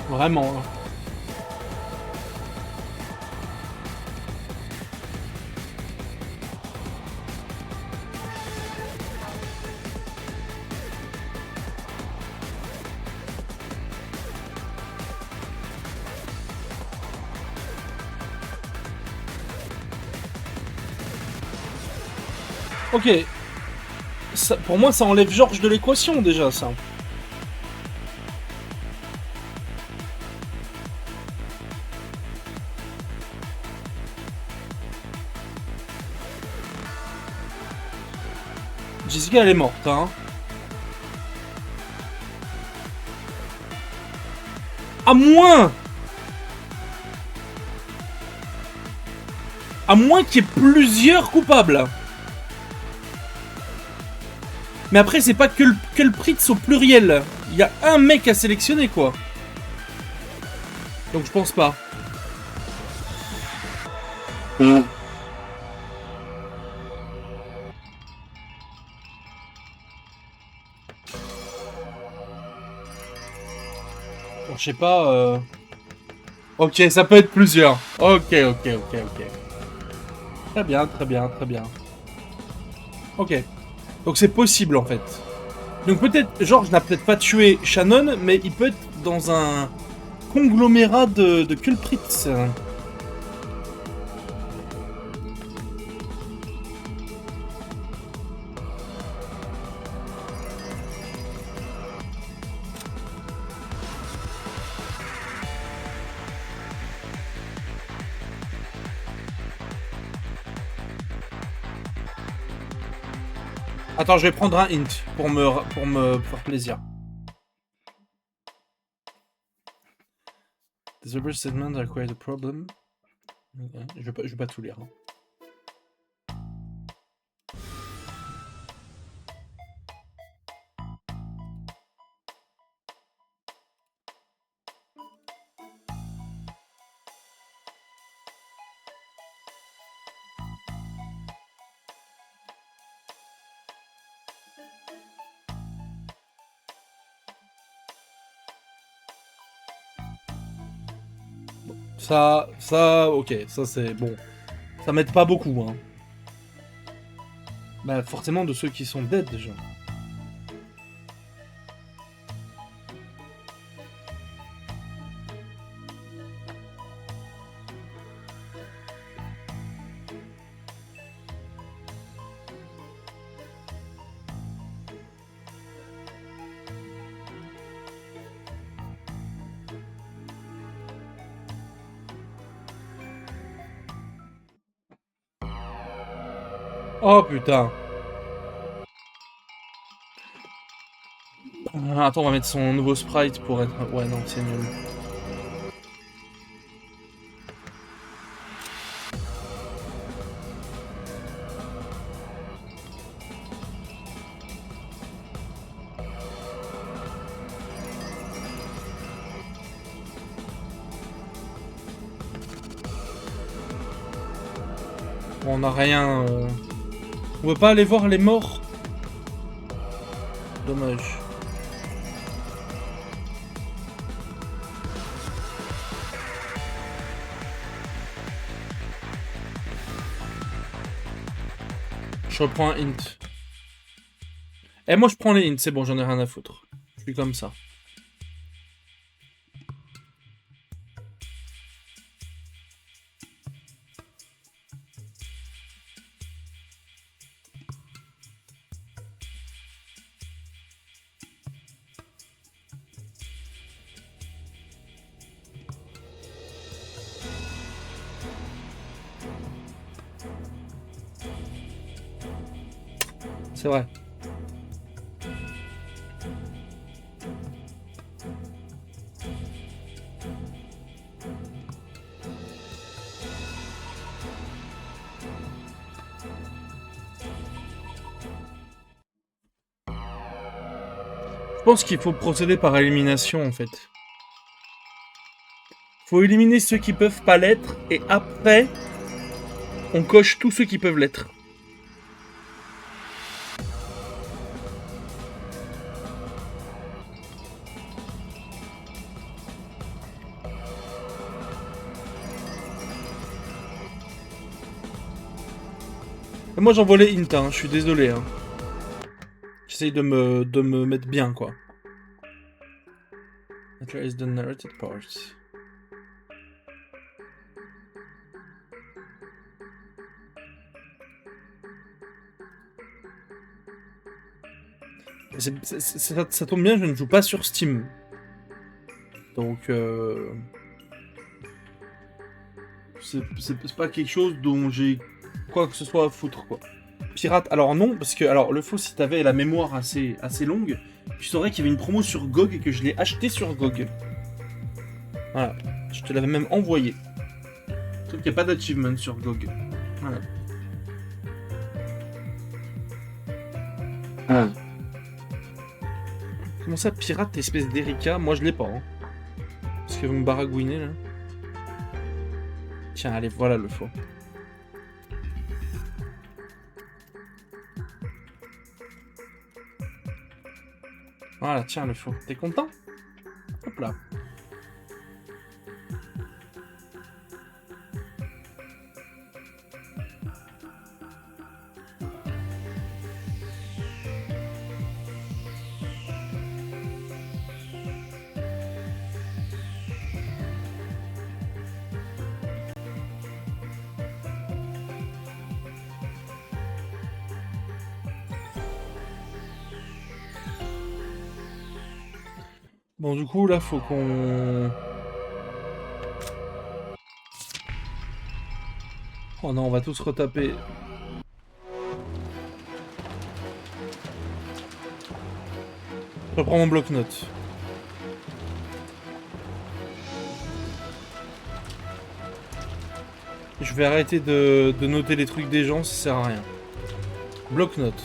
Vraiment. Hein. Ok. Ça, pour moi, ça enlève Georges de l'équation déjà, ça. Jessica, elle est morte, hein. À moins qu'il y ait plusieurs coupables. Mais après, c'est pas que le prix au pluriel. Il y a un mec à sélectionner, quoi. Donc je pense pas. je sais pas... Ok, ça peut être plusieurs. Ok. Très bien. Ok. Donc c'est possible en fait. Donc peut-être, George n'a peut-être pas tué Shannon, mais il peut être dans un conglomérat de culprits. Attends, je vais prendre un hint pour me faire plaisir. The rubber statements are quite a problem. Je vais pas tout lire. Hein. Ok, ça c'est bon. Ça m'aide pas beaucoup, hein. Bah forcément de ceux qui sont dead déjà. Oh putain. Attends, on va mettre son nouveau sprite pour être... Ouais, non, c'est nul. Bon, on a rien... On veut pas aller voir les morts. Dommage. Je reprends un hint. Eh, moi je prends les hints, c'est bon, j'en ai rien à foutre. Je suis comme ça. C'est vrai. Je pense qu'il faut procéder par élimination en fait. Faut éliminer ceux qui peuvent pas l'être et après on coche tous ceux qui peuvent l'être. Et moi j'envoie les hints, hein, je suis désolé. Hein. J'essaye de me mettre bien quoi. That is the narrated part. Ça tombe bien, je ne joue pas sur Steam. Donc, c'est pas quelque chose dont j'ai quoi que ce soit à foutre, quoi. Pirate, alors non, parce que alors le faux, si t'avais la mémoire assez longue, tu saurais qu'il y avait une promo sur GOG et que je l'ai acheté sur GOG. Voilà, je te l'avais même envoyé. Sauf qu'il n'y a pas d'achievement sur GOG. Voilà. Ah. Comment ça, pirate, espèce d'Erika? Moi je l'ai pas, hein. Parce que vous me baragouinez là. Tiens, allez, voilà le faux. Voilà, tiens le faux. T'es content? Hop là. Bon, du coup, là, faut qu'on... Oh non, on va tous retaper. Je reprends mon bloc-notes. Je vais arrêter de noter les trucs des gens, ça sert à rien. Bloc-notes.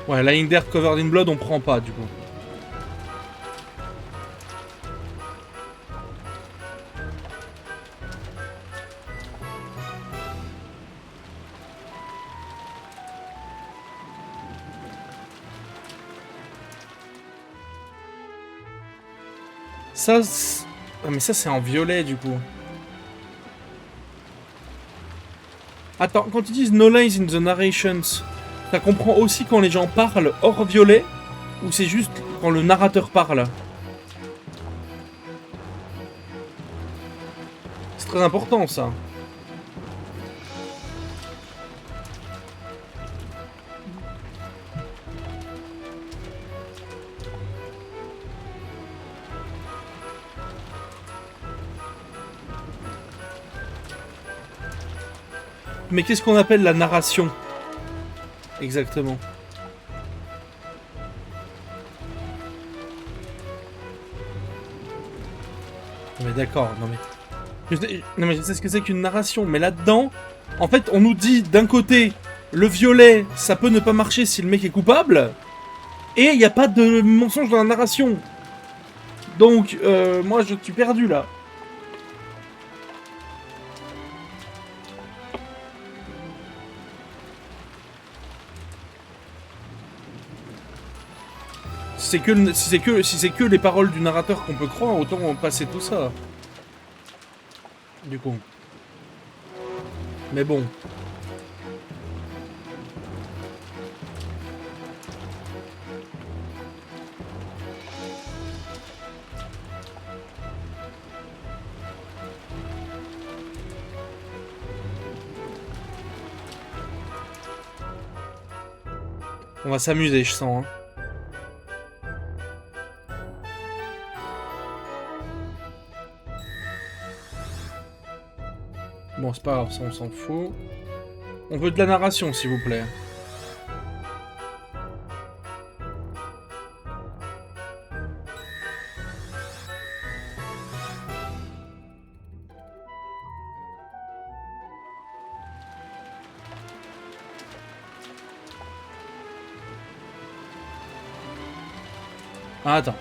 Ouais, lying there covered in blood, on prend pas du coup. Ça, ah, mais ça c'est en violet du coup. Attends, quand ils disent no lies in the narrations, ça comprend aussi quand les gens parlent hors violet ou c'est juste quand le narrateur parle? C'est très important ça. Mais qu'est-ce qu'on appelle la narration? Exactement. Non mais d'accord, non mais je sais ce que c'est qu'une narration, mais là-dedans, en fait, on nous dit d'un côté, le violet, ça peut ne pas marcher si le mec est coupable, et il n'y a pas de mensonge dans la narration. Donc, moi, je suis perdu là. Si c'est que les paroles du narrateur qu'on peut croire, autant passer tout ça. Du coup. Mais bon. On va s'amuser, je sens. Hein. Bon, c'est pas grave, ça on s'en fout. On veut de la narration, s'il vous plaît. Ah, attends.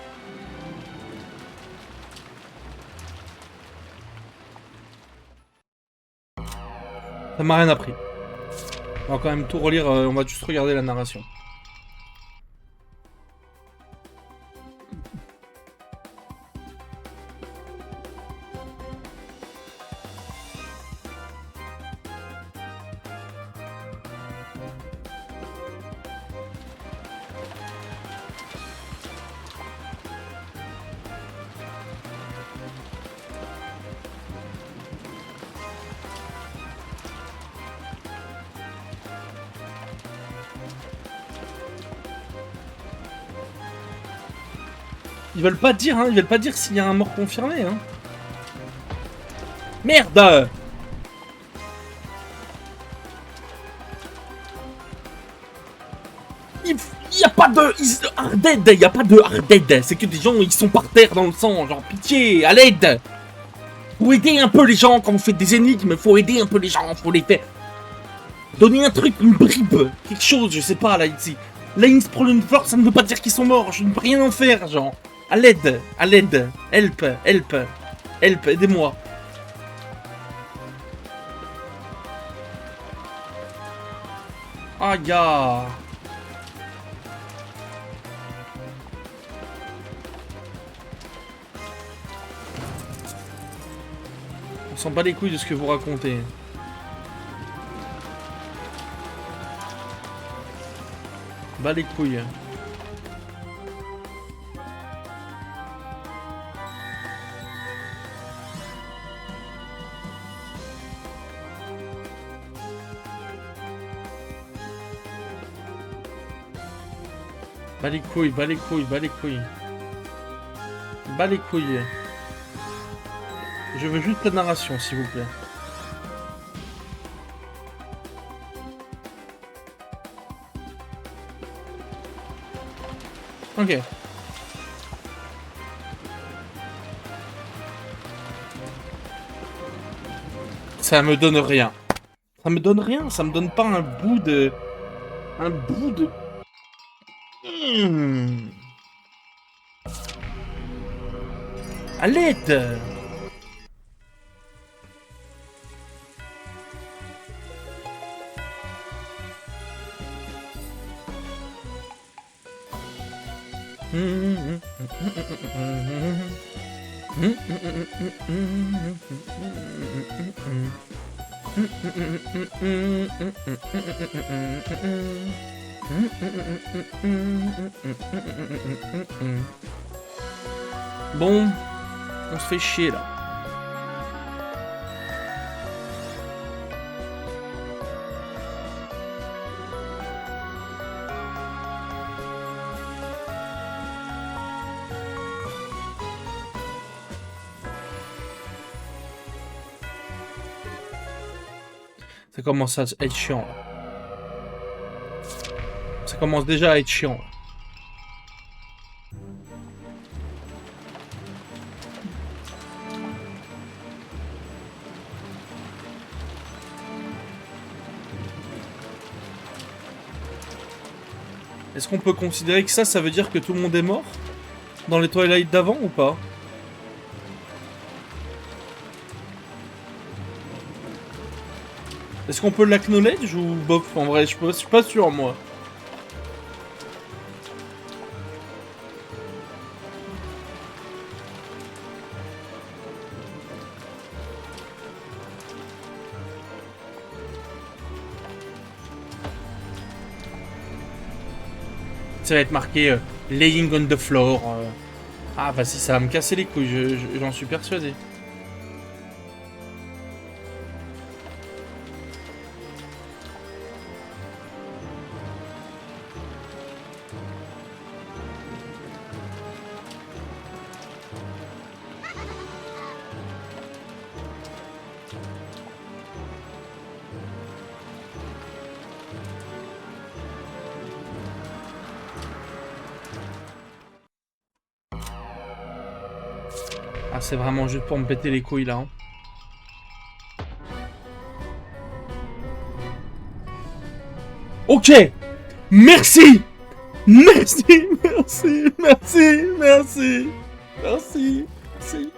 Ça m'a rien appris. On va quand même tout relire, on va juste regarder la narration. Ils veulent pas dire, hein, ils veulent pas dire s'il y a un mort confirmé, hein. Merde! Il y a pas de... Hard dead, il y a pas de hard dead. C'est que des gens, ils sont par terre dans le sang. Genre, pitié, à l'aide! Faut aider un peu les gens quand vous faites des énigmes. Faut aider un peu les gens, faut les faire... Donner un truc, une bribe, quelque chose, je sais pas, là, ici. Là, ils se prennent une force, ça ne veut pas dire qu'ils sont morts. Je ne peux rien en faire, genre. À l'aide, help, help, help, aidez-moi. Ah, gars. On s'en bat les couilles de ce que vous racontez. Bat les couilles. Bas les couilles, bas les couilles, bas les couilles. Bas les couilles. Je veux juste la narration, s'il vous plaît. Ok. Ça me donne rien. Ça me donne rien, ça me donne pas un bout de... Un bout de... À l'aide. Bon, on se fait chier là. Ça commence à être chiant là. Ça commence déjà à être chiant là. Est-ce qu'on peut considérer que ça veut dire que tout le monde est mort dans les Twilight d'avant ou pas? Est-ce qu'on peut l'acknowledge ou bof? En vrai, je suis pas sûr moi. Ça va être marqué laying on the floor. Ah bah si, ça va me casser les couilles, j'en suis persuadé. Ah, c'est vraiment juste pour me péter les couilles là. Hein. Ok. Merci. Merci. Merci. Merci. Merci. Merci. Merci.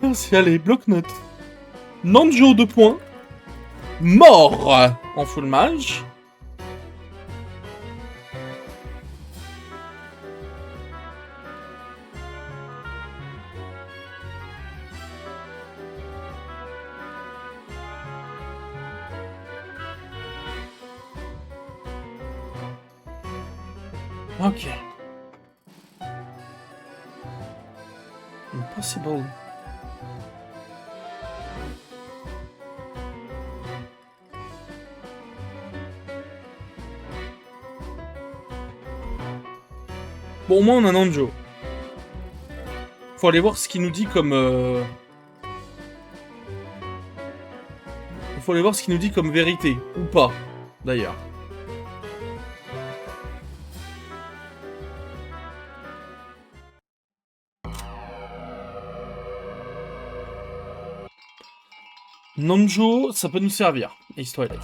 Merci. Allez, bloc-notes. Nanjo 2 points. Mort en full mage. Ok. Impossible. Bon, au moins on a Nanjo. Faut aller voir ce qu'il nous dit comme... Faut aller voir ce qu'il nous dit comme vérité. Ou pas, d'ailleurs. Nanjo, ça peut nous servir. Ace Twilight.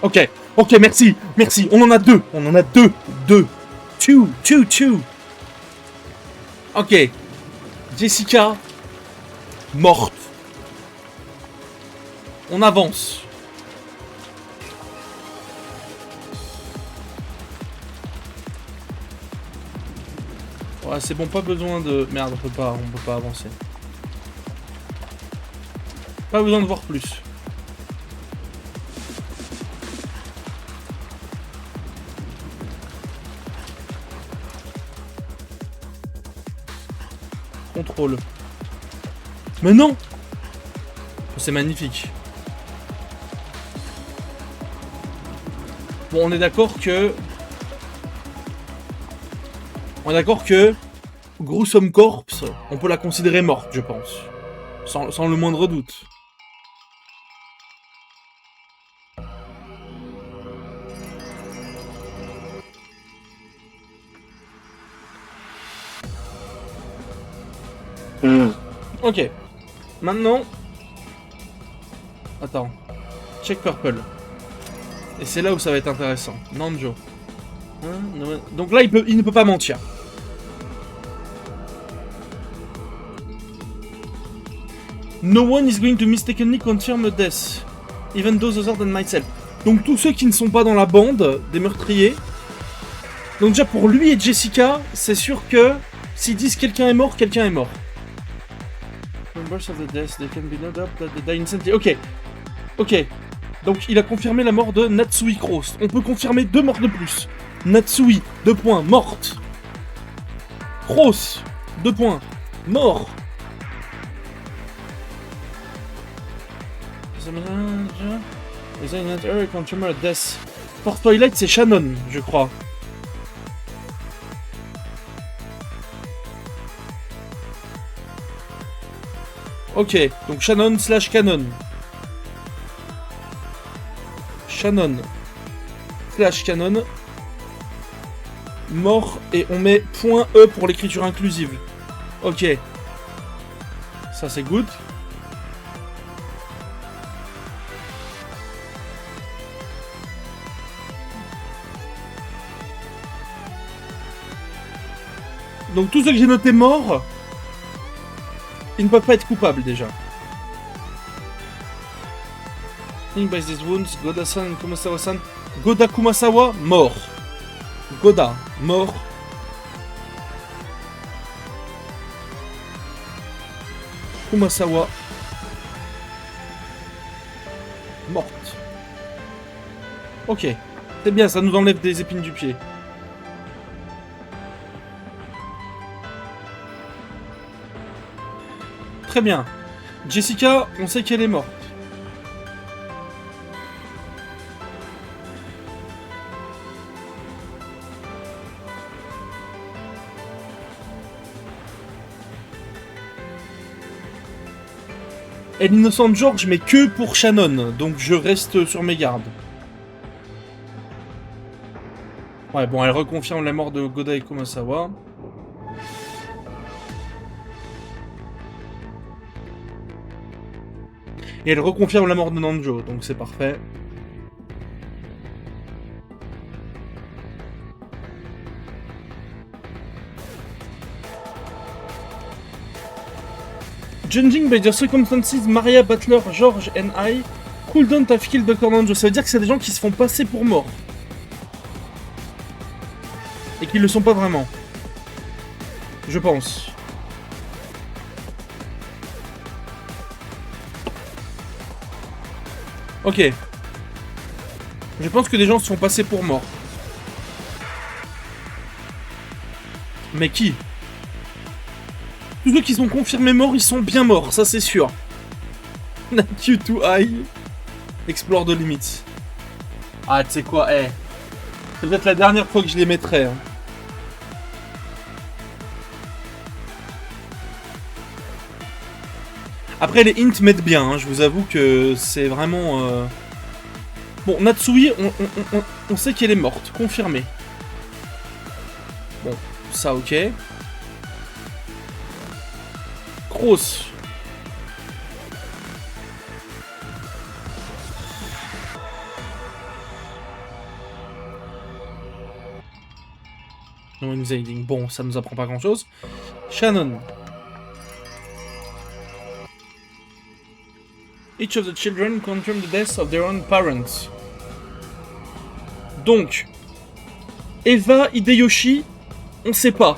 Ok, ok, merci, merci. On en a deux. On en a deux. Two. Ok. Jessica. Morte. On avance. Ouais, c'est bon, pas besoin de... Merde, on peut pas avancer. Pas besoin de voir plus. contrôle. Mais non! C'est magnifique. Bon, on est d'accord que... Gruesome Corpse, on peut la considérer morte, je pense. Sans le moindre doute. Ok. Maintenant... Attends. Check Purple. Et c'est là où ça va être intéressant. Nanjo. Donc là, il ne peut pas mentir. No one is going to mistakenly confirm a death. Even those other than myself. Donc tous ceux qui ne sont pas dans la bande des meurtriers. Donc déjà pour lui et Jessica, c'est sûr que s'ils disent quelqu'un est mort, quelqu'un est mort. Members of the death, they can be no doubt that they die instantly. Ok. Ok. Donc il a confirmé la mort de Natsui Cross. On peut confirmer 2 morts de plus. Natsui, 2 points, morte. Cross, 2 points, mort. For Twilight, c'est Shannon, je crois. Ok, donc Shannon slash Canon. Shannon slash Canon. Mort et on met point .e pour l'écriture inclusive. Ok. Ça c'est good. Donc tous ceux que j'ai notés morts, ils ne peuvent pas être coupables déjà. By these wounds, Goda-san, Kumasawa-san. Goda Kumasawa, mort. Goda, mort. Kumasawa, morte. Ok, c'est bien, ça nous enlève des épines du pied. Très bien. Jessica, on sait qu'elle est morte. Et l'innocente George, mais que pour Shannon, donc je reste sur mes gardes. Ouais, bon, elle reconfirme la mort de Goda et Kumasawa. Et elle reconfirme la mort de Nanjo, donc c'est parfait. Judging by the circumstances, Maria, Butler, George and I couldn't have killed Dr. Nanjo. Ça veut dire que c'est des gens qui se font passer pour morts. Et qui ne le sont pas vraiment. Je pense. Ok. Je pense que des gens se sont passés pour morts. Mais qui? Tous ceux qui sont confirmés morts, ils sont bien morts, ça c'est sûr. Not you too high. Explore the limits. Ah, tu sais quoi, eh. C'est peut-être la dernière fois que je les mettrai. Hein. Après, les hints mettent bien, hein. Je vous avoue que c'est vraiment... Bon, Natsui, on sait qu'elle est morte, confirmé. Bon, ça ok. Cross. No one is hiding. Bon, ça nous apprend pas grand chose. Shannon. Each of the children confirmed the death of their own parents. Donc, Eva, Hideyoshi, on sait pas.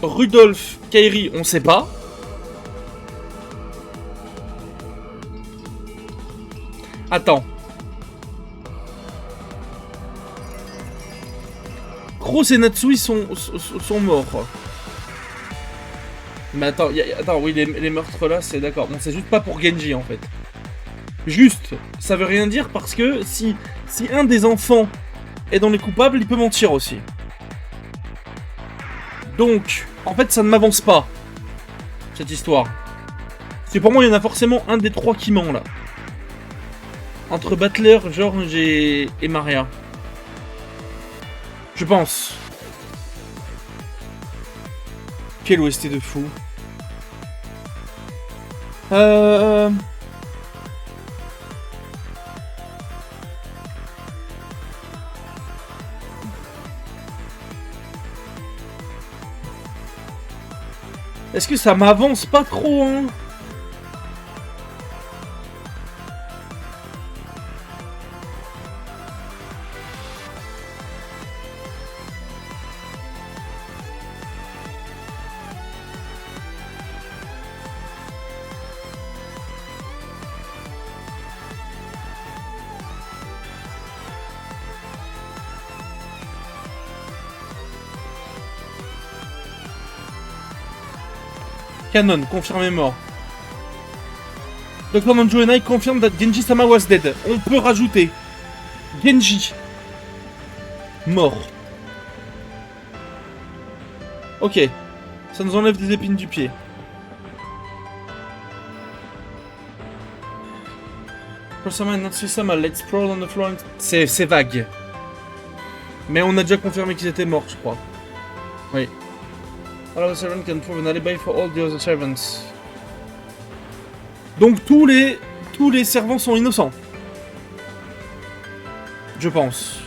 Rudolph, Kairi, on sait pas. Attends. Cross et Natsui sont morts. Mais attends, attends, oui, les meurtres là, c'est d'accord. Bon, c'est juste pas pour Genji en fait. Juste, ça veut rien dire parce que si un des enfants est dans les coupables, il peut mentir aussi. Donc, en fait, ça ne m'avance pas, cette histoire. Parce que pour moi, il y en a forcément un des trois qui ment là. Entre Battler, George et Maria. Je pense. Quel OST de fou. Est-ce que ça m'avance pas trop, hein? Canon, confirmé mort. Dr. Manjo and I confirme that Genji-sama was dead. On peut rajouter Genji. Mort. Ok. Ça nous enlève des épines du pied. Kursama and Natsui-sama, let's sprawl on the floor. C'est vague. Mais on a déjà confirmé qu'ils étaient morts, je crois. Oui. All of the servants can prove an alibi for all the other servants. Donc tous les servants sont innocents. Je pense.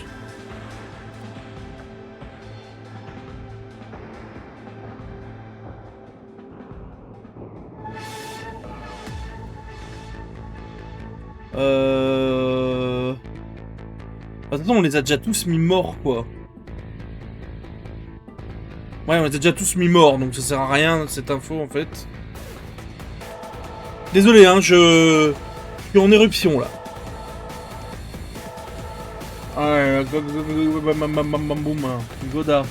Attends, on les a déjà tous mis morts, quoi. Ouais, on les a déjà tous mis morts, donc ça sert à rien, cette info, en fait. Désolé, hein, je suis en éruption, là. Ouais, Goda.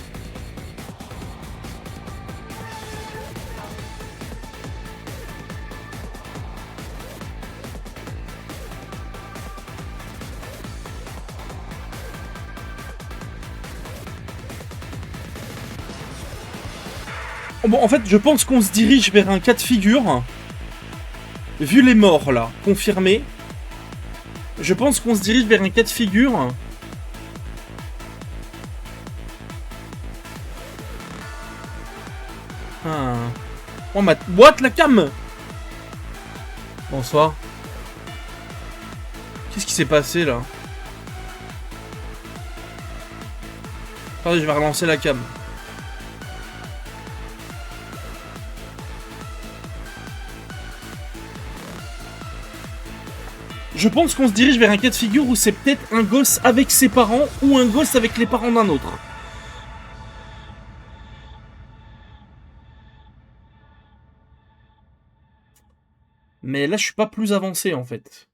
Bon, en fait, je pense qu'on se dirige vers un cas de figure. Vu les morts, là, confirmés. Je pense qu'on se dirige vers un cas de figure. Ah. Oh, ma... What, la cam? Bonsoir. Qu'est-ce qui s'est passé, là? Attendez, je vais relancer la cam. Je pense qu'on se dirige vers un cas de figure où c'est peut-être un gosse avec ses parents ou un gosse avec les parents d'un autre. Mais là, je suis pas plus avancé, en fait.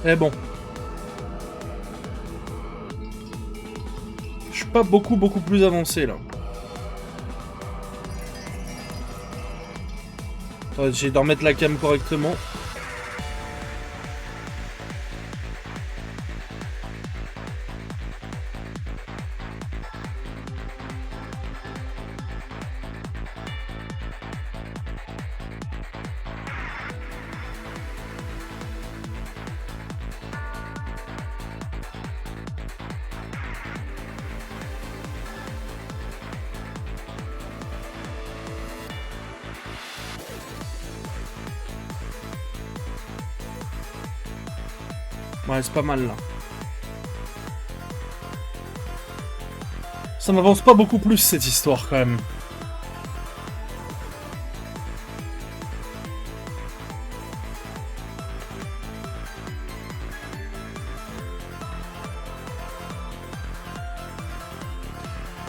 Eh bon. Je suis pas beaucoup plus avancé, là. Attends, j'ai de remettre la cam correctement. Ouais, c'est pas mal là. Ça n'avance pas beaucoup plus cette histoire quand même.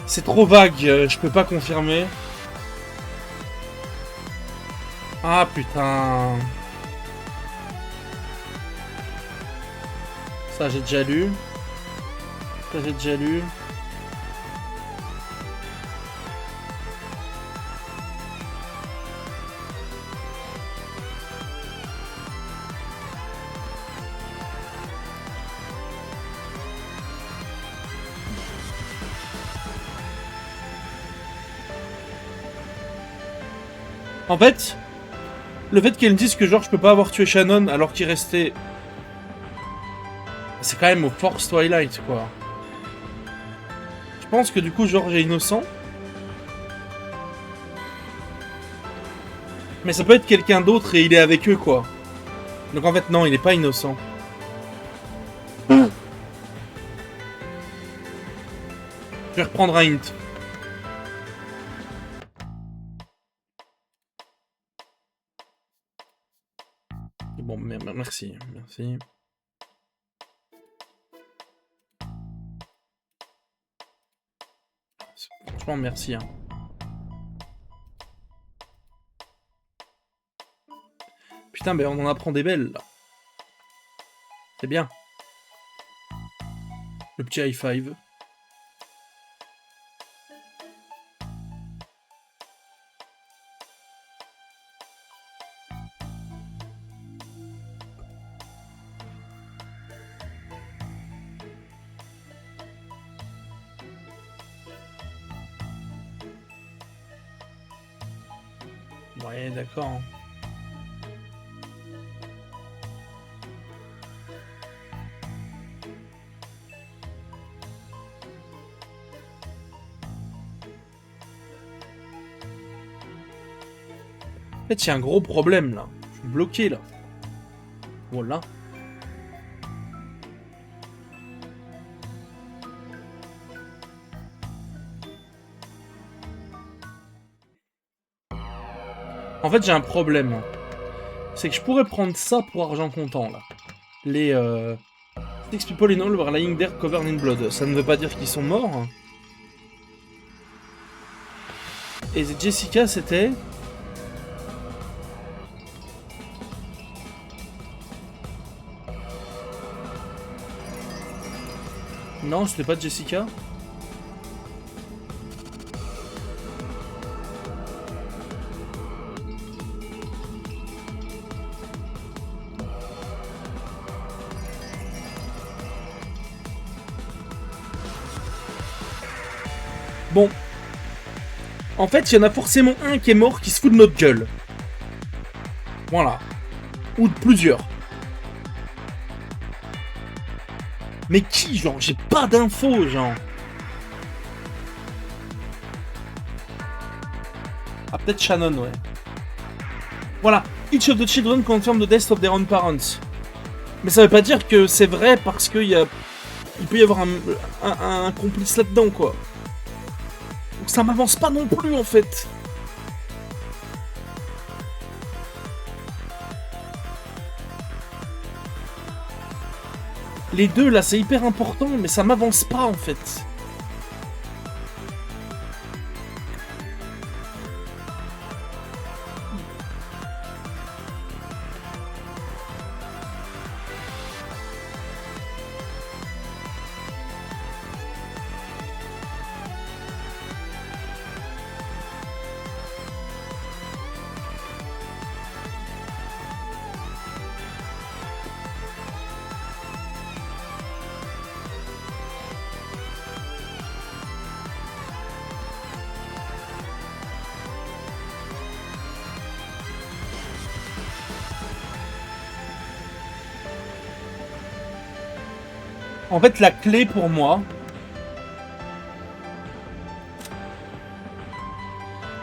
C'est trop vague, je peux pas confirmer. Ah putain. Ça j'ai déjà lu. Ça j'ai déjà lu. En fait, le fait qu'elle me dise que genre je peux pas avoir tué Shannon alors qu'il restait... C'est quand même au Force Twilight quoi. Je pense que du coup George est innocent. Mais ça peut être quelqu'un d'autre et il est avec eux quoi. Donc en fait non, il est pas innocent. Je vais reprendre un hint. Bon, merci, merci. Franchement, merci. Hein. Putain, mais on en apprend des belles, là. C'est bien. Le petit high five. Ouais, d'accord. En fait, il y a un gros problème, là. Je suis bloqué, là. Voilà. En fait, j'ai un problème. C'est que je pourrais prendre ça pour argent comptant, là. Les, Six people in all were lying there covered in blood. Ça ne veut pas dire qu'ils sont morts. Et Jessica, c'était... Non, c'était pas Jessica. Bon. En fait, il y en a forcément un qui est mort qui se fout de notre gueule. Voilà. Ou de plusieurs. Mais qui, genre? J'ai pas d'infos, genre. Ah, peut-être Shannon, ouais. Voilà. Each of the children confirm the death of their own parents. Mais ça veut pas dire que c'est vrai parce qu'il y a... Il peut y avoir un complice là-dedans, quoi. Donc ça m'avance pas non plus, en fait. Les deux, là, c'est hyper important, mais ça m'avance pas, en fait. En fait, la clé pour moi...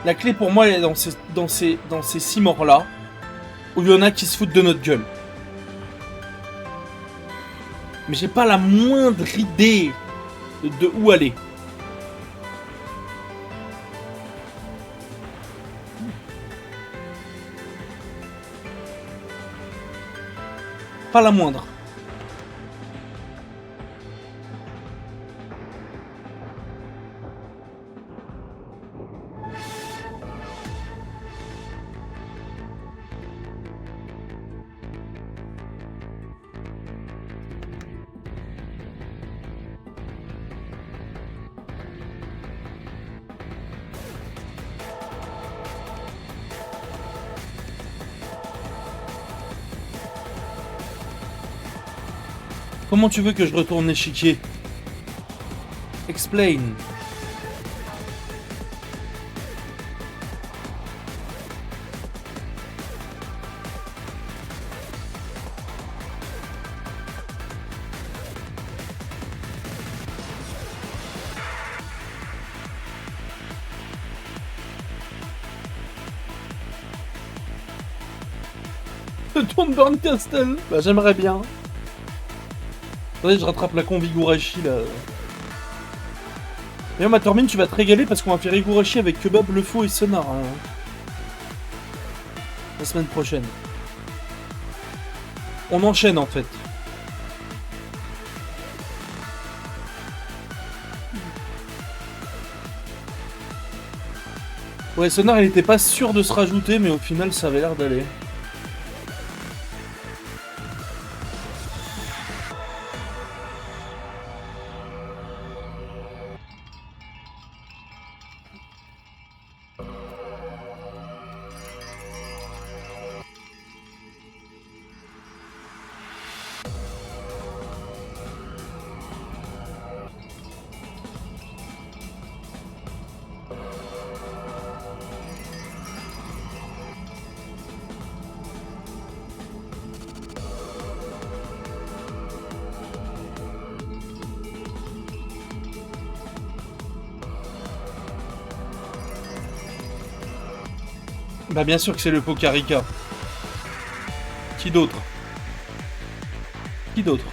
La clé pour moi, elle est dans ces 6 morts-là, où il y en a qui se foutent de notre gueule. Mais j'ai pas la moindre idée de où aller. Pas la moindre. Comment tu veux que je retourne l'échiquier? Explain. Tourne Burn Castle. Bah j'aimerais bien. Attendez, je rattrape la con Vigurashi là. D'ailleurs, ma Tormine, tu vas te régaler parce qu'on va faire Vigurashi avec Kebab, Le Faux et Sonar. Hein. La semaine prochaine. On enchaîne en fait. Ouais, Sonar, il était pas sûr de se rajouter, mais au final, ça avait l'air d'aller. Bah bien sûr que c'est le Pokarika. Qui d'autre? Qui d'autre?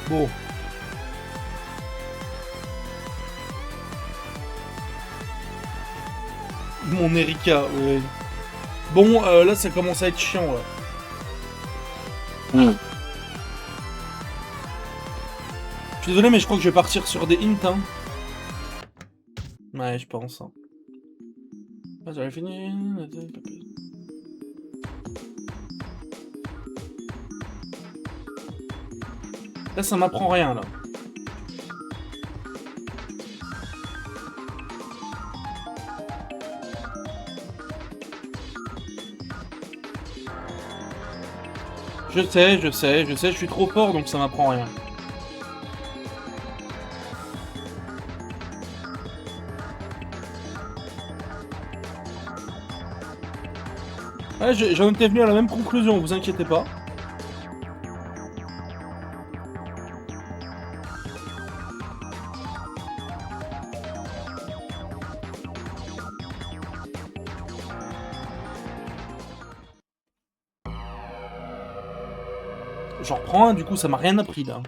Bon. Mon Erika, ouais. Bon, là, ça commence à être chiant, là. Je suis désolé, mais je crois que je vais partir sur des hints, hein. Ouais, je pense. Hein. Ah, j'avais fini. Là, ça m'apprend rien, là. Je sais, je suis trop fort, donc ça m'apprend rien. Ouais, j'en étais venu à la même conclusion, vous inquiétez pas. J'en reprends un, du coup ça m'a rien appris là.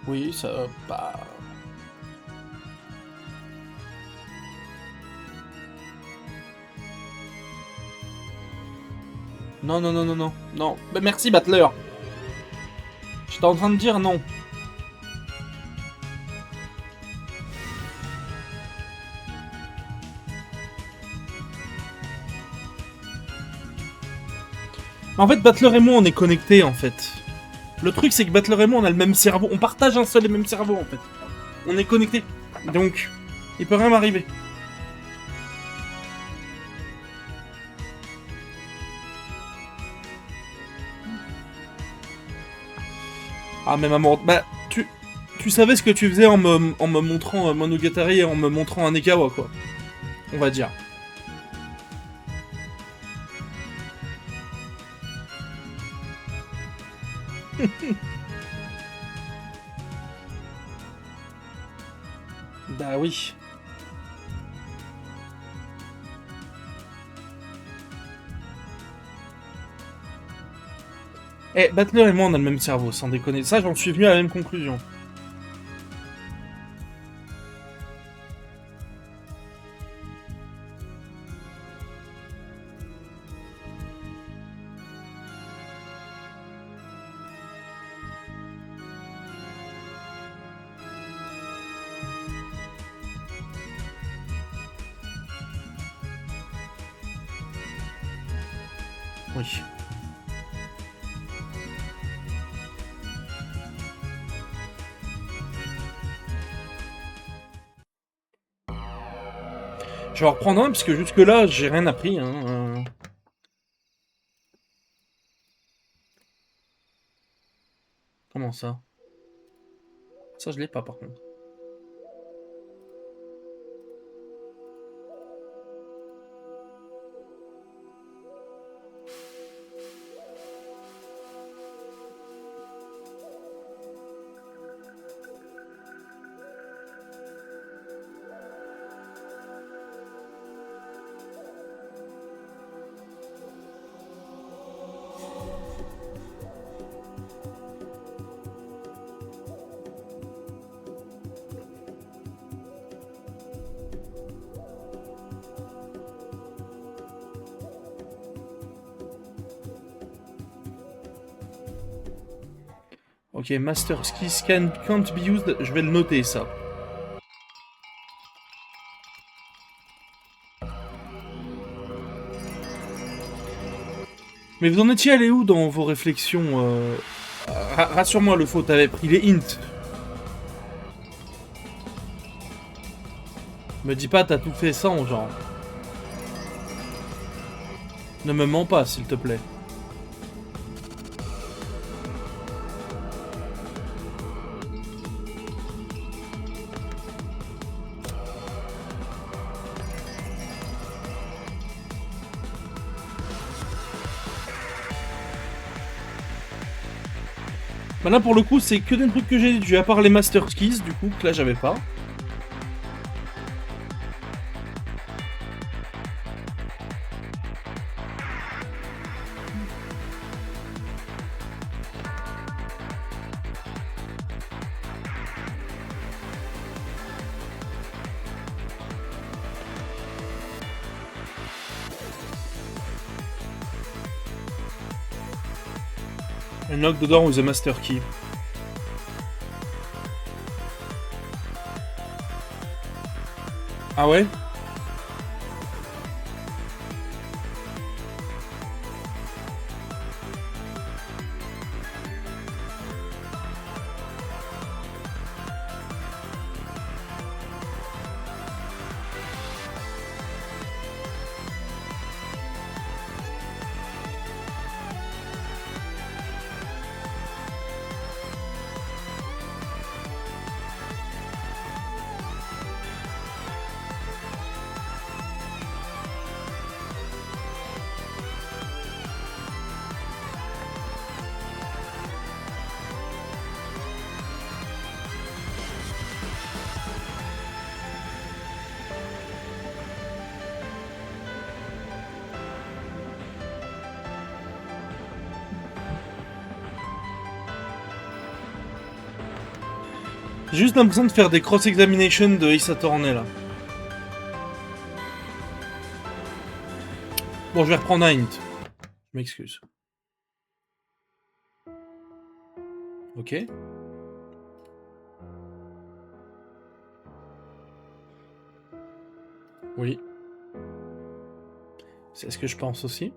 Oui, ça... bah... Non, non, non, non, non, non. Bah, merci, Battler. J'étais en train de dire non. En fait, Battler et moi, on est connectés, en fait. Le truc, c'est que Battler et moi, on a le même cerveau. On partage un seul et même cerveau, en fait. On est connectés. Donc, il peut rien m'arriver. Ah, mais maman, bah, tu savais ce que tu faisais en me montrant Monogatari et en me montrant un Ekawa, quoi. On va dire. Bah oui. Eh, Battler et moi, on a le même cerveau, sans déconner. Ça, j'en suis venu à la même conclusion. Oui. Je vais en reprendre un, parce que jusque-là, j'ai rien appris. Hein. Comment ça? Ça, je l'ai pas, par contre. Ok, Master Skills can't be used. Je vais le noter, ça. Mais vous en étiez allé où dans vos réflexions Rassure-moi, le faux, t'avais pris les hints. Me dis pas, t'as tout fait sans, genre. Ne me mens pas, s'il te plaît. Bah là, pour le coup, c'est que des trucs que j'ai déduits, à part les Master Keys, du coup, que là, j'avais pas. Knock the door with a Master Key. Ah ouais? J'ai juste l'impression de faire des cross-examinations de Ace Attorney, là. Bon, je vais reprendre un hint. Je m'excuse. Ok. Oui. C'est ce que je pense aussi.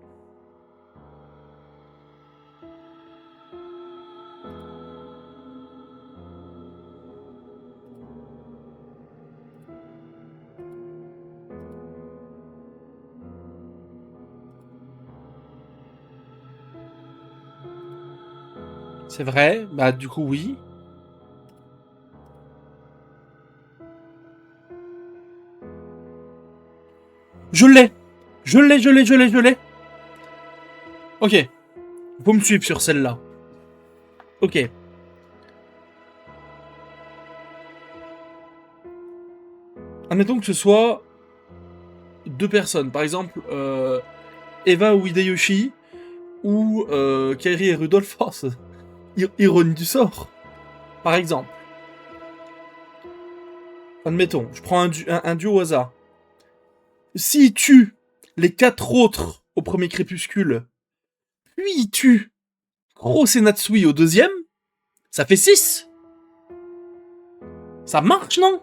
C'est vrai, bah du coup oui. Je l'ai. Je l'ai. Ok. Faut me suivre sur celle-là. Ok. Admettons que ce soit 2 personnes. Par exemple, Eva ou Hideyoshi, ou Kairi et Rudolph. Oh, ironie du sort. Par exemple. Admettons, je prends un duo au hasard. S'il tue les 4 autres au premier crépuscule, puis il tue Gros Senatsui au deuxième, ça fait 6. Ça marche, non?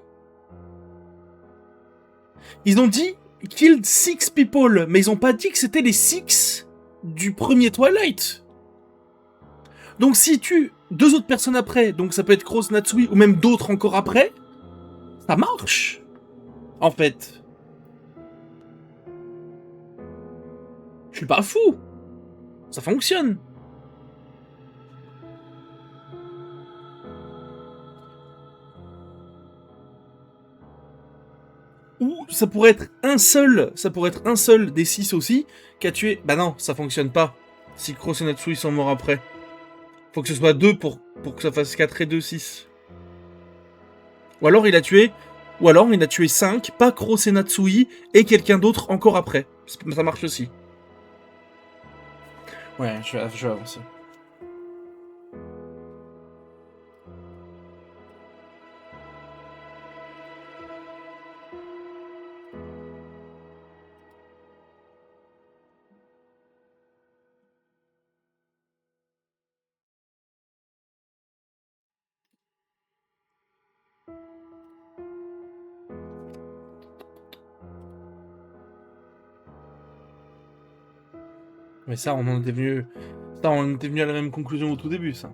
Ils ont dit killed 6 people, mais ils ont pas dit que c'était les 6 du premier Twilight. Donc s'il tue 2 autres personnes après, donc ça peut être Gros Senatsui ou même d'autres encore après, ça marche. En fait. Je suis pas fou. Ça fonctionne. Ou ça pourrait être un seul des 6 aussi qui a tué. Bah non, ça fonctionne pas. Si Gros et Natsui sont morts après. Faut que ce soit 2 pour que ça fasse 4 et 2, 6. Ou alors il a tué 5, pas Gros et Natsui, et quelqu'un d'autre encore après. Ça marche aussi. Ouais, je vais avancer. Mais ça, on en était venu. Ça, on était venu à la même conclusion au tout début, ça.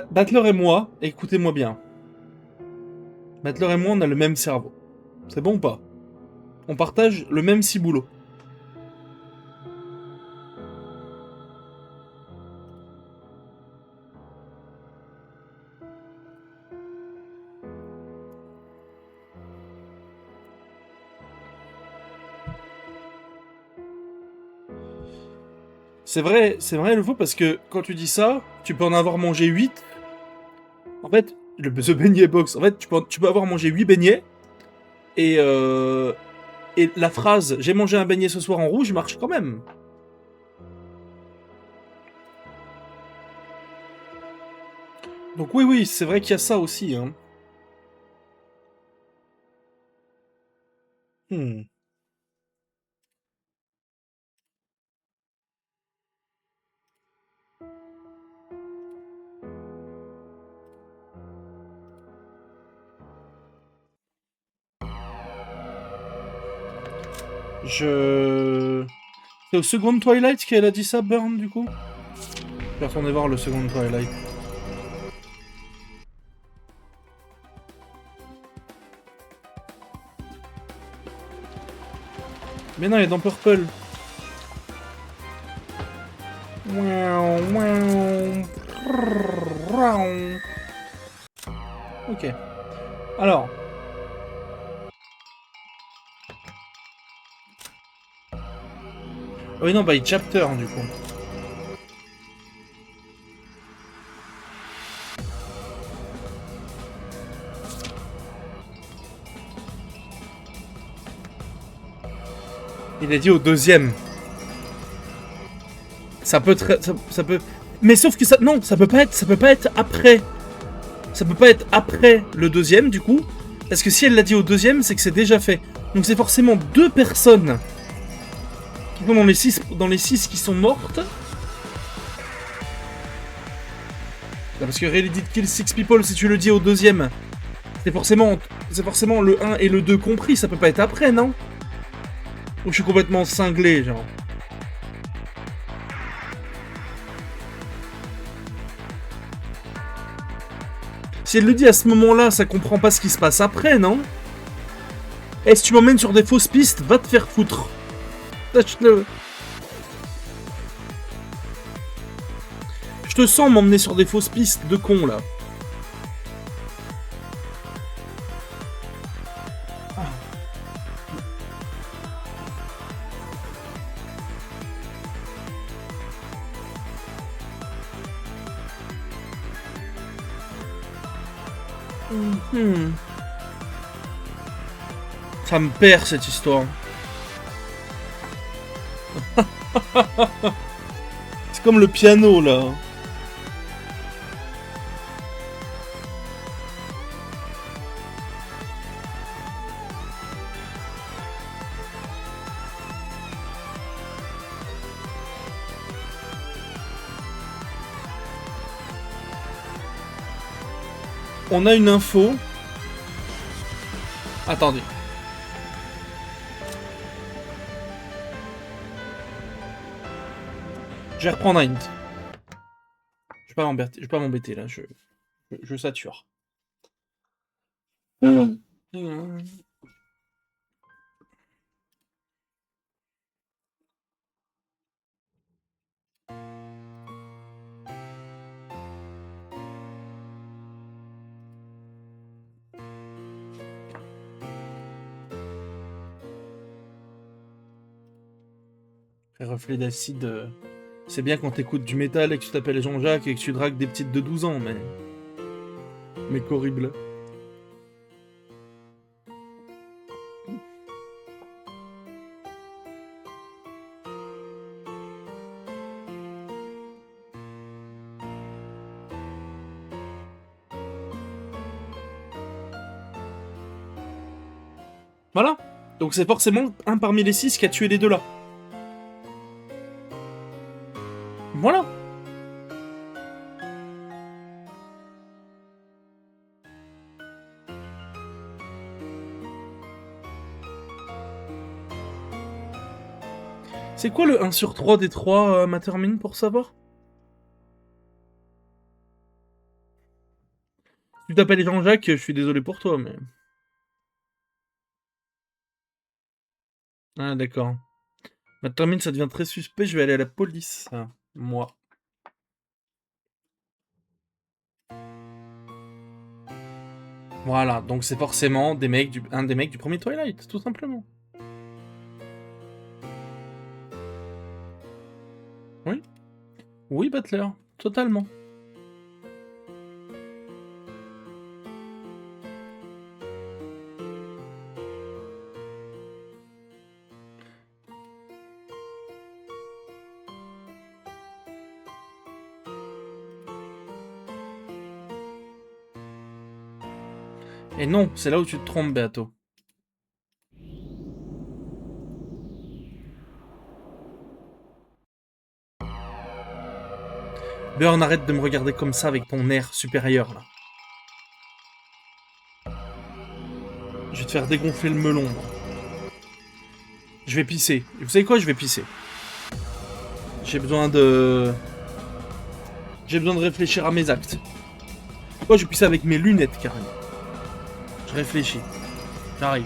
Battler et moi, écoutez-moi bien. Battler et moi, on a le même cerveau. C'est bon ou pas? On partage le même ciboulot. C'est vrai, le faux, parce que quand tu dis ça, tu peux en avoir mangé 8. En fait, The beignet box, en fait, tu peux avoir mangé 8 beignets, et, et la phrase j'ai mangé un beignet ce soir en rouge marche quand même. Donc oui, c'est vrai qu'il y a ça aussi. Hein. Hmm. Je... C'est au second Twilight qu'elle a dit ça, Burn, du coup? Je vais retourner voir le second Twilight. Mais non, il est dans Purple. Ok. Alors. Oh oui, non, by chapter, du coup. Il a dit au deuxième. Ça peut ça peut. Mais sauf que ça. Non, ça peut pas être après. Ça peut pas être après le deuxième, du coup. Parce que si elle l'a dit au deuxième, c'est que c'est déjà fait. Donc c'est forcément 2 personnes qui sont dans les 6 qui sont mortes. Parce que Really did kill 6 people, si tu le dis au deuxième, c'est forcément le 1 et le 2 compris, ça peut pas être après, non? Ou je suis complètement cinglé, genre. Si elle le dit à ce moment-là, ça comprend pas ce qui se passe après, non? Eh, si tu m'emmènes sur des fausses pistes, va te faire foutre. Sache-le. Je te sens m'emmener sur des fausses pistes de con, là. Ça me perd, cette histoire. C'est comme le piano, là. On a une info. Attendez. Je vais reprendre un hint. Je vais pas m'embêter là, je sature. Reflet d'acide, c'est bien quand t'écoutes du métal et que tu t'appelles Jean-Jacques et que tu dragues des petites de 12 ans, mais... Mais qu'horrible. Voilà. Donc c'est forcément un parmi les 6 qui a tué les deux là. Voilà. C'est quoi le 1 sur 3 des 3 Matermine pour savoir? Tu t'appelles Jean-Jacques, je suis désolé pour toi, mais... Ah d'accord. Matermine, ça devient très suspect, je vais aller à la police. Ah, moi. Voilà, donc c'est forcément un des mecs du premier Twilight, tout simplement. Oui. Oui, Butler, totalement. Et non, c'est là où tu te trompes, Beato. Burn, arrête de me regarder comme ça avec ton air supérieur, là. Je vais te faire dégonfler le melon, là. Je vais pisser. Vous savez quoi? Je vais pisser. J'ai besoin de réfléchir à mes actes. Moi, je pisse avec mes lunettes, carrément. Je réfléchis. J'arrive.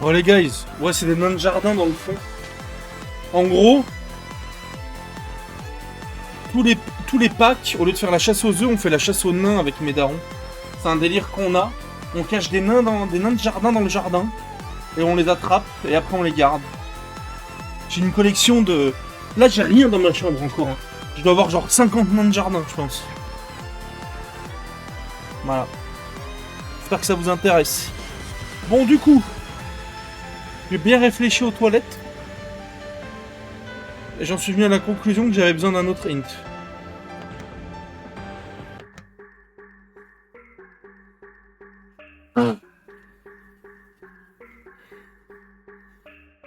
Oh les guys, ouais c'est des nains de jardin dans le fond. En gros, tous les packs, au lieu de faire la chasse aux œufs, on fait la chasse aux nains avec mes darons. C'est un délire qu'on a. On cache des nains de jardin dans le jardin. Et on les attrape, et après on les garde. J'ai une collection de... Là j'ai rien dans ma chambre encore. Hein. Je dois avoir genre 50 nains de jardin, je pense. Voilà. J'espère que ça vous intéresse. Bon du coup, j'ai bien réfléchi aux toilettes. Et j'en suis venu à la conclusion que j'avais besoin d'un autre hint.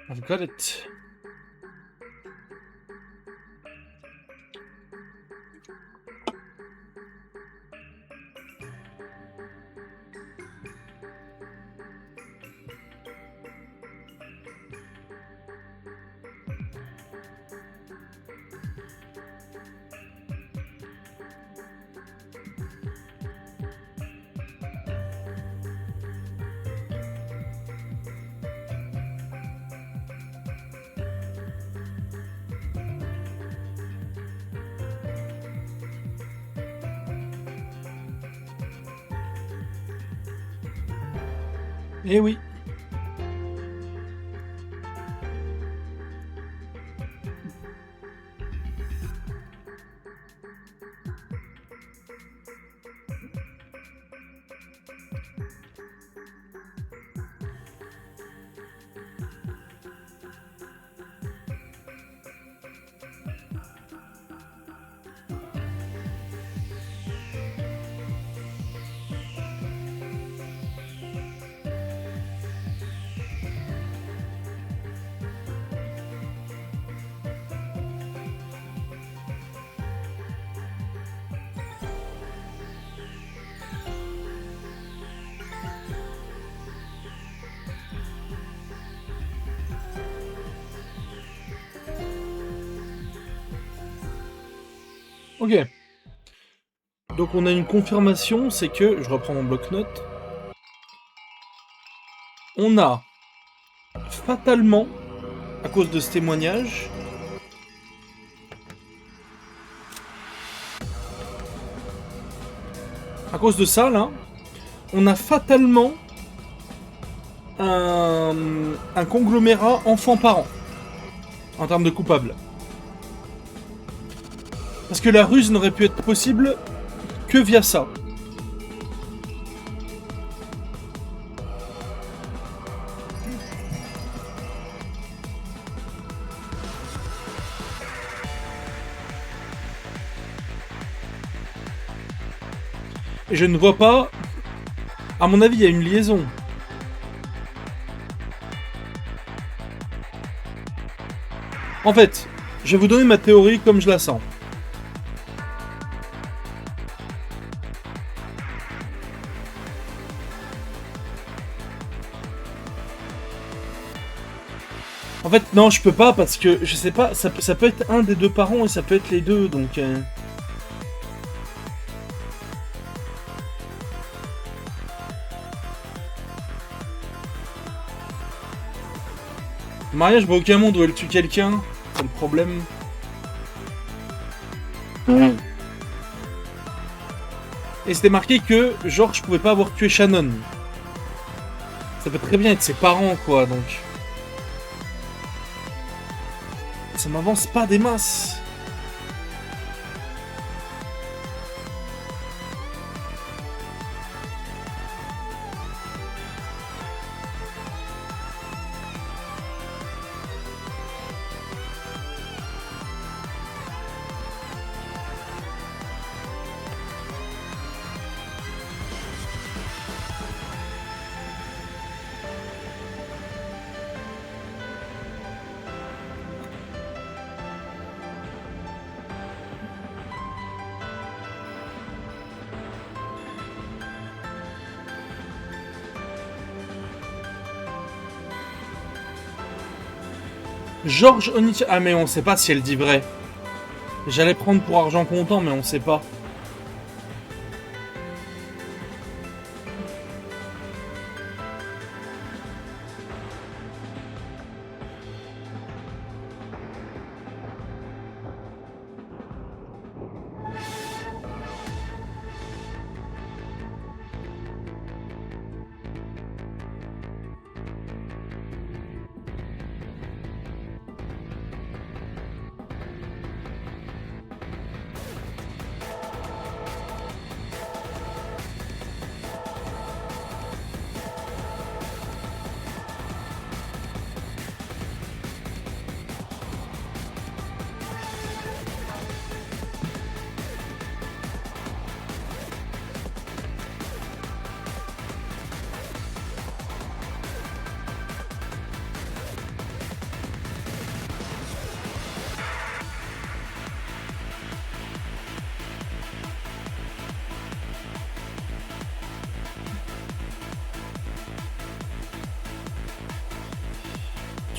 I've got it. Eh oui. Ok. Donc on a une confirmation, c'est que, je reprends mon bloc-notes, on a fatalement, à cause de ce témoignage, à cause de ça là, on a fatalement un conglomérat enfant-parent, en termes de coupables. Parce que la ruse n'aurait pu être possible que via ça. Et je ne vois pas... À mon avis, il y a une liaison. En fait, je vais vous donner ma théorie comme je la sens. En fait, non, je peux pas parce que, je sais pas, ça peut être un des deux parents et ça peut être les deux, donc... Mariage, bah aucun monde où elle tue quelqu'un, c'est le problème. Et c'était marqué que, genre, je pouvais pas avoir tué Shannon. Ça peut très bien être ses parents, quoi, donc... Ça m'avance pas des masses. Georges Onichi... Ah mais on sait pas si elle dit vrai. J'allais prendre pour argent comptant mais on sait pas.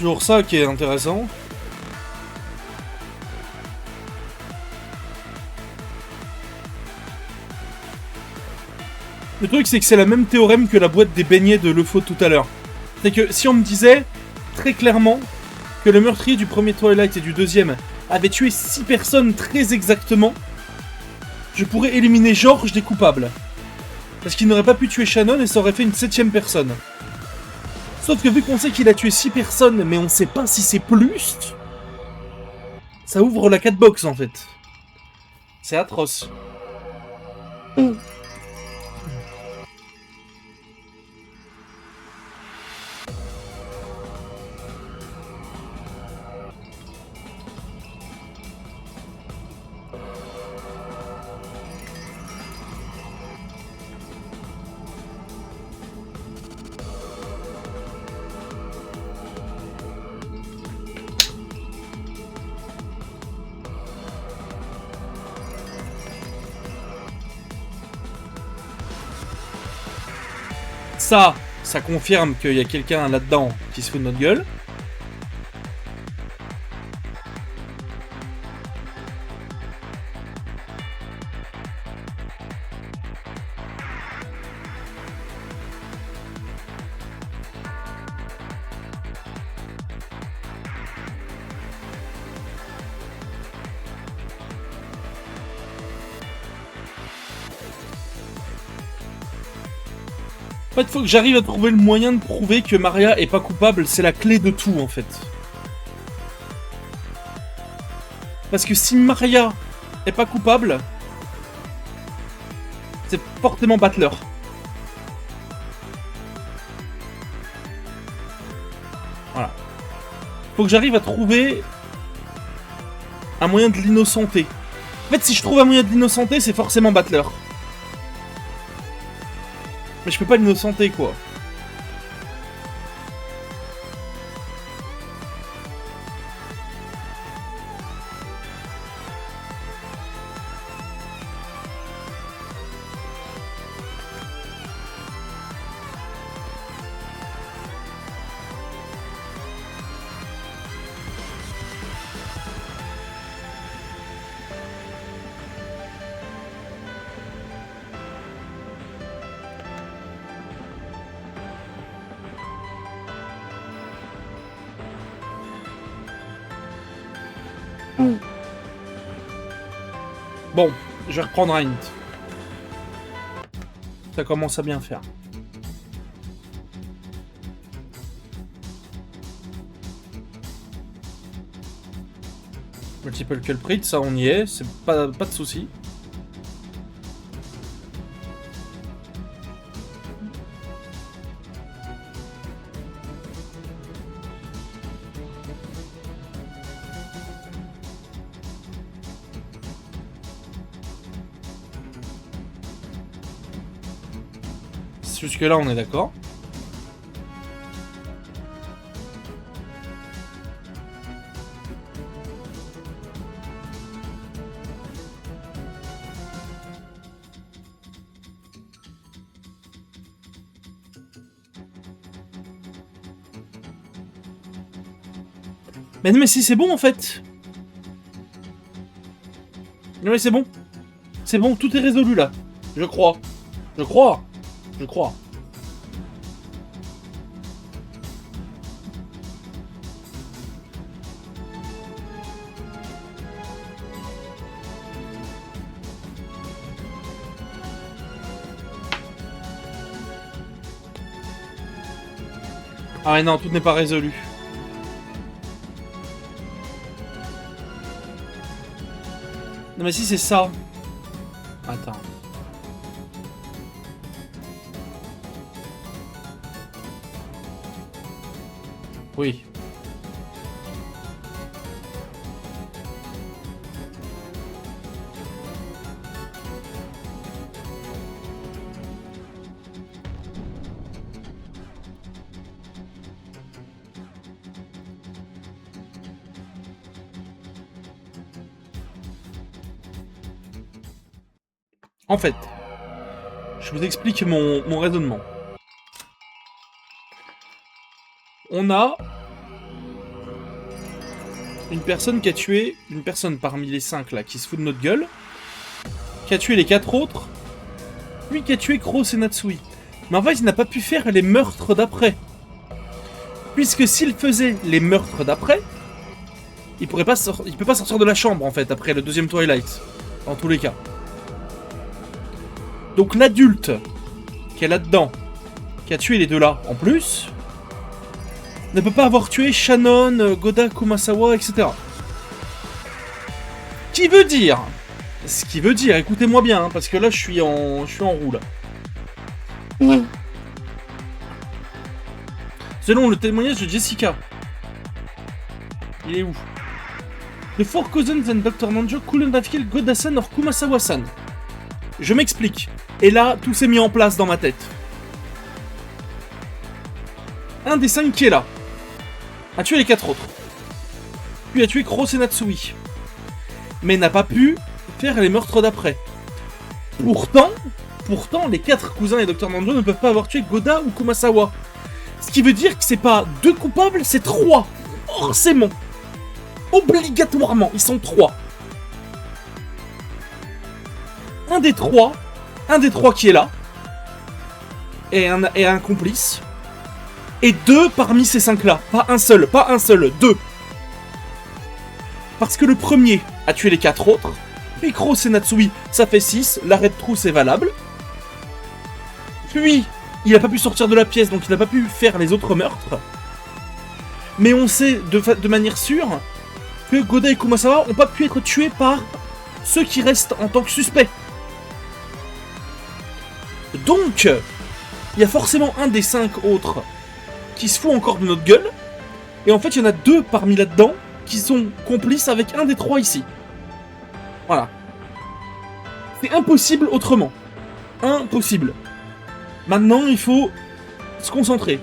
Toujours ça qui est intéressant. Le truc, c'est que c'est la même théorème que la boîte des beignets de Lefaux tout à l'heure. C'est que si on me disait très clairement que le meurtrier du premier Twilight et du deuxième avait tué 6 personnes très exactement, je pourrais éliminer George des coupables. Parce qu'il n'aurait pas pu tuer Shannon et ça aurait fait une 7ème personne. Sauf que vu qu'on sait qu'il a tué 6 personnes, mais on sait pas si c'est plus, ça ouvre la catbox en fait. C'est atroce. Ça confirme qu'il y a quelqu'un là-dedans qui se fout de notre gueule. En fait, faut que j'arrive à trouver le moyen de prouver que Maria est pas coupable, c'est la clé de tout en fait. Parce que si Maria est pas coupable, c'est forcément Butler. Voilà. Faut que j'arrive à trouver un moyen de l'innocenter. En fait, si je trouve un moyen de l'innocenter, c'est forcément Butler. Mais je peux pas l'innocenter, quoi. Bon, je vais reprendre un hint. Ça commence à bien faire. Multiple culprit, ça on y est, c'est pas de souci. Jusque-là, on est d'accord. Mais non, mais si, c'est bon, en fait. Non, mais c'est bon. C'est bon, tout est résolu, là. Je crois. Je crois. Je crois. Ah ouais, non, tout n'est pas résolu. Non mais si c'est ça. Attends. Oui. En fait, je vous explique mon raisonnement. On a une personne qui a tué... Une personne parmi les 5 là, qui se fout de notre gueule, qui a tué les 4 autres, lui qui a tué Kroos et Natsui. Mais en fait, il n'a pas pu faire les meurtres d'après. Puisque s'il faisait les meurtres d'après, il peut pas sortir de la chambre en fait, après le deuxième Twilight. En tous les cas. Donc l'adulte qui est là-dedans, qui a tué les deux là en plus, ne peut pas avoir tué Shannon, Goda, Kumasawa, etc. Ce qui veut dire, écoutez-moi bien, hein, parce que là je suis en roue là. Oui. Selon le témoignage de Jessica, il est où? The four cousins and Dr. Nanjo couldn't have killed Goda-san or Kumasawa-san. Je m'explique. Et là, tout s'est mis en place dans ma tête. Un des 5 qui est là a tué les 4 autres. Puis a tué Kroos et Natsui. Mais n'a pas pu faire les meurtres d'après. Pourtant, les 4 cousins et Dr. Nanjo ne peuvent pas avoir tué Goda ou Kumasawa. Ce qui veut dire que c'est pas 2 coupables, c'est 3. Forcément. Obligatoirement, ils sont 3. Un des trois qui est là, et un complice, et 2 parmi ces 5 là. Pas un seul, 2. Parce que le premier a tué les 4 autres, puis Kroos et Natsui, ça fait 6, l'arrêt de trousse est valable. Puis, il n'a pas pu sortir de la pièce, donc il n'a pas pu faire les autres meurtres. Mais on sait de manière sûre que Goda et Kumasawa n'ont pas pu être tués par ceux qui restent en tant que suspects. Donc, il y a forcément un des 5 autres qui se fout encore de notre gueule. Et en fait, il y en a 2 parmi là-dedans qui sont complices avec un des 3 ici. Voilà. C'est impossible autrement. Impossible. Maintenant, il faut se concentrer.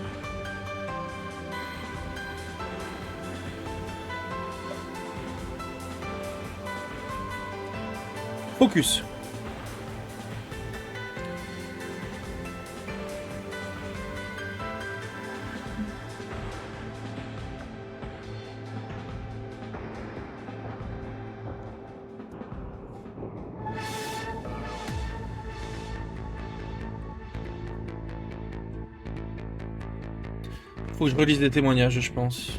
Focus. Faut que je relise des témoignages, je pense.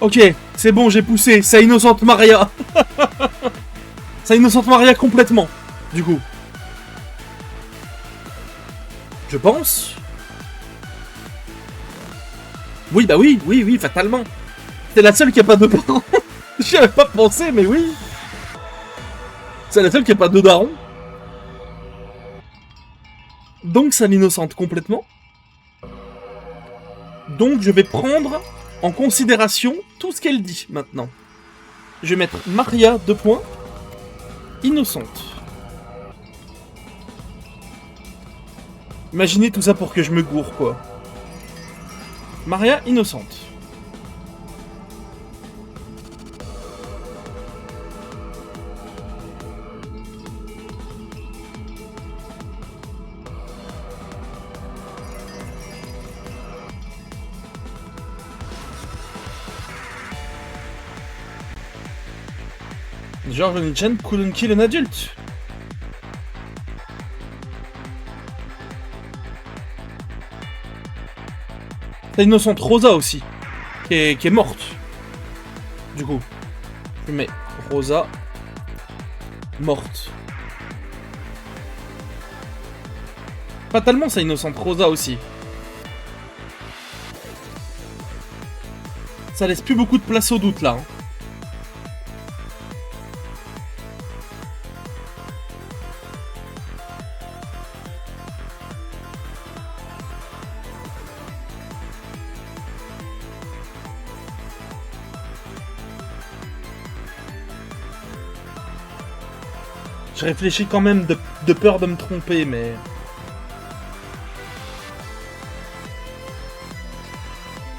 Ok, c'est bon, j'ai poussé. Ça innocente Maria. Ça innocente Maria complètement, du coup. Je pense. Oui, bah oui, fatalement. C'est la seule qui a pas de parents. J'y avais pas pensé, mais oui. C'est la seule qui a pas de daron. Donc ça l'innocente complètement. Donc je vais prendre en considération tout ce qu'elle dit maintenant. Je vais mettre Maria, 2 points. Innocente. Imaginez tout ça pour que je me gourre, quoi. Maria, innocente. George Onichan couldn't kill an adult. T'as innocente Rosa aussi, qui est morte. Du coup, je mets Rosa morte. Fatalement, ça innocente Rosa aussi. Ça laisse plus beaucoup de place au doute, là. Hein. Je réfléchis quand même de peur de me tromper, mais...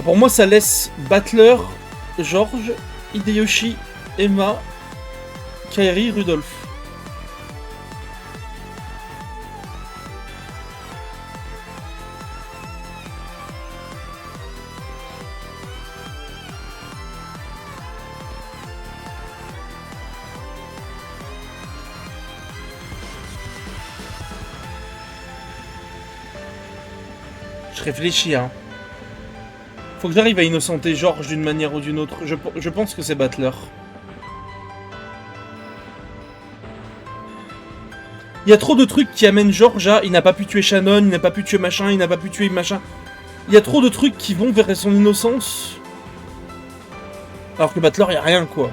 Pour moi, ça laisse Battler, George, Hideyoshi, Emma, Kairi, Rudolph. Je réfléchis, hein. Faut que j'arrive à innocenter George d'une manière ou d'une autre. Je pense que c'est Battler. Il y a trop de trucs qui amènent George à... Il n'a pas pu tuer Shannon, il n'a pas pu tuer machin, il n'a pas pu tuer machin. Il y a trop de trucs qui vont vers son innocence. Alors que Battler, il n'y a rien, quoi.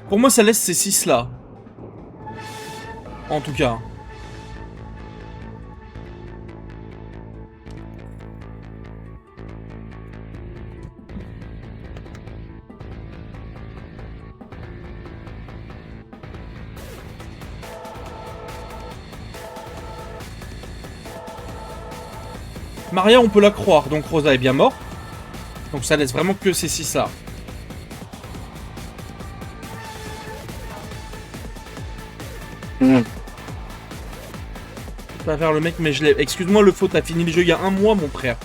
Pour moi, ça laisse ces 6-là. En tout cas. Maria, on peut la croire, donc Rosa est bien morte. Donc ça laisse vraiment que ces 6-là. Pas faire le mec, mais je l'ai. Excuse-moi, le faux, t'as fini le jeu il y a un mois, mon frère.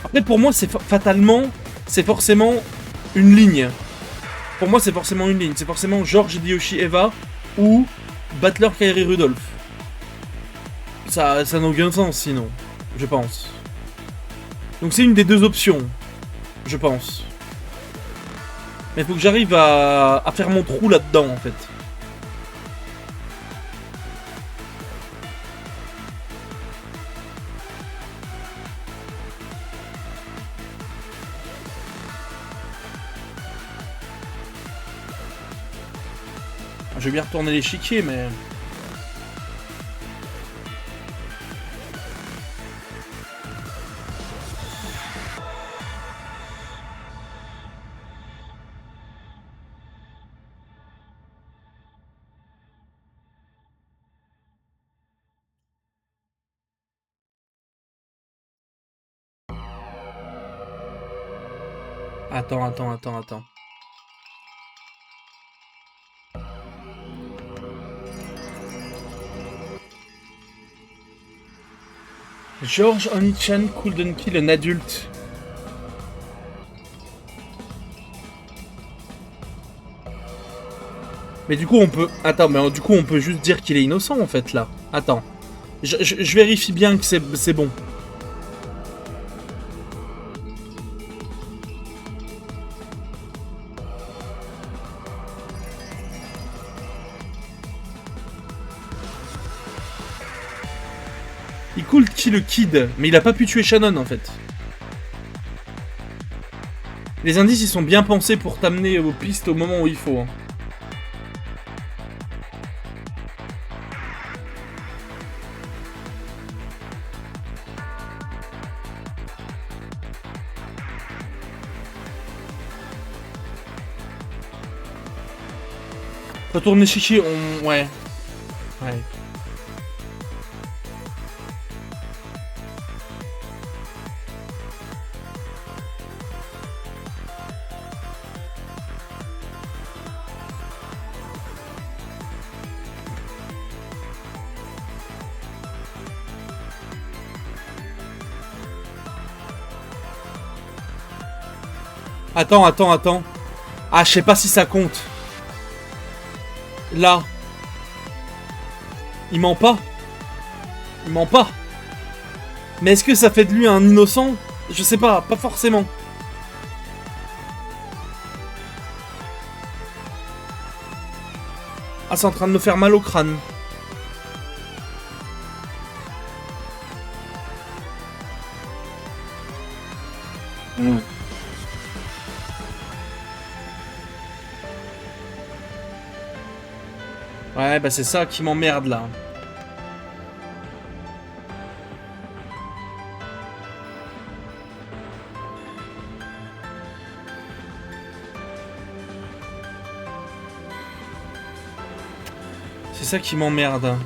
Après, pour moi, c'est fatalement, c'est forcément une ligne. Pour moi, c'est forcément une ligne. C'est forcément George, Hideyoshi, Eva ou Battler, Kairi, Rudolph. Ça n'a aucun sens, sinon. Je pense. Donc c'est une des deux options. Je pense. Mais il faut que j'arrive à faire mon trou là-dedans, en fait. Je vais bien retourner l'échiquier, mais... Attends. George Onichan couldn't kill an adult. Mais du coup on peut... Attends, mais du coup on peut juste dire qu'il est innocent en fait là. Attends. Je vérifie bien que c'est bon. Il cool kill le kid, mais il a pas pu tuer Shannon en fait. Les indices ils sont bien pensés pour t'amener aux pistes au moment où il faut. Hein. Retourner chichi, on... Ouais. Ouais. Attends. Ah, je sais pas si ça compte. Là. Il ment pas. Mais est-ce que ça fait de lui un innocent? Je sais pas forcément. Ah, c'est en train de me faire mal au crâne. Ouais, bah c'est ça qui m'emmerde là. C'est ça qui m'emmerde.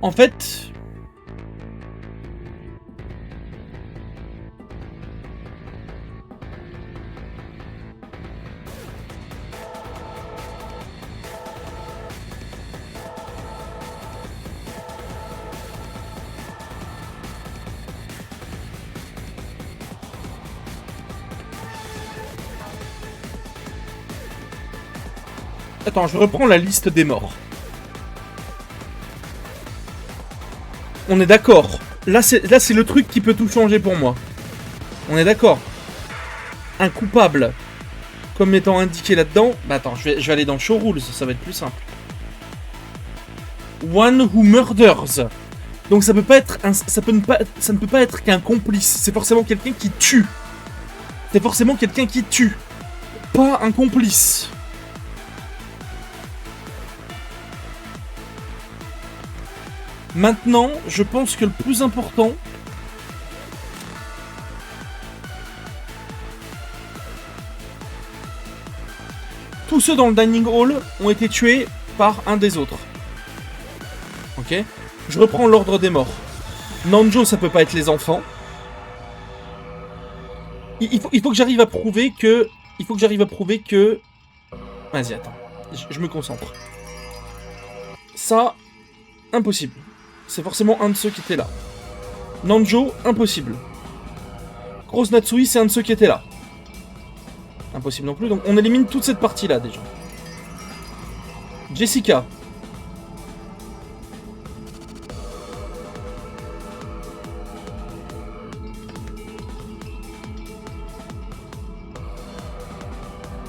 En fait... Attends, je reprends la liste des morts. On est d'accord. Là, c'est le truc qui peut tout changer pour moi. On est d'accord. Un coupable, comme étant indiqué là-dedans... Bah attends, je vais aller dans Show Rules, ça va être plus simple. One who murders. Donc ça peut pas être ça ne peut pas être qu'un complice. C'est forcément quelqu'un qui tue. C'est forcément quelqu'un qui tue. Pas un complice. Maintenant, je pense que le plus important... Tous ceux dans le dining hall ont été tués par un des autres. Ok? Je reprends l'ordre des morts. Nanjo, ça peut pas être les enfants. Il faut que j'arrive à prouver que... Vas-y, attends. Je me concentre. Ça, impossible. C'est forcément un de ceux qui étaient là. Nanjo, impossible. Grosse Natsui, c'est un de ceux qui étaient là. Impossible non plus, donc on élimine toute cette partie-là, déjà. Jessica.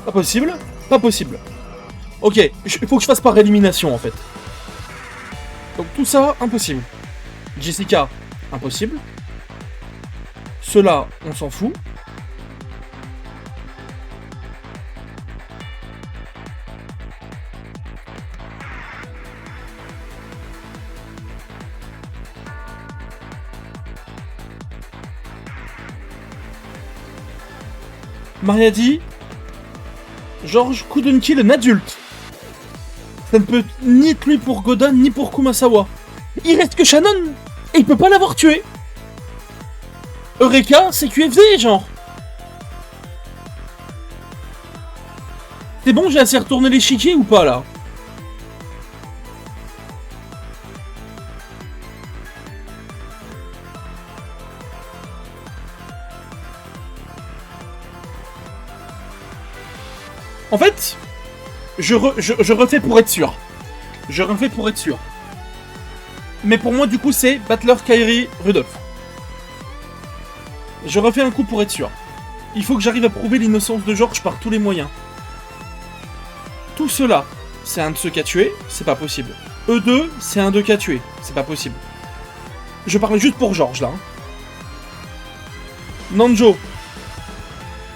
Pas possible. Pas possible. Ok, il faut que je fasse par élimination, en fait. Donc tout ça, impossible. Jessica, impossible. Ceux-là, on s'en fout. Maria dit... George couldn't kill un adulte. Ça ne peut ni être lui pour Godin, ni pour Kumasawa. Il reste que Shannon, et il peut pas l'avoir tué. Eureka, c'est QFD, genre. C'est bon, j'ai assez retourné l'échiquier ou pas, là? En fait, je refais pour être sûr. Je refais pour être sûr. Mais pour moi, du coup, c'est Battler, Kairi, Rudolph. Je refais un coup pour être sûr. Il faut que j'arrive à prouver l'innocence de George par tous les moyens. Tout cela, c'est un de ceux qui a tué, c'est pas possible. Eux deux, c'est un d'eux qui a tué, c'est pas possible. Je parle juste pour George, là. Nanjo,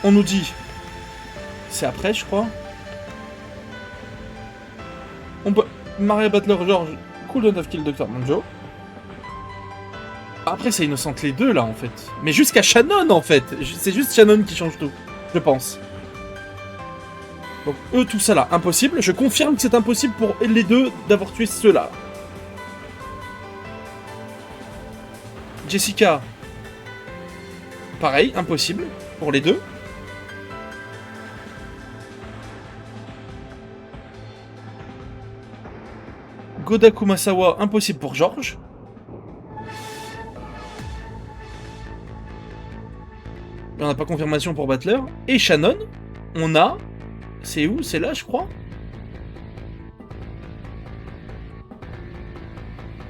on nous dit... C'est après, je crois. On peut... Maria Battler, George, couldn't have killed Dr. Nanjo. Après, c'est innocente les deux, là, en fait. Mais jusqu'à Shannon, en fait. C'est juste Shannon qui change tout, je pense. Donc, eux, tout ça, là, impossible. Je confirme que c'est impossible pour les deux d'avoir tué ceux-là. Jessica. Pareil, impossible pour les deux. Goda Kumasawa, impossible pour George. Et on n'a pas confirmation pour Battler. Et Shannon, on a... C'est où? C'est là, je crois.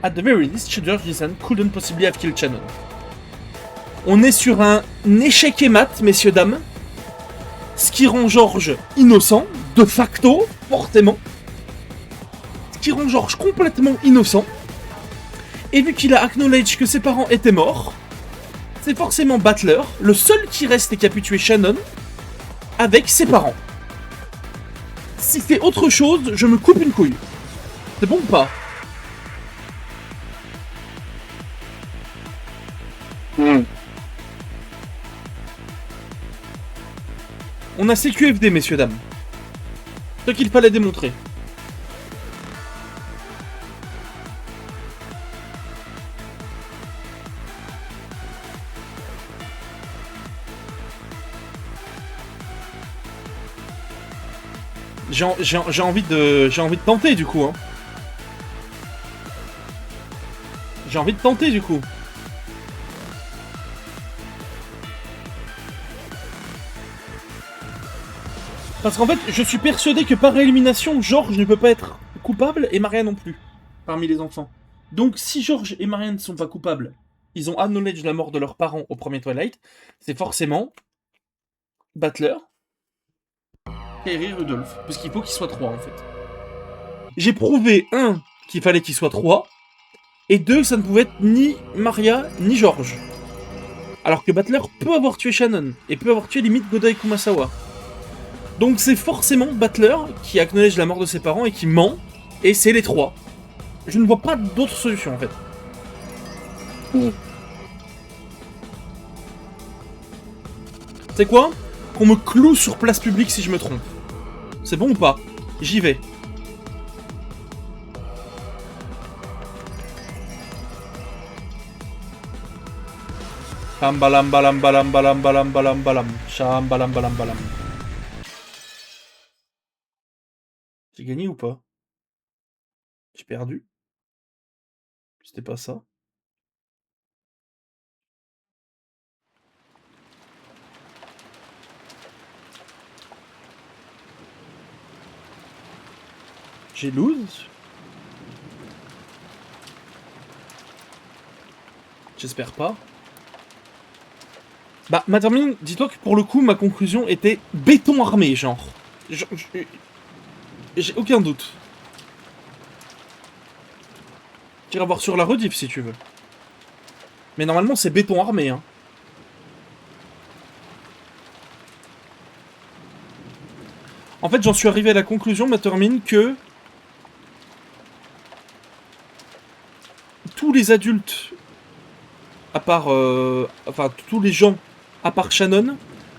At the very least, George Jason couldn't possibly have killed Shannon. On est sur un échec et mat, messieurs, dames. Ce qui rend George innocent, de facto, fortement. Ce qui rend George complètement innocent. Et vu qu'il a acknowledge que ses parents étaient morts, c'est forcément Battler, le seul qui reste et qui a pu tuer Shannon, avec ses parents. Si c'est autre chose, je me coupe une couille. C'est bon ou pas? On a CQFD, messieurs, dames. Ce qu'il fallait démontrer. J'ai envie de tenter, du coup, hein. J'ai envie de tenter, du coup. Parce qu'en fait, je suis persuadé que par élimination, George ne peut pas être coupable et Maria non plus, parmi les enfants. Donc si George et Maria ne sont pas coupables, ils ont acknowledge la mort de leurs parents au premier Twilight, c'est forcément Battler, Kairi, Rudolph. Parce qu'il faut qu'ils soient 3 en fait. J'ai prouvé, 1, qu'il fallait qu'ils soient 3, et 2, que ça ne pouvait être ni Maria, ni George. Alors que Battler peut avoir tué Shannon, et peut avoir tué limite Goda et Kumasawa. Donc c'est forcément Battler qui acknowledge la mort de ses parents et qui ment, et c'est les 3. Je ne vois pas d'autre solution en fait. C'est quoi? Qu'on me cloue sur place publique si je me trompe. C'est bon ou pas? J'y vais. Bam balam balam balam balam balam balam balam. Sham balam balam balam. J'ai gagné ou pas? J'ai perdu? C'était pas ça. J'ai lose? J'espère pas. Bah, Matermine, dis-toi que pour le coup, ma conclusion était béton armé, genre. J'ai aucun doute. T'iras voir sur la rediff si tu veux. Mais normalement, c'est béton armé, hein. En fait, j'en suis arrivé à la conclusion, Matermine, que tous les adultes, à part... enfin, tous les gens, à part Shannon,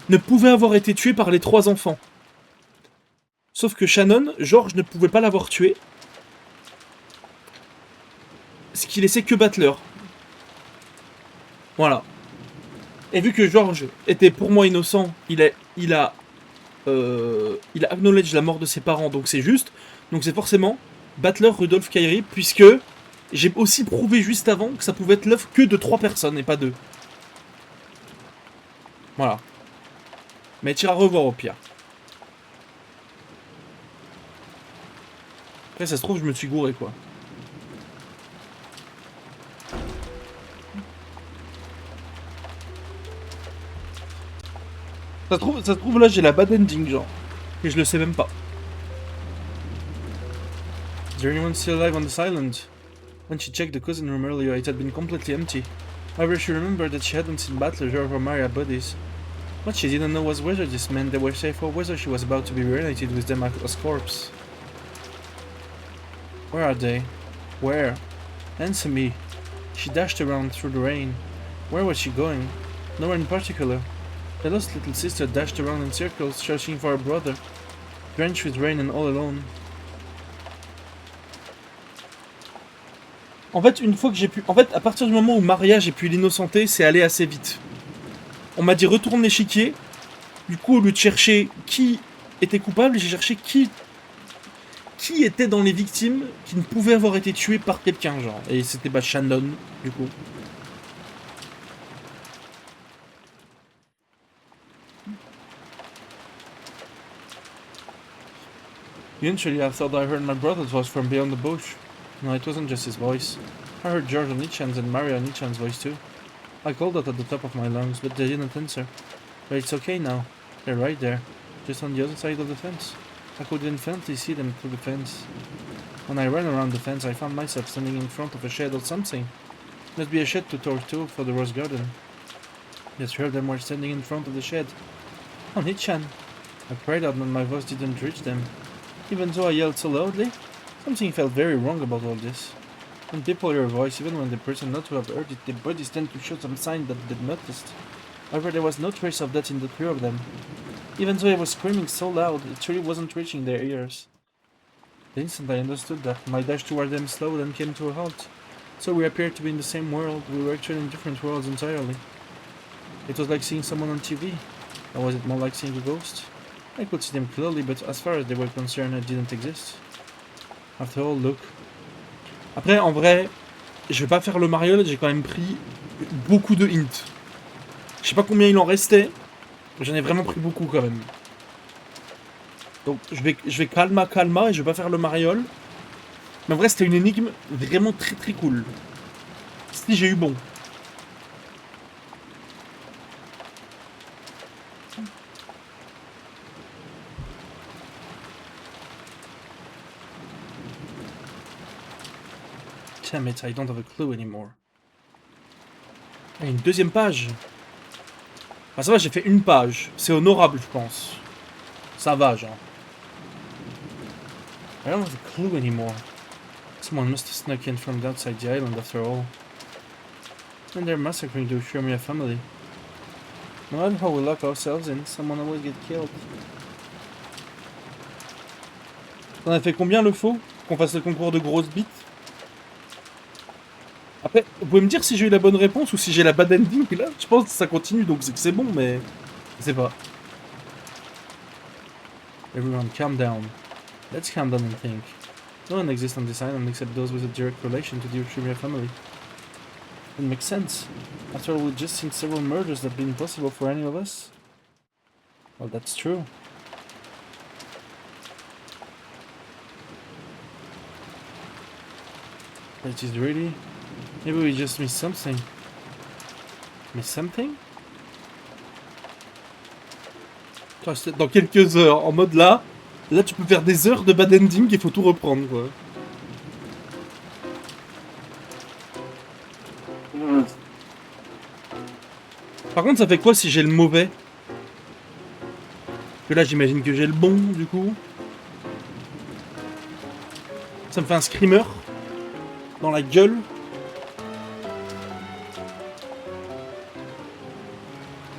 ne pouvaient avoir été tués par les 3 enfants. Sauf que Shannon, George ne pouvait pas l'avoir tué. Ce qui laissait que Battler. Voilà. Et vu que George était pour moi innocent, il a acknowledge la mort de ses parents, donc c'est juste. Donc c'est forcément Battler, Rudolph, Kairi, puisque j'ai aussi prouvé juste avant que ça pouvait être l'œuvre que de 3 personnes et pas 2. Voilà. Mais tu iras revoir au pire. Après ça se trouve je me suis gouré quoi. Ça se trouve là j'ai la bad ending genre. Et je le sais même pas. Is there anyone still alive on this island? When she checked the cousin room earlier, it had been completely empty. However, she remembered that she hadn't seen Butler or Maria bodies. What she didn't know was whether this meant they were safe or whether she was about to be reunited with them as corpse. Where are they? Where? Answer me. She dashed around through the rain. Where was she going? Nowhere in particular. The lost little sister dashed around in circles, searching for her brother, drenched with rain and all alone. En fait, une fois que j'ai pu... En fait, à partir du moment où Maria, j'ai pu l'innocenter, c'est allé assez vite. On m'a dit retourne l'échiquier. Du coup, au lieu de chercher qui était coupable, j'ai cherché qui qui était dans les victimes qui ne pouvaient avoir été tuées par quelqu'un, genre. Et c'était bah Shannon, du coup. Eventually, I thought I heard my brother's voice from beyond the bush. No, it wasn't just his voice. I heard George Onichan's and Maria Onichan's voice too. I called out at the top of my lungs, but they didn't answer. But it's okay now. They're right there, just on the other side of the fence. I could infinitely see them through the fence. When I ran around the fence, I found myself standing in front of a shed or something. Must be a shed to tour for the rose garden. Just heard them were standing in front of the shed. Onichan! I cried out, but my voice didn't reach them. Even though I yelled so loudly, something felt very wrong about all this. When people hear a voice, even when the person not to have heard it, their bodies tend to show some sign that they'd noticed. However, there was no trace of that in the three of them. Even though I was screaming so loud, it really wasn't reaching their ears. The instant I understood that, my dash toward them slowed and came to a halt. So we appeared to be in the same world, we were actually in different worlds entirely. It was like seeing someone on TV, or was it more like seeing a ghost? I could see them clearly, but as far as they were concerned, it didn't exist. After all, look. Après, en vrai, je vais pas faire le mariole, j'ai quand même pris beaucoup de hints. Je sais pas combien il en restait, mais j'en ai vraiment pris beaucoup quand même. Donc je vais calma et je vais pas faire le mariole. Mais en vrai, c'était une énigme vraiment très très cool. Si j'ai eu bon. Damn it, I don't have a clue anymore. Ah, une deuxième page. Ah ça va, j'ai fait une page. C'est honorable, je pense. Ça va, genre. I don't have a clue anymore. Someone must have snuck in from outside the island after all. And they're massacring the Ushiromia family. No matter how we lock ourselves in, someone always gets killed. T'en as fait combien le faux? Qu'on fasse le concours de grosses bites? Après, vous pouvez me dire si j'ai eu la bonne réponse ou si j'ai la bad ending, là je pense que ça continue, donc c'est que c'est bon, mais... Je sais pas. Everyone, calm down. Let's calm down and think. No one exists on this island except those with a direct relation to the Ushiromia family. It makes sense. After all, we've just seen several murders that have been impossible for any of us. Well, that's true. But it is really... Maybe we just missed something. Miss something? Dans quelques heures, en mode là tu peux faire des heures de bad ending et il faut tout reprendre quoi. Par contre ça fait quoi si j'ai le mauvais? Que là j'imagine que j'ai le bon du coup. Ça me fait un screamer dans la gueule.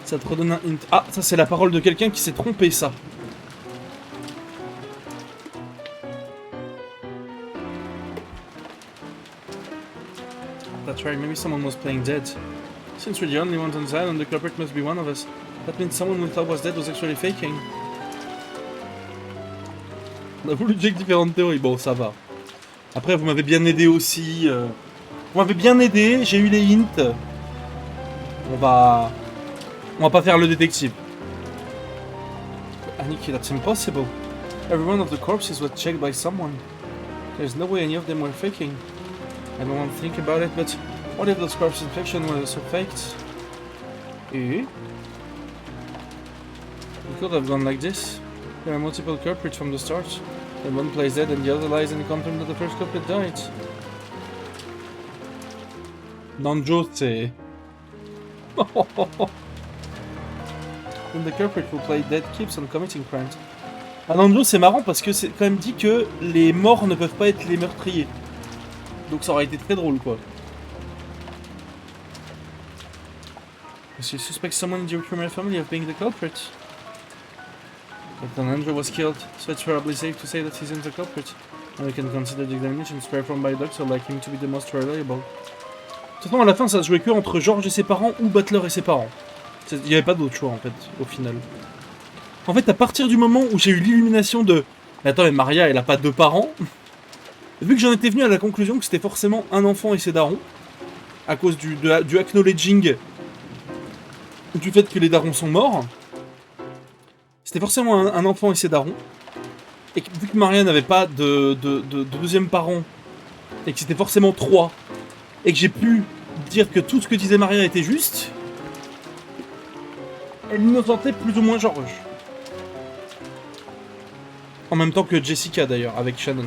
Ça te redonne un hint. Ah, ça c'est la parole de quelqu'un qui s'est trompé, ça. That's right, maybe someone was playing dead. Since we're the only ones on the island, the culprit must be one of us. That means someone we thought was dead was actually faking. On a voulu check différentes théories, bon ça va. Après vous m'avez bien aidé aussi. Vous m'avez bien aidé, j'ai eu les hints. On va pas faire le détective. Aniki, that's impossible. Every one of the corpses was checked by someone. There's no way any of them were faking. I don't want to think about it, but what if those corpse infection were also faked? It could have gone like this. There are multiple culprits from the start. Then one plays dead and the other lies and confirms that the first culprit died. Nanjo, c'est... Then the culprit who played dead keeps on committing crimes. Ah, Nanjo, c'est marrant parce que c'est quand même dit que les morts ne peuvent pas être les meurtriers. Donc ça aurait été très drôle, quoi. Because you suspect someone in the Ushiromia family of being the culprit. But then Andrew was killed, so it's probably safe to say that he's the culprit. And we can consider the examinations performed by a doctor like him to be the most reliable. De toute façon, à la fin, ça se jouait que entre George et ses parents ou Butler et ses parents. Il n'y avait pas d'autre choix, en fait, au final. En fait, à partir du moment où j'ai eu l'illumination de Mais attends, mais Maria, elle a pas 2 parents? Vu que j'en étais venu à la conclusion que c'était forcément un enfant et ses darons, à cause du acknowledging du fait que les darons sont morts, c'était forcément un enfant et ses darons, et que, vu que Maria n'avait pas de deuxième parent, et que c'était forcément 3, et que j'ai pu dire que tout ce que disait Maria était juste, elle m'innocentait plus ou moins George. En même temps que Jessica d'ailleurs, avec Shannon.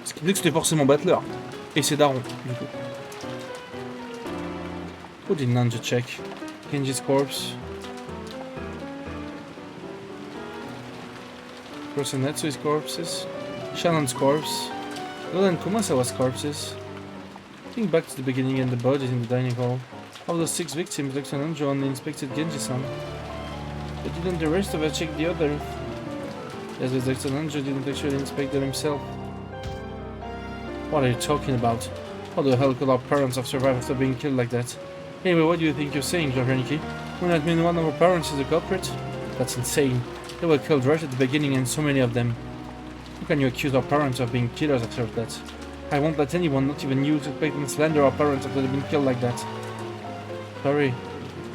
Ce qui disait que c'était forcément Butler. Et ses darons, du coup. Who did Ninja check? Kenji's corpse. Rosanetsu's corpses. Shannon's corpse. Lola and Kumasawa's corpses. Think back to the beginning and the bodies in the dining hall. Of those 6 victims, Dr. Nanjo only inspected Genji-san. But didn't the rest of us check the others? Yes, but Dr. Nanjo didn't actually inspect them himself. What are you talking about? How the hell could our parents have survived after being killed like that? Anyway, what do you think you're saying, Johaniki? Wouldn't that mean one of our parents is the culprit? That's insane. They were killed right at the beginning and so many of them. How can you accuse our parents of being killers after that? I won't let anyone, not even you, suspect and slander our parents after they've been killed like that. Sorry.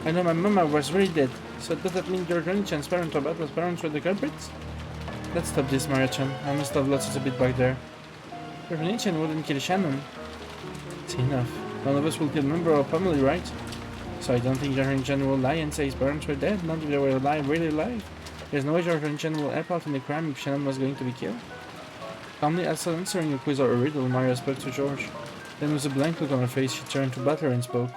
I know my mama was really dead, so does that mean Johaniki-chan's parents or Battle's parents were the culprits? Let's stop this, Maria-chan. I must have lost it a bit back there. Johaniki-chan wouldn't kill Shannon. It's enough. None of us will kill a member of our family, right? So I don't think Johaniki-chan will lie and say his parents were dead, not if they were alive, really alive. There's no way Johaniki-chan will help out in the crime if Shannon was going to be killed. Calmly, as answering a quiz or a riddle, Maria spoke to George. Then with a blank look on her face, she turned to Butler and spoke.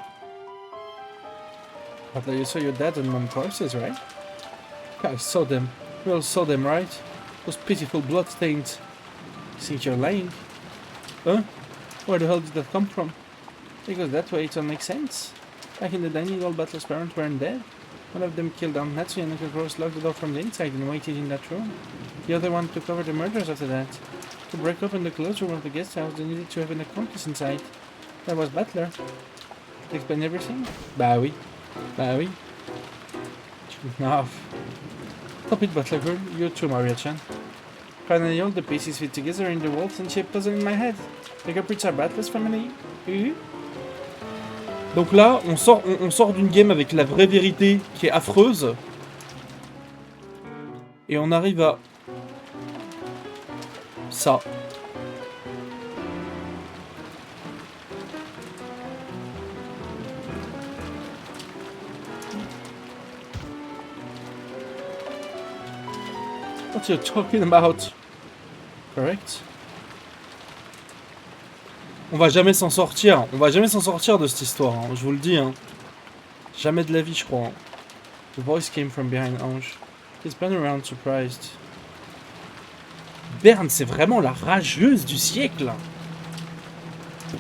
Butler, you saw your dad and mom corpses, right? I saw them. We all saw them, right? Those pitiful bloodstains. You think you're lying? Huh? Where the hell did that come from? Because that way it all makes sense. Back in the dining hall, Butler's parents weren't dead. One of them killed Aunt Natsu and Uncle Gross locked the door from the inside and waited in that room. The other one took over the murders after that. To break open the closed room of the guest house, they needed to have an accomplice inside. That was Butler. To explain everything? Bah oui. Bah oui. Enough. Stop it, Butler girl. You too, Maria-chan. Finally, all the pieces fit together in the walls and shape puzzle in my head. The culprits are Butler's family. Donc là, on sort d'une game avec la vraie vérité qui est affreuse. Et on arrive à ça. What are you talking about? Correct? On va jamais s'en sortir. On va jamais s'en sortir de cette histoire, hein. Je vous le dis. Hein. Jamais de la vie, je crois. Hein. The voice came from behind Ange. He spun around surprised. Berne, c'est vraiment la rageuse du siècle.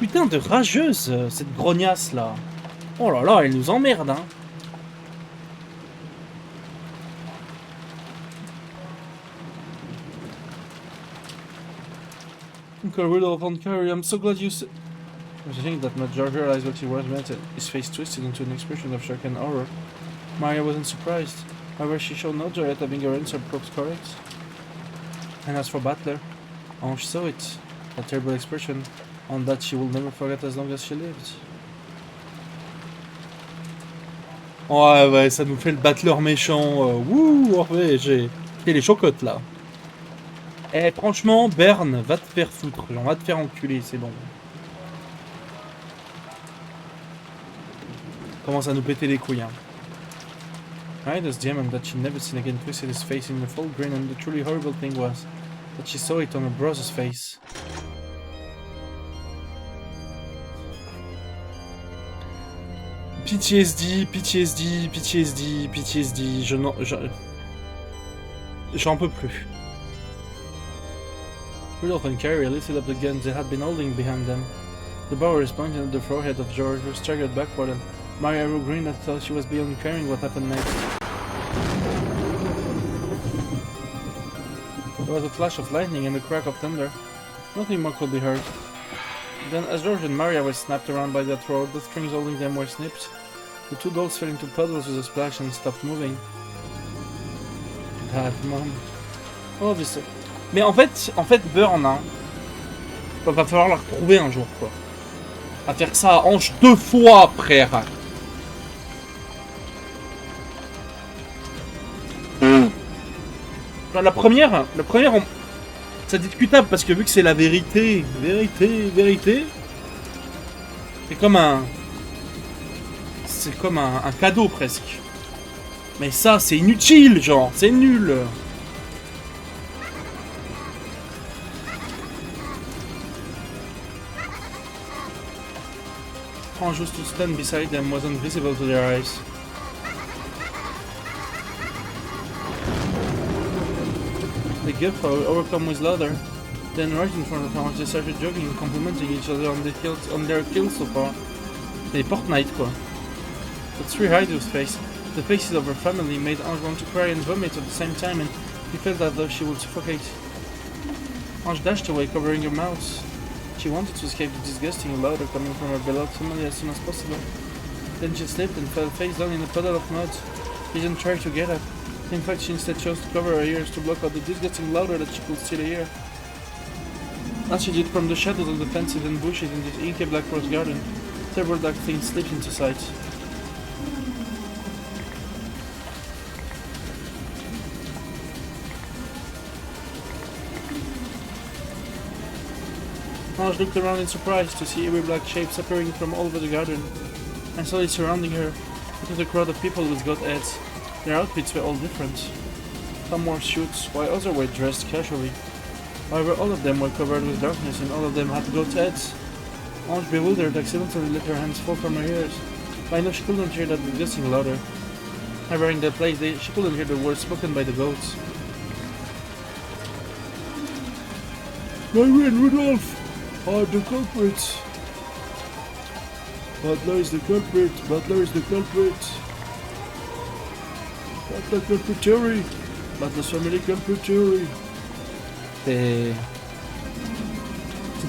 Putain de rageuse, cette grognasse là. Oh là là, elle nous emmerde, hein. Uncle Riddle von Curry, I'm so glad you said. I was thinking that Major realized what he was meant. His face twisted into an expression of shock and horror. Maria wasn't surprised. However, she showed no joy at having her answer props correct. And as for Butler, Ange saw it. A terrible expression, on that she will never forget as long as she lived. Ouais, ouais, ça nous fait le Butler méchant. Wouh, ouais, j'ai les chocottes là. Eh, franchement, Berne, va te faire foutre. On va te faire enculer, c'est bon. Commence à nous péter les couilles, hein. Right as demon that she never seen again twisted his face in a full grin, and the truly horrible thing was that she saw it on her brother's face. PTSD, PTSD, PTSD, PTSD, j'en peux plus. Rudolph and Carrie lifted up the guns they had been holding behind them. The barrel was pointed at the forehead of George, who staggered backward, and Maria grinned until she was beyond caring what happened next. There was a flash of lightning and a crack of thunder. Nothing more could be heard. Then, as George and Maria were snapped around by that roar, the strings holding them were snipped. The two dolls fell into puddles with a splash and stopped moving. Dad, Mom. Obviously. Mais en fait, Burn, hein, va falloir la retrouver un jour, quoi. À faire ça à Ange 2 fois, frère. Genre, la première, c'est discutable parce que vu que c'est la vérité, c'est comme un cadeau presque. Mais ça, c'est inutile, genre, c'est nul. Ange used to stand beside them wasn't visible to their eyes. The gift overcome with laughter. Then right in front of Ange, they started joking and complimenting each other on their kills so far. They Fortnite, quoi. The three hide his face. The faces of her family made Ange want to cry and vomit at the same time, and he felt as though she would suffocate. Ange dashed away, covering her mouth. She wanted to escape the disgusting laughter coming from her beloved family as soon as possible. Then she slipped and fell face down in a puddle of mud. She didn't try to get up. In fact, she instead chose to cover her ears to block out the disgusting laughter that she could still hear. As she did from the shadows of the fences and bushes in this inky black rose garden, several dark things slipped into sight. Ange looked around in surprise to see every black shapes appearing from all over the garden, and slowly surrounding her. It was a crowd of people with goat heads. Their outfits were all different. Some wore suits, while others were dressed casually. However, all of them were covered with darkness, and all of them had goat heads. Ange, bewildered, accidentally let her hands fall from her ears. By now she couldn't hear that disgusting laughter. However, in that place, she couldn't hear the words spoken by the goats. Mary and Rudolph are the culprits. Butler is the culprit. Butler is the culprit. Butler culprit theory. Butler's family culprit theory. C'est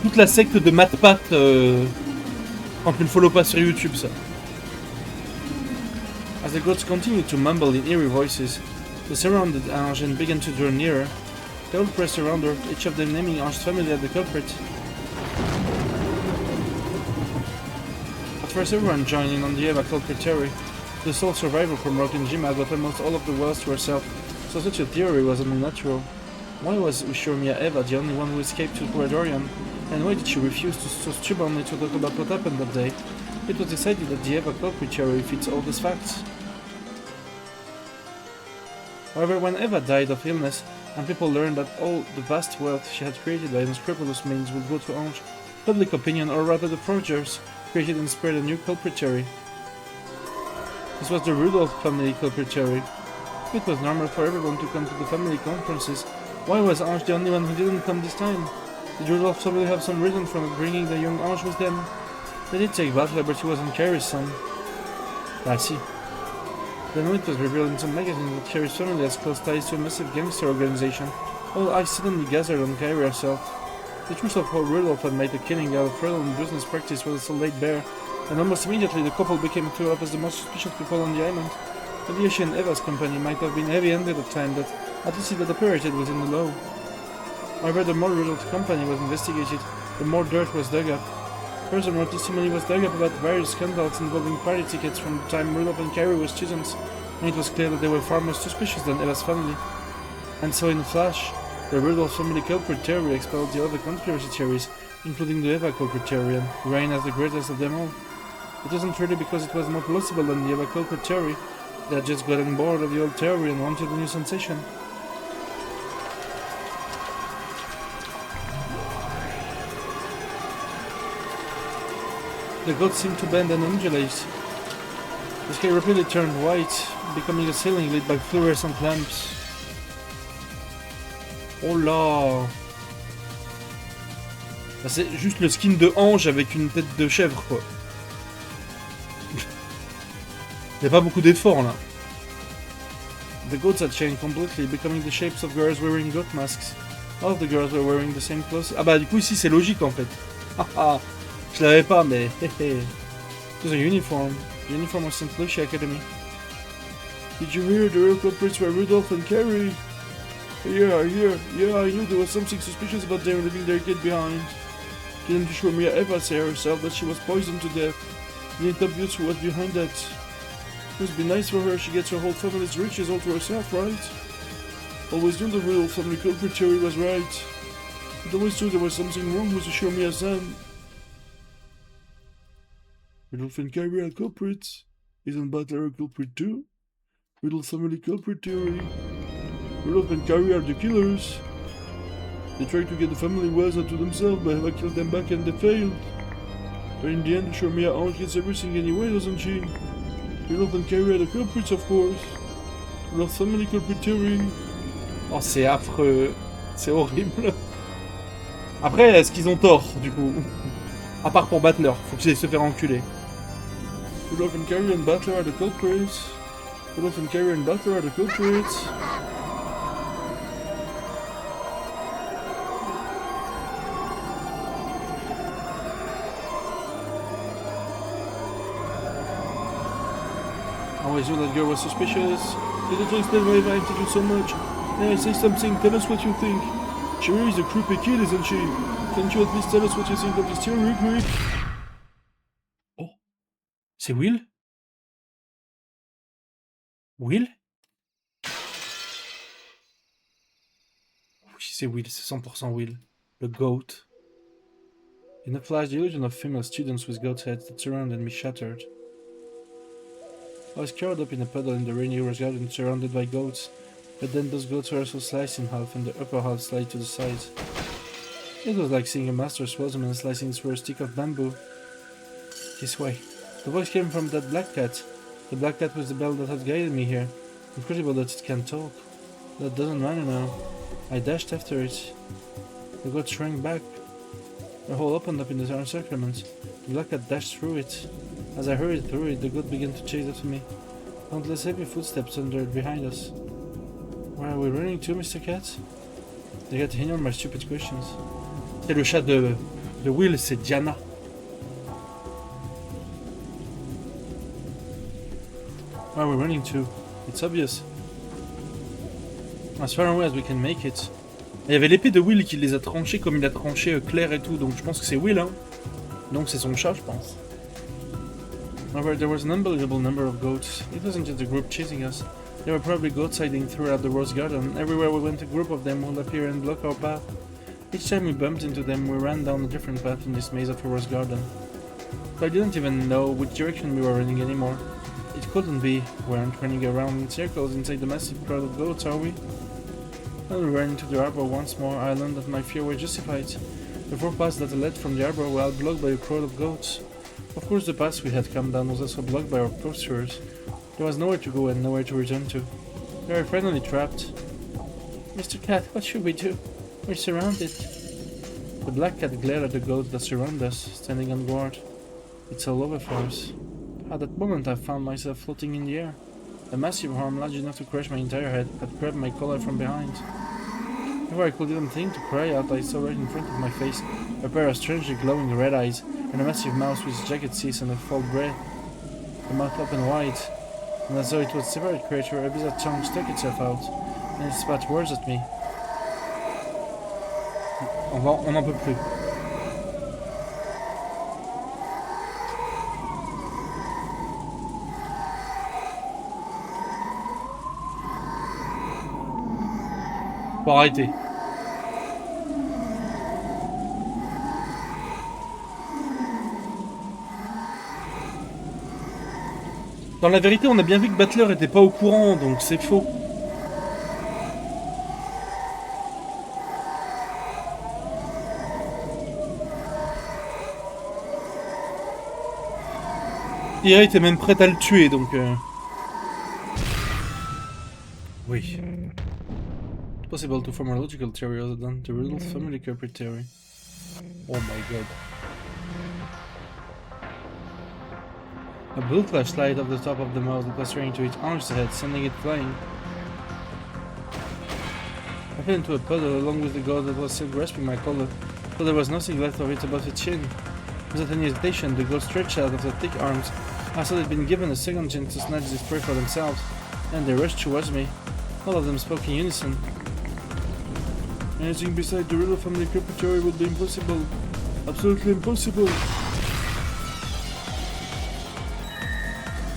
toute la secte de MatPat quand tu ne follow pas sur YouTube, ça. As the goats continued to mumble in eerie voices, they surrounded Ange and began to draw nearer. They all pressed around her, each of them naming Ange's family as the culprit. At first everyone joined in on the Eva culprit theory. The sole survivor from Rock and Jim had got almost all of the wells to herself, so such a theory was unnatural. Why was Ushurmia Eva the only one who escaped to Corridorium? And why did she refuse to so stubbornly to talk about what happened that day? It was decided that the Eva culprit theory fits all these facts. However, when Eva died of illness, and people learned that all the vast wealth she had created by unscrupulous means would go to Ange, public opinion, or rather the forgers, created and spread a new culprit theory. This was the Rudolph family culprit theory. It was normal for everyone to come to the family conferences. Why was Ange the only one who didn't come this time? Did Rudolph probably have some reason for not bringing the young Ange with them? They did take Butler, but he wasn't Carrie's son. I see. Then it was revealed in some magazine that Carrie's family has close ties to a massive gangster organization. All eyes suddenly gathered on Carrie herself. The truth of how Rudolph had made a killing out of fraudulent business practice was so laid bare, and almost immediately the couple became thrown up as the most suspicious people on the island. Aviation and Eva's company might have been heavy-handed at times, but at least it had operated within the law. However, the more Rudolph's company was investigated, the more dirt was dug up. Furthermore, testimony was dug up about various scandals involving party tickets from the time Rudolph and Carrie were students, and it was clear that they were far more suspicious than Eva's family. And so in a flash, the Rudolph family culprit theory expelled the other conspiracy theories, including the Eva culprit theory, and reigned as the greatest of them all. It wasn't really because it was more plausible than the Eva culprit theory. They had just gotten bored of the old theory and wanted a new sensation. The gods seemed to bend and undulate. The sky rapidly turned white, becoming a ceiling lit by fluorescent lamps. Oh là! C'est juste le skin de Ange avec une tête de chèvre, quoi. Y'a pas beaucoup d'efforts là. The goats had changed completely, becoming the shapes of girls wearing goat masks. All of the girls were wearing the same clothes. Ah bah du coup ici c'est logique en fait. Haha, je l'avais pas mais hehe. It was a uniform. The uniform of St. Lucia Academy. Did you hear the real culprits were Rudolph and Carrie? Yeah, I knew there was something suspicious about them leaving their kid behind. Didn't Shomia ever say herself that she was poisoned to death? Isn't it obvious who was behind that? It must be nice for her, she gets her whole family's riches all to herself, right? Always knew the real family culprit theory was right. But always knew there was something wrong with the Shomia's son. Rudolph and Kyrie are culprits. Isn't Butler a culprit too? Riddle family culprit theory. Rudolph and Kyrie are the killers. They tried to get the family wealth to themselves, but Eva killed them back and they failed. But in the end, Shomia aunt gets everything anyway, doesn't she? Rudolph and Kyrie are the culprits, of course. Rudolph family culprit theory. Oh, c'est affreux. C'est horrible. Après, est-ce qu'ils ont tort, du coup? À part pour Butler, faut qu'ils aillent se faire enculer. Rudolph and Kyrie and Butler are the culprits. Rudolph and Kyrie and Butler are the culprits. I always knew that girl was suspicious. You don't explain why I take you so much. Hey, say something, tell us what you think. Cherry is a creepy kid, isn't she? Can't you at least tell us what you think of this theory, Rick? Oh, c'est Will? Will? Oui, c'est Will, c'est 100% Will. The goat. In a flash, the illusion of female students with goat heads that surrounded me shattered. I was curled up in a puddle in the rainy rose garden surrounded by goats, but then those goats were also sliced in half and the upper half slid to the sides. It was like seeing a master swordsman slicing through a stick of bamboo. This way. The voice came from that black cat. The black cat with the bell that had guided me here. Incredible that it can talk. That doesn't matter now. I dashed after it. The goat shrank back. A hole opened up in the encirclement. The black cat dashed through it. As I hurried through it, the goat began to chase after me. Countless heavy footsteps thundered behind us. Where are we running to, Mr. Cat? They got to handle my stupid questions. C'est le chat de Will, c'est Diana. Where are we running to? It's obvious. As far away as we can make it. Il y avait l'épée de Will qui les a tranchés comme il a tranché Claire et tout, donc je pense que c'est Will, hein. Donc c'est son chat, je pense. However, there was an unbelievable number of goats. It wasn't just a group chasing us. There were probably goats hiding throughout the rose garden. Everywhere we went, a group of them would appear and block our path. Each time we bumped into them, we ran down a different path in this maze of a rose garden. So I didn't even know which direction we were running anymore. It couldn't be. We aren't running around in circles inside the massive crowd of goats, are we? When we ran into the arbor once more, I learned that my fear was justified. The four paths that led from the arbor were all blocked by a crowd of goats. Of course, the path we had come down was also blocked by our pursuers. There was nowhere to go and nowhere to return to. We were finally trapped. Mr. Cat, what should we do? We're surrounded. The black cat glared at the goats that surround us, standing on guard. It's all over for us. At that moment, I found myself floating in the air. A massive arm large enough to crush my entire head had grabbed my collar from behind. Before I could even think to cry out, I saw right in front of my face a pair of strangely glowing red eyes and a massive mouth with jagged teeth and a full breath. The mouth opened wide, and as though it was a separate creature, a bizarre tongue stuck itself out, and it spat words at me. On n'en peut plus. Faut arrêter. Dans la vérité, on a bien vu que Butler était pas au courant, donc c'est faux. Ira était même prête à le tuer, donc... Oui. It's possible to form a logical theory other than the Riddle family culprit theory. Oh my god. A blue flashlight off the top of the mouth that was trying to hit Arm's head, sending it flying. I fell into a puddle along with the goat that was still grasping my collar, but there was nothing left of it above its chin. Without any hesitation, the goat stretched out of the thick arms, as though they'd been given a second chance to snatch this prey for themselves, and they rushed towards me. All of them spoke in unison. Anything beside the riddle from the Preparatory would be impossible. Absolutely impossible.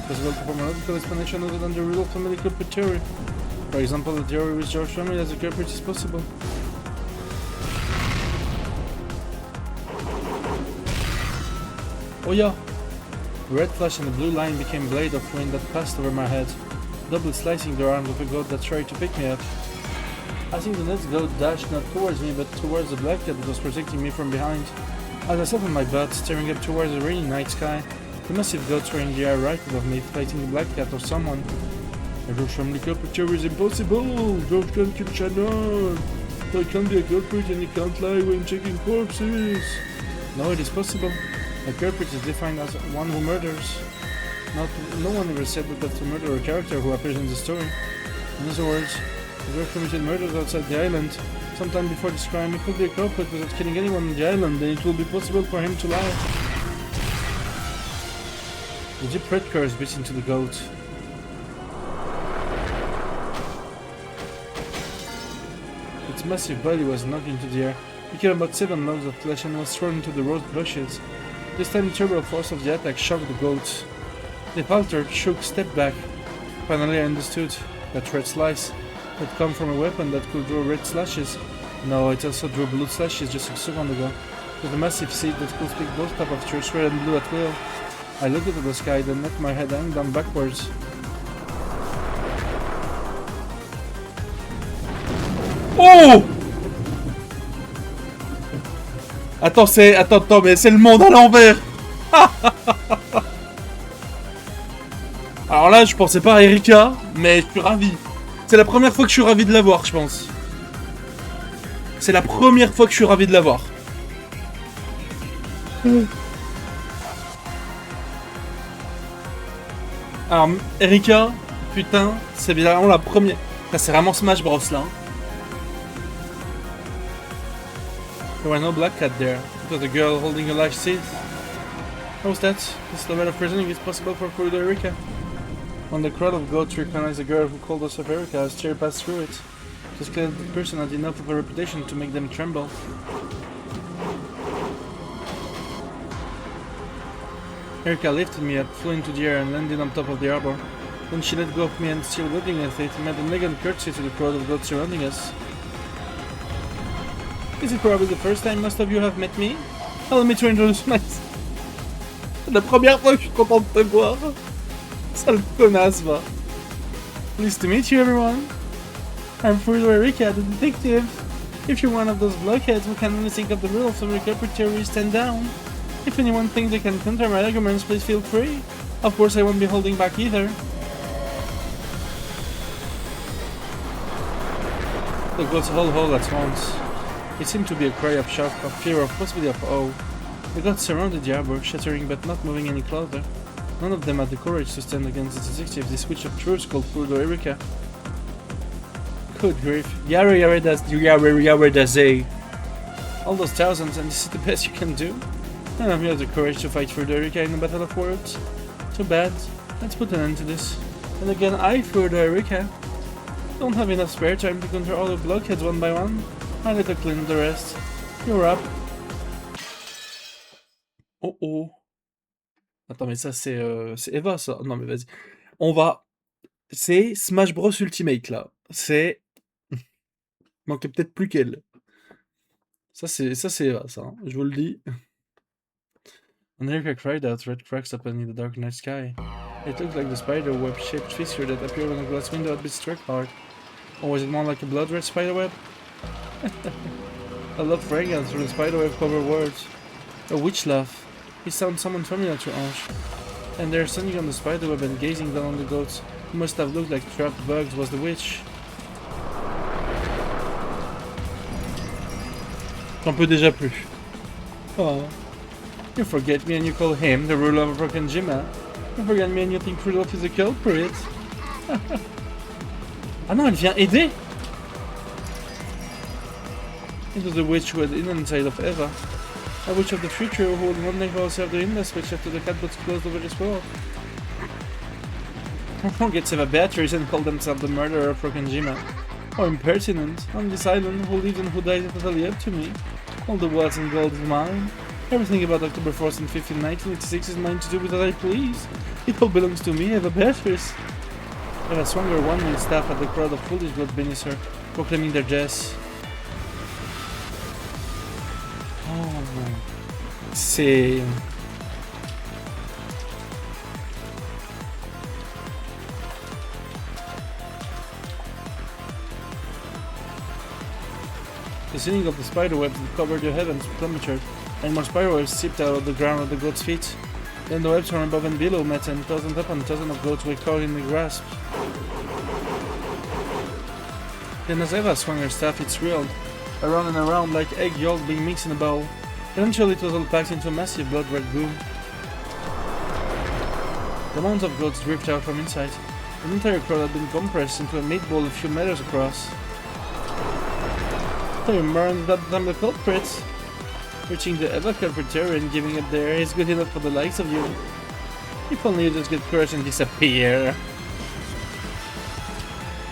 Possible to form a logical explanation other than the riddle from the Preparatory. For example, the theory with George Family as a culprit is possible. Oh yeah! A red flash and a blue line became a blade of wind that passed over my head, double slicing the arms of a goat that tried to pick me up. I think the next goat dashed not towards me but towards the black cat that was protecting me from behind. As I sat on my butt, staring up towards the rainy night sky, the massive goats were in the air right above me, fighting the black cat or someone. A George Family culprit is impossible! George can't kill Shannon! I can't be a culprit and he can't lie when checking corpses! No, it is possible. A culprit is defined as one who murders. No one ever said that to murder a character who appears in the story. In other words, the George committed murders outside the island. Sometime before this crime, he could be a culprit without killing anyone on the island, then it will be possible for him to lie. The deep red curse bit into the goat. Its massive body was knocked into the air, picking about 7 logs of flesh and was thrown into the rose bushes. This time the terrible force of the attack shocked the goat. They faltered, shook, stepped back. Finally I understood. That red slice had come from a weapon that could draw red slashes. No, it also drew blue slashes just a second ago. With a massive seed that could speak both types of church, red and blue at will. I looked at the sky, then let my head hang down backwards. Oh! Attends, mais c'est le monde à l'envers. Alors là, je pensais pas à Erika, mais je suis ravi. C'est la première fois que je suis ravi de la voir, je pense. C'est la première fois que je suis ravi de la voir. Alors, Erika, putain, c'est vraiment la première... Enfin, c'est vraiment Smash Bros là. There were no black cat there. It was a girl holding a large seed. How was that? This level of reasoning is possible for Fluid Erika. When the crowd of goats recognized the girl who called herself Erika, a stare passed through it. It was clear that the person had enough of a reputation to make them tremble. Erika lifted me up, flew into the air and landed on top of the arbor. Then she let go of me and, still looking at it, made an elegant curtsy to the crowd of goats surrounding us. Is it probably the first time most of you have met me? Allow me to introduce myself. C'est la première fois que je suis content de te voir. Sale connasse, va. Pleased to meet you, everyone. I'm Further Erika, the detective. If you're one of those blockheads who can only think of the rules of the corporate theory, stand down. If anyone thinks they can counter my arguments, please feel free. Of course, I won't be holding back either. The goats all hauled at once. It seemed to be a cry of shock, of fear, of possibly of awe. The gods surrounded the arbor, shattering but not moving any closer. None of them had the courage to stand against the detective, this witch of truth called Further Erika. Good grief. Yare Daze. All those thousands, and this is the best you can do? None of you have the courage to fight Further Erika in a battle of words. Too bad. Let's put an end to this. And again, I, Further Erika, don't have enough spare time to counter all the blockheads one by one. I'll let her clean the rest. You're up. Oh oh. Attends, mais ça c'est Eva ça. Non mais vas-y. On va... C'est Smash Bros Ultimate là. C'est... Manquait peut-être plus qu'elle. Ça c'est Eva ça, hein. Je vous le dis. When Erika cried out, red cracks opened in the dark night sky. It looked like the spider web-shaped fissure that appeared when a glass window had been struck hard. Or was it more like a blood-red spiderweb? A loud fragrance from the spiderweb covered words. A witch laugh. It sounded somewhat familiar to Ange. And there, standing on the spiderweb and gazing down on the goats, who must have looked like trapped bugs, was the witch. J'en peux déjà plus. Oh. You forget me and you call him the ruler of Broken Jima. You forget me and you think Rudolph is a culprit. Ah non, elle vient aider. It was the witch who had hidden inside of Eva. A witch of the future who would one day also have the Inda switch after the catboats closed over this world. Who gets Eva batteries and call themselves the murderer of Broken Jima? How impertinent. On this island, who lives and who dies is totally up to me. All the wealth and gold is mine. Everything about October 4th and 5th, 1986 is mine to do with what I please. It all belongs to me, Eva Beatrice. Eva swung her one-winged staff at the crowd of foolish blood beneath her, proclaiming their jest. Oh, c'est... The ceiling of the spiderwebs that covered the heavens plummeted, and more spiderwebs seeped out of the ground at the goat's feet. Then the webs from above and below met, and thousands upon thousands of goats were caught in the grasp. Then as Eva swung her staff, it swirled, around and around like egg yolk being mixed in a bowl. Eventually it was all packed into a massive blood-red goo. The mounds of goats dripped out from inside. The entire crowd had been compressed into a meatball a few meters across. So you burned that time the culprits. Reaching the Eva cafeteria and giving up there is good enough for the likes of you. If only you just get crushed and disappear.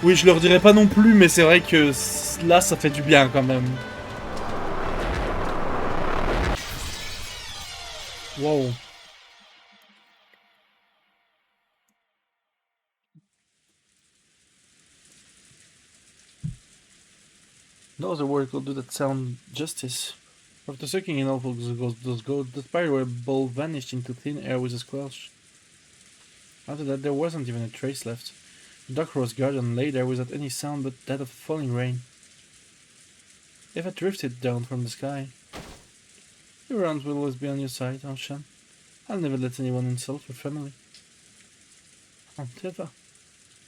Oui, je leur dirais pas non plus, mais c'est vrai que là, ça fait du bien quand même. Wow. No other word could do that sound justice. After sucking in all those goats, the spiderweb ball vanished into thin air with a squelch. After that, there wasn't even a trace left. The Dark Rose Garden lay there without any sound but that of falling rain. Eva drifted down from the sky. Your aunt will always be on your side, Aunt Shan. I'll never let anyone insult your family. Aunt Eva.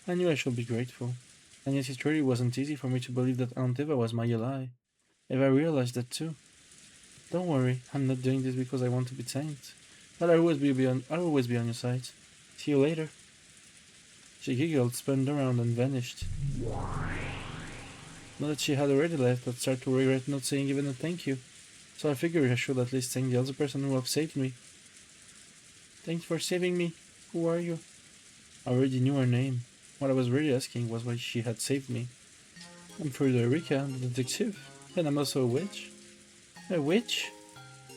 I knew I should be grateful. And yet it really wasn't easy for me to believe that Aunt Eva was my ally. Eva realized that too. Don't worry, I'm not doing this because I want to be thanked. But I'll always be on your side. See you later. She giggled, spun around and vanished. Now that she had already left, I'd start to regret not saying even a thank you. So I figured I should at least thank the other person who have saved me. Thanks for saving me. Who are you? I already knew her name. What I was really asking was why she had saved me. I'm Frederica, the detective, and I'm also a witch. A witch?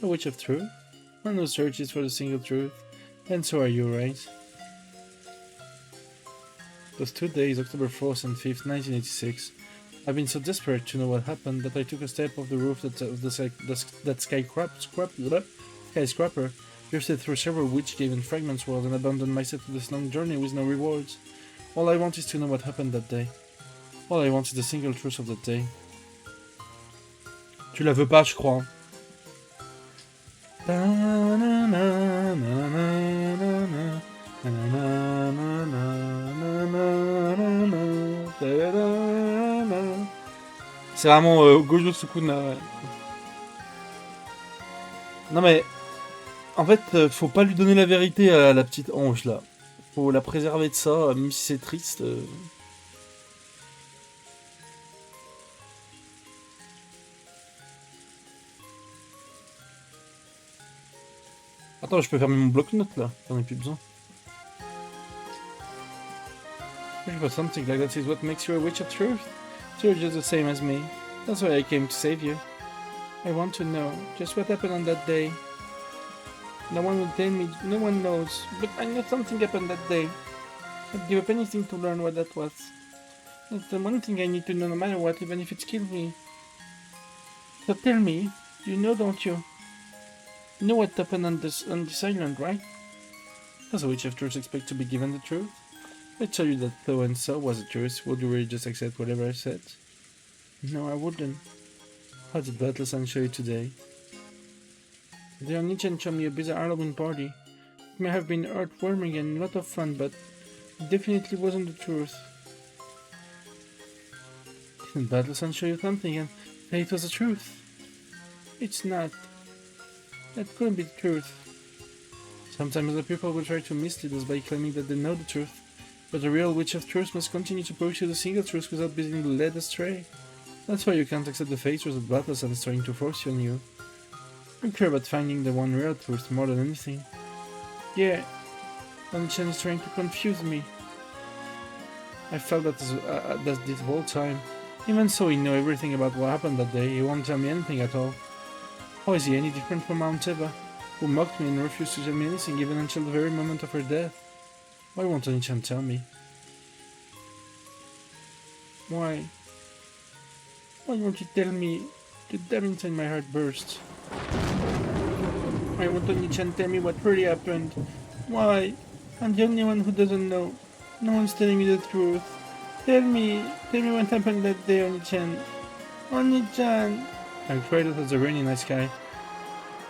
A witch of truth? One who searches for the single truth. And so are you, right? Those 2 days, October 4th and 5th, 1986, I've been so desperate to know what happened that I took a step off the roof that skyscraper, drifted through several witch-given fragments world and abandoned myself to this long journey with no rewards. All I want is to know what happened that day. All I want is the single truth of that day. Tu la veux pas, je crois. C'est vraiment Gojo Sukuna. Ouais. Non mais, en fait, faut pas lui donner la vérité à la petite ange là. Faut la préserver de ça, même si c'est triste. Attends, je peux fermer mon bloc-notes là, j'en ai plus besoin. But something like that is what makes you a witch of truth. So you're just the same as me. That's why I came to save you. I want to know just what happened on that day. No one will tell me, no one knows, but I know something happened that day. I'd give up anything to learn what that was. That's the one thing I need to know no matter what, even if it kills me. So tell me, you know, don't you? You know what happened on this island, right? Does a witch of truth expect to be given the truth? I tell you that so and so was the truth, would you really just accept whatever I said? No, I wouldn't. How did Battle-san show you today? The Onichen showed me a bizarre Halloween party. It may have been heartwarming and a lot of fun, but it definitely wasn't the truth. Didn't Battle-san show you something and say it was the truth? It's not. That couldn't be the truth. Sometimes the people will try to mislead us by claiming that they know the truth, but the real witch of truth must continue to pursue the single truth without being led astray. That's why you can't accept the fate truth that Battle-san is trying to force you on you. I care about finding the one real truth more than anything. Yeah, Oni-chan is trying to confuse me. I felt that this whole time. Even so, he knew everything about what happened that day. He won't tell me anything at all. How is he any different from Mount Eva, who mocked me and refused to tell me anything even until the very moment of her death? Why won't Oni-chan tell me? Why? Why won't you tell me? The damn inside my heart burst. Why won't Oni-chan tell me what really happened? Why? I'm the only one who doesn't know. No one's telling me the truth. Tell me what happened that day, Oni-chan. Oni-chan! I cried out at the rainy night sky.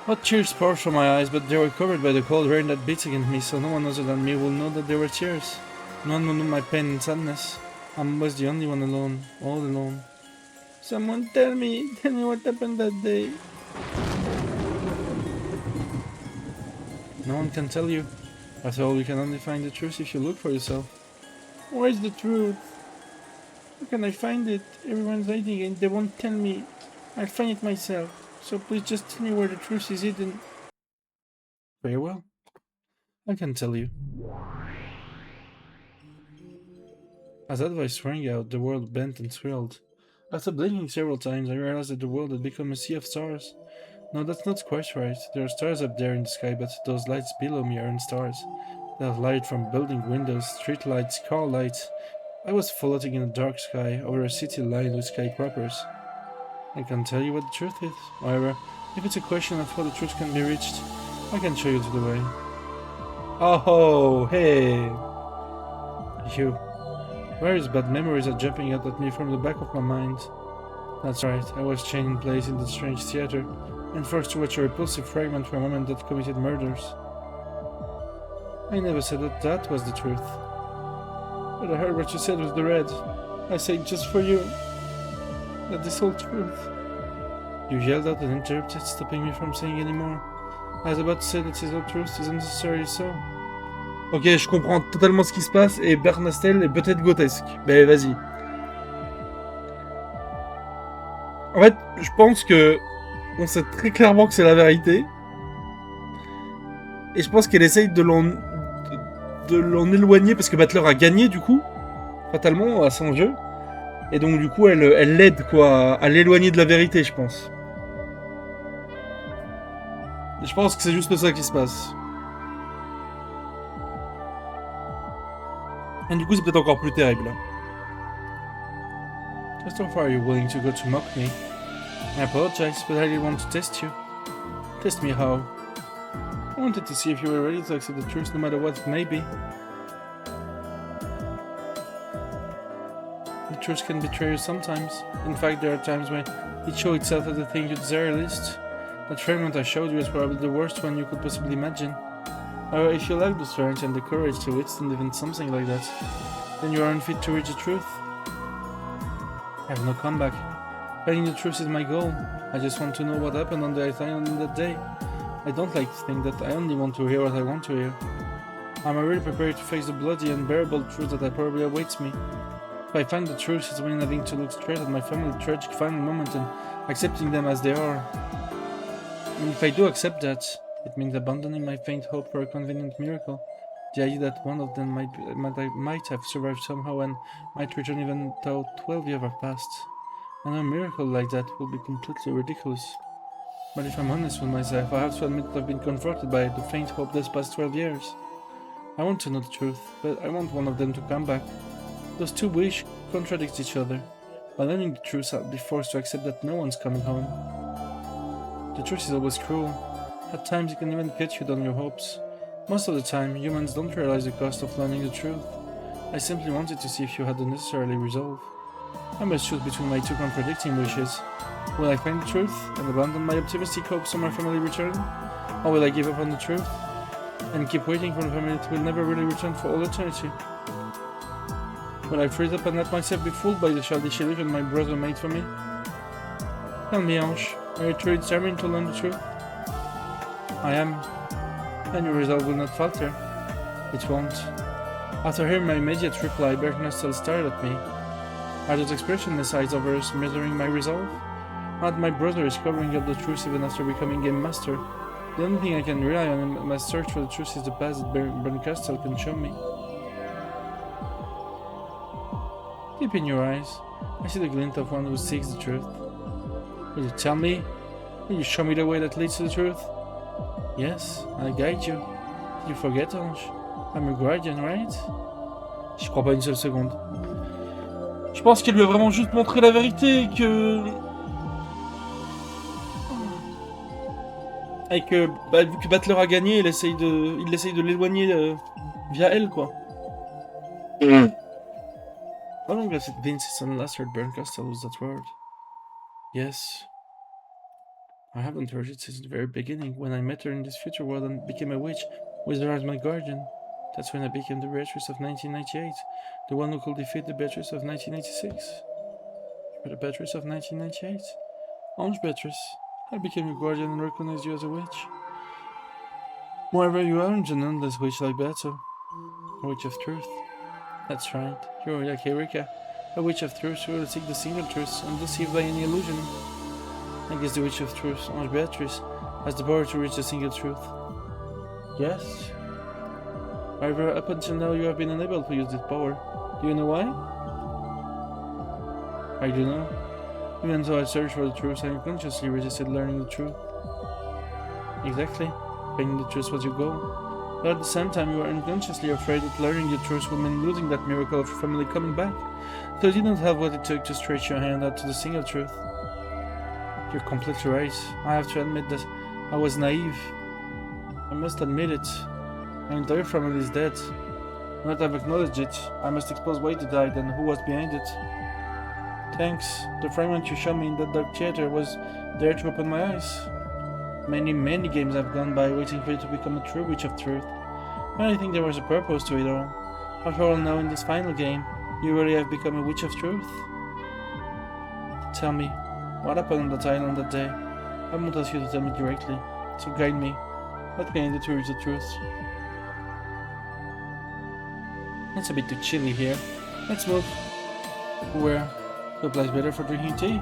Hot tears poured from my eyes, but they were covered by the cold rain that beats against me, so no one other than me will know that they were tears. No one will know my pain and sadness. I was the only one alone, all alone. Someone tell me what happened that day. No one can tell you. After all, you can only find the truth if you look for yourself. Where's the truth? How can I find it? Everyone's hiding and they won't tell me. I'll find it myself. So please just tell me where the truth is hidden. Very well. I can tell you. As that voice rang out, the world bent and swirled. After blinking several times, I realized that the world had become a sea of stars. No, that's not quite right. There are stars up there in the sky, but those lights below me aren't stars. They have light from building windows, street lights, car lights. I was floating in a dark sky over a city lined with skyscrapers. I can't tell you what the truth is. However, if it's a question of how the truth can be reached, I can show you to the way. Oh, hey! You. Various bad memories are jumping out at me from the back of my mind. That's right, I was chained in place in that strange theater, and forced to watch a repulsive fragment from a woman that committed murders. I never said that was the truth. But I heard what you said with the red. I say just for you. That is all truth. You yelled out and interrupted, stopping me from saying any more. I was about to say that his all truth is unnecessarily so. Ok, je comprends totalement ce qui se passe et Bernastel est peut-être grotesque. Ben vas-y. En fait, je pense que on sait très clairement que c'est la vérité. Et je pense qu'elle essaye de l'en éloigner parce que Battler a gagné du coup, fatalement, à son jeu. Et donc du coup, elle l'aide quoi à l'éloigner de la vérité, je pense. Et je pense que c'est juste ça qui se passe. Et du coup, c'est peut-être encore plus terrible. Just how far are you willing to go to mock me? I apologize, but I didn't want to test you. Test me how? I wanted to see if you were ready to accept the truth no matter what it may be. The truth can betray you sometimes. In fact, there are times when it shows itself as the thing you desire least. That fragment I showed you is probably the worst one you could possibly imagine. However, if you lack the strength and the courage to withstand even something like that, then you are unfit to reach the truth. I have no comeback. Finding the truth is my goal. I just want to know what happened on the island on that day. I don't like to think that I only want to hear what I want to hear. I'm already prepared to face the bloody, unbearable truth that probably awaits me. If I find the truth, it's mean having to look straight at my family's tragic final moment and accepting them as they are. And if I do accept that, it means abandoning my faint hope for a convenient miracle. The idea that one of them might have survived somehow and might return even though 12 years have passed. And a miracle like that would be completely ridiculous. But if I'm honest with myself, I have to admit that I've been confronted by the faint hope this past 12 years. I want to know the truth, but I want one of them to come back. Those two wishes contradict each other. By learning the truth, I'll be forced to accept that no one's coming home. The truth is always cruel. At times it can even cut you down your hopes. Most of the time, humans don't realize the cost of learning the truth. I simply wanted to see if you had the necessary resolve. I must choose between my two contradicting wishes. Will I find the truth and abandon my optimistic hopes on my family return? Or will I give up on the truth and keep waiting for the family that will never really return for all eternity? Will I freeze up and let myself be fooled by the childish illusion my brother made for me? Tell me, Ange, are you truly determined to learn the truth? I am. And your resolve will not falter. It won't. After hearing my immediate reply, Berknastel stared at me. Are those expressionless eyes of hers measuring my resolve? Not my brother is covering up the truth even after becoming Game Master. The only thing I can rely on in my search for the truth is the path that Bernkastel can show me. Deep in your eyes, I see the glint of one who seeks the truth. Will you tell me? Will you show me the way that leads to the truth? Yes, I'll guide you. Did you forget, Ange? I'm your guardian, right? Je crois pas une seule seconde. Je pense qu'elle lui a vraiment juste montré la vérité et que vu que Butler a gagné, il essaye de l'éloigner via elle, quoi. How long has it been since I last heard Bernkastel use that word? Yes. I haven't heard it since the very beginning, when I met her in this future world and became a witch, with her as my guardian. That's when I became the Beatrice of 1998, the one who could defeat the Beatrice of 1986. You're the Beatrice of 1998? Ange Beatrice, I became your guardian and recognized you as a witch. Wherever you are in the nonetheless witch like Beto. A witch of truth. That's right, you're like Erika, a witch of truth who will seek the single truth, undeceived by any illusion. I guess the witch of truth, Ange Beatrice, has the power to reach the single truth. Yes. However, up until now you have been unable to use this power. Do you know why? I do know. Even though I searched for the truth, I unconsciously resisted learning the truth. Exactly. Finding the truth was your goal. But at the same time, you were unconsciously afraid that learning the truth would mean losing that miracle of your family coming back. So you didn't have what it took to stretch your hand out to the single truth. You're completely right. I have to admit that I was naive. I must admit it. My entire family is dead. Now that I've acknowledged it, I must expose why they died and who was behind it. Thanks. The fragment you showed me in that dark theater was there to open my eyes. Many games have gone by waiting for you to become a true witch of truth. But I think there was a purpose to it all. After all, now in this final game, you really have become a witch of truth. Tell me, what happened on that island that day? I won't ask you to tell me directly, so guide me. What can I do to reach the truth? It's a bit too chilly here. Let's move. Where? To a place better for drinking tea?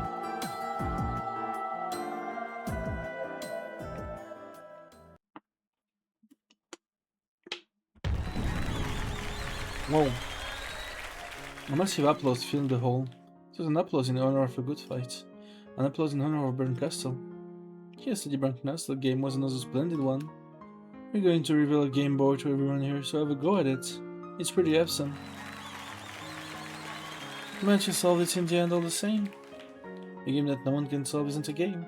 Whoa. A massive applause filled the hall. It was an applause in honor of a good fight. An applause in honor of Bernkastel. Yes, the Bernkastel game was another splendid one. We're going to reveal a game board to everyone here, so have a go at it. It's pretty awesome. Managed to solve it in the end all the same. A game that no one can solve isn't a game.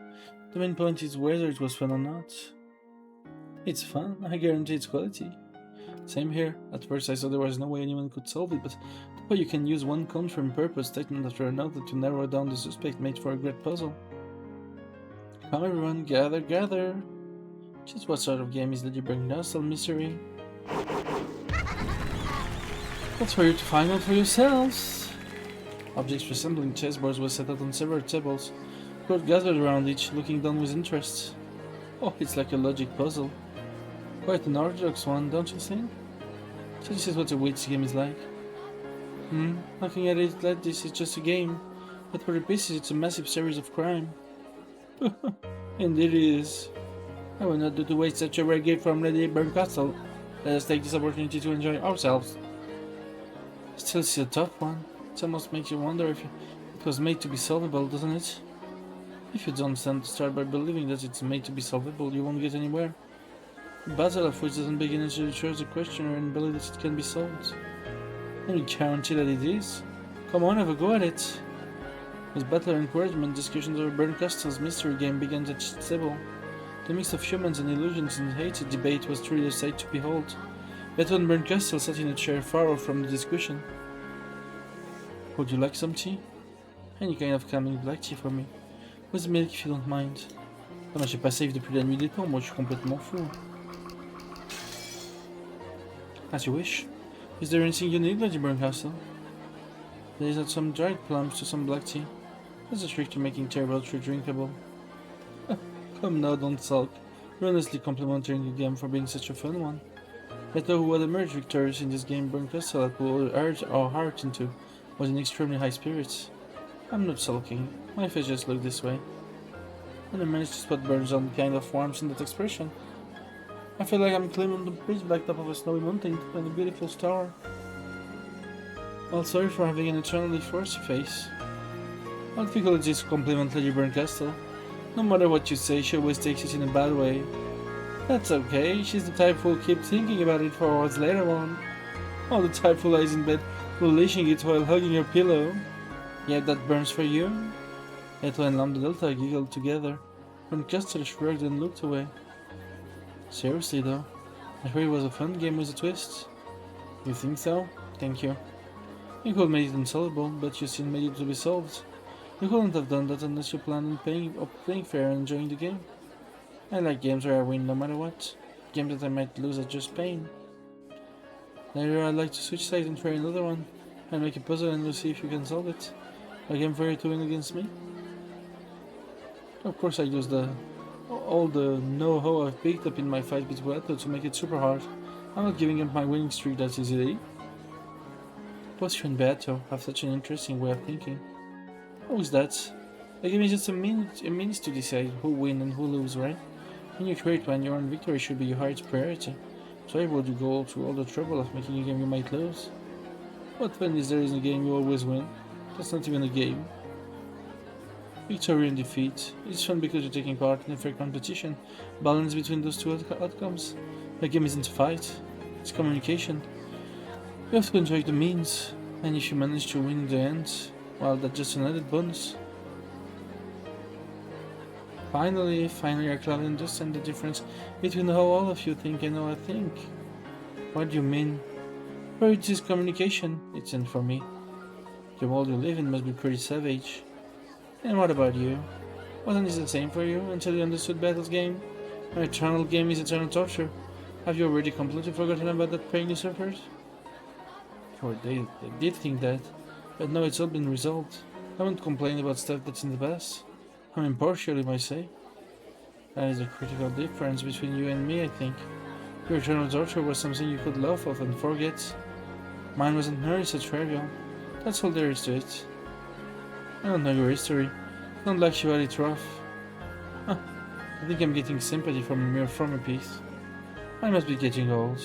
The main point is whether it was fun or not. It's fun, I guarantee it's quality. Same here. At first I thought there was no way anyone could solve it, but the way you can use one confirmed purpose statement after another to narrow down the suspect made for a great puzzle. Come everyone, gather. Just what sort of game is Lady Bernkastel mystery? That's for you to find out for yourselves. Objects resembling chessboards were set out on several tables. Crowd gathered around each, looking down with interest. Oh, it's like a logic puzzle. Quite an orthodox one, don't you think? So this is what a witch game is like. Looking at it like this, it's just a game. But for the pieces, it's a massive series of crime. Indeed it is. I will not do to waste such a rare gift from Lady Bernkastel. Let us take this opportunity to enjoy ourselves. Still, it's a tough one. It almost makes you wonder if it was made to be solvable, doesn't it? If you don't start by believing that it's made to be solvable, you won't get anywhere. The battle of which doesn't begin until you choose the questioner and believe that it can be solved. Let me guarantee that it is. Come on, have a go at it. With battle encouragement, discussions over Bernkastel's mystery game began at each table. The mix of humans and illusions in the hated debate was truly a sight to behold. Yet when Bernkastel sat in a chair far off from the discussion. Would you like some tea? Any kind of calming black tea for me. With milk if you don't mind. Ah, moi j'ai pas save depuis la nuit des temps, moi je suis complètement fou. As you wish. Is there anything you need, Lady Bernkastel? There is some dried plums to some black tea. That's a trick to making terrible tree drinkable. Come now, don't sulk. You're honestly complimenting the game for being such a fun one. Beto, who had emerged victorious in this game Bernkastel had put our heart into, was in extremely high spirits. I'm not sulking. My face just looked this way. And I managed to spot burns on kind of warmth in that expression. I feel like I'm climbing on the pitch black top of a snowy mountain and a beautiful star. Well, sorry for having an eternally forced face. I'll pickle this compliment Lady Burncastle. No matter what you say, she always takes it in a bad way. That's okay, she's the type who'll keep thinking about it for hours later on. Or the type who lies in bed relishing it while hugging her pillow. Yeah, that burns for you. Eto and Lambda Delta giggled together. Burncastle shrugged and looked away. Seriously though, I heard it was a fun game with a twist. You think so? Thank you. You could have made it unsolvable, but you still made it to be solved. You couldn't have done that unless you planned on playing fair and enjoying the game. I like games where I win no matter what. Games that I might lose are just pain. Later I'd like to switch sides and try another one. I'll make a puzzle and we'll see if you can solve it. A game for you to win against me? Of course I use all the know-how I've picked up in my fight with Weather to make it super hard. I'm not giving up my winning streak that easily. Both you and Beato have such an interesting way of thinking. How is that? The game is just a means to decide who win and who lose, right? When you create one, your own victory should be your highest priority. So why would you go through all the trouble of making a game you might lose? What fun is there in a game you always win? That's not even a game. Victory and defeat. It's fun because you're taking part in a fair competition. Balance between those two outcomes. The game isn't a fight, it's communication. You have to enjoy the means, and if you manage to win in the end, well, that's just an added bonus. Finally, I clearly understand the difference between how all of you think and how I think. What do you mean? For it is communication, it's in for me. The world you live in must be pretty savage. And what about you? Wasn't this the same for you until you understood Battle's game? An eternal game is eternal torture. Have you already completely forgotten about that pain you suffered? Sure, they did think that, but now it's all been resolved. I won't complain about stuff that's in the past. I'm impartial, you might say. That is a critical difference between you and me, I think. Your eternal torture was something you could laugh off and forget. Mine wasn't nearly so trivial. That's all there is to it. I don't know your history. Don't like you had it rough. Huh. I think I'm getting sympathy from a mere former piece. I must be getting old.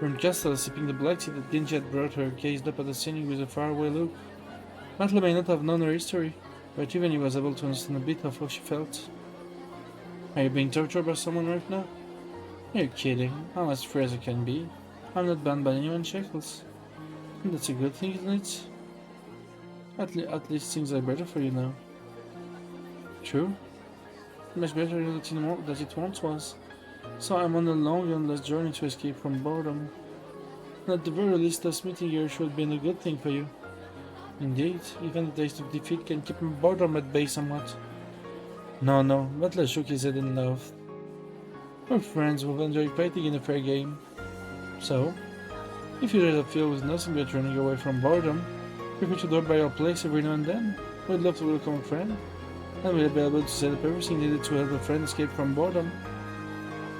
Burncastle, sipping the black tea that Dingy had brought her, gazed up at the ceiling with a faraway look. Matle may not have known her history, but even he was able to understand a bit of how she felt. Are you being tortured by someone right now? You're kidding. I'm as free as I can be. I'm not bound by anyone's shackles. And that's a good thing, isn't it? At least things are better for you now. True. Much better than it once was. So I'm on a long and endless journey to escape from boredom. And at the very least, us meeting here should be a good thing for you. Indeed, even the taste of defeat can keep boredom at bay somewhat. No, Butler shook his head and laughed. We're friends who've enjoyed fighting in a fair game. So, if you rather feel with nothing but running away from boredom, prefer to drop by our place every now and then. We'd love to welcome a friend, and we'll be able to set up everything needed to help a friend escape from boredom.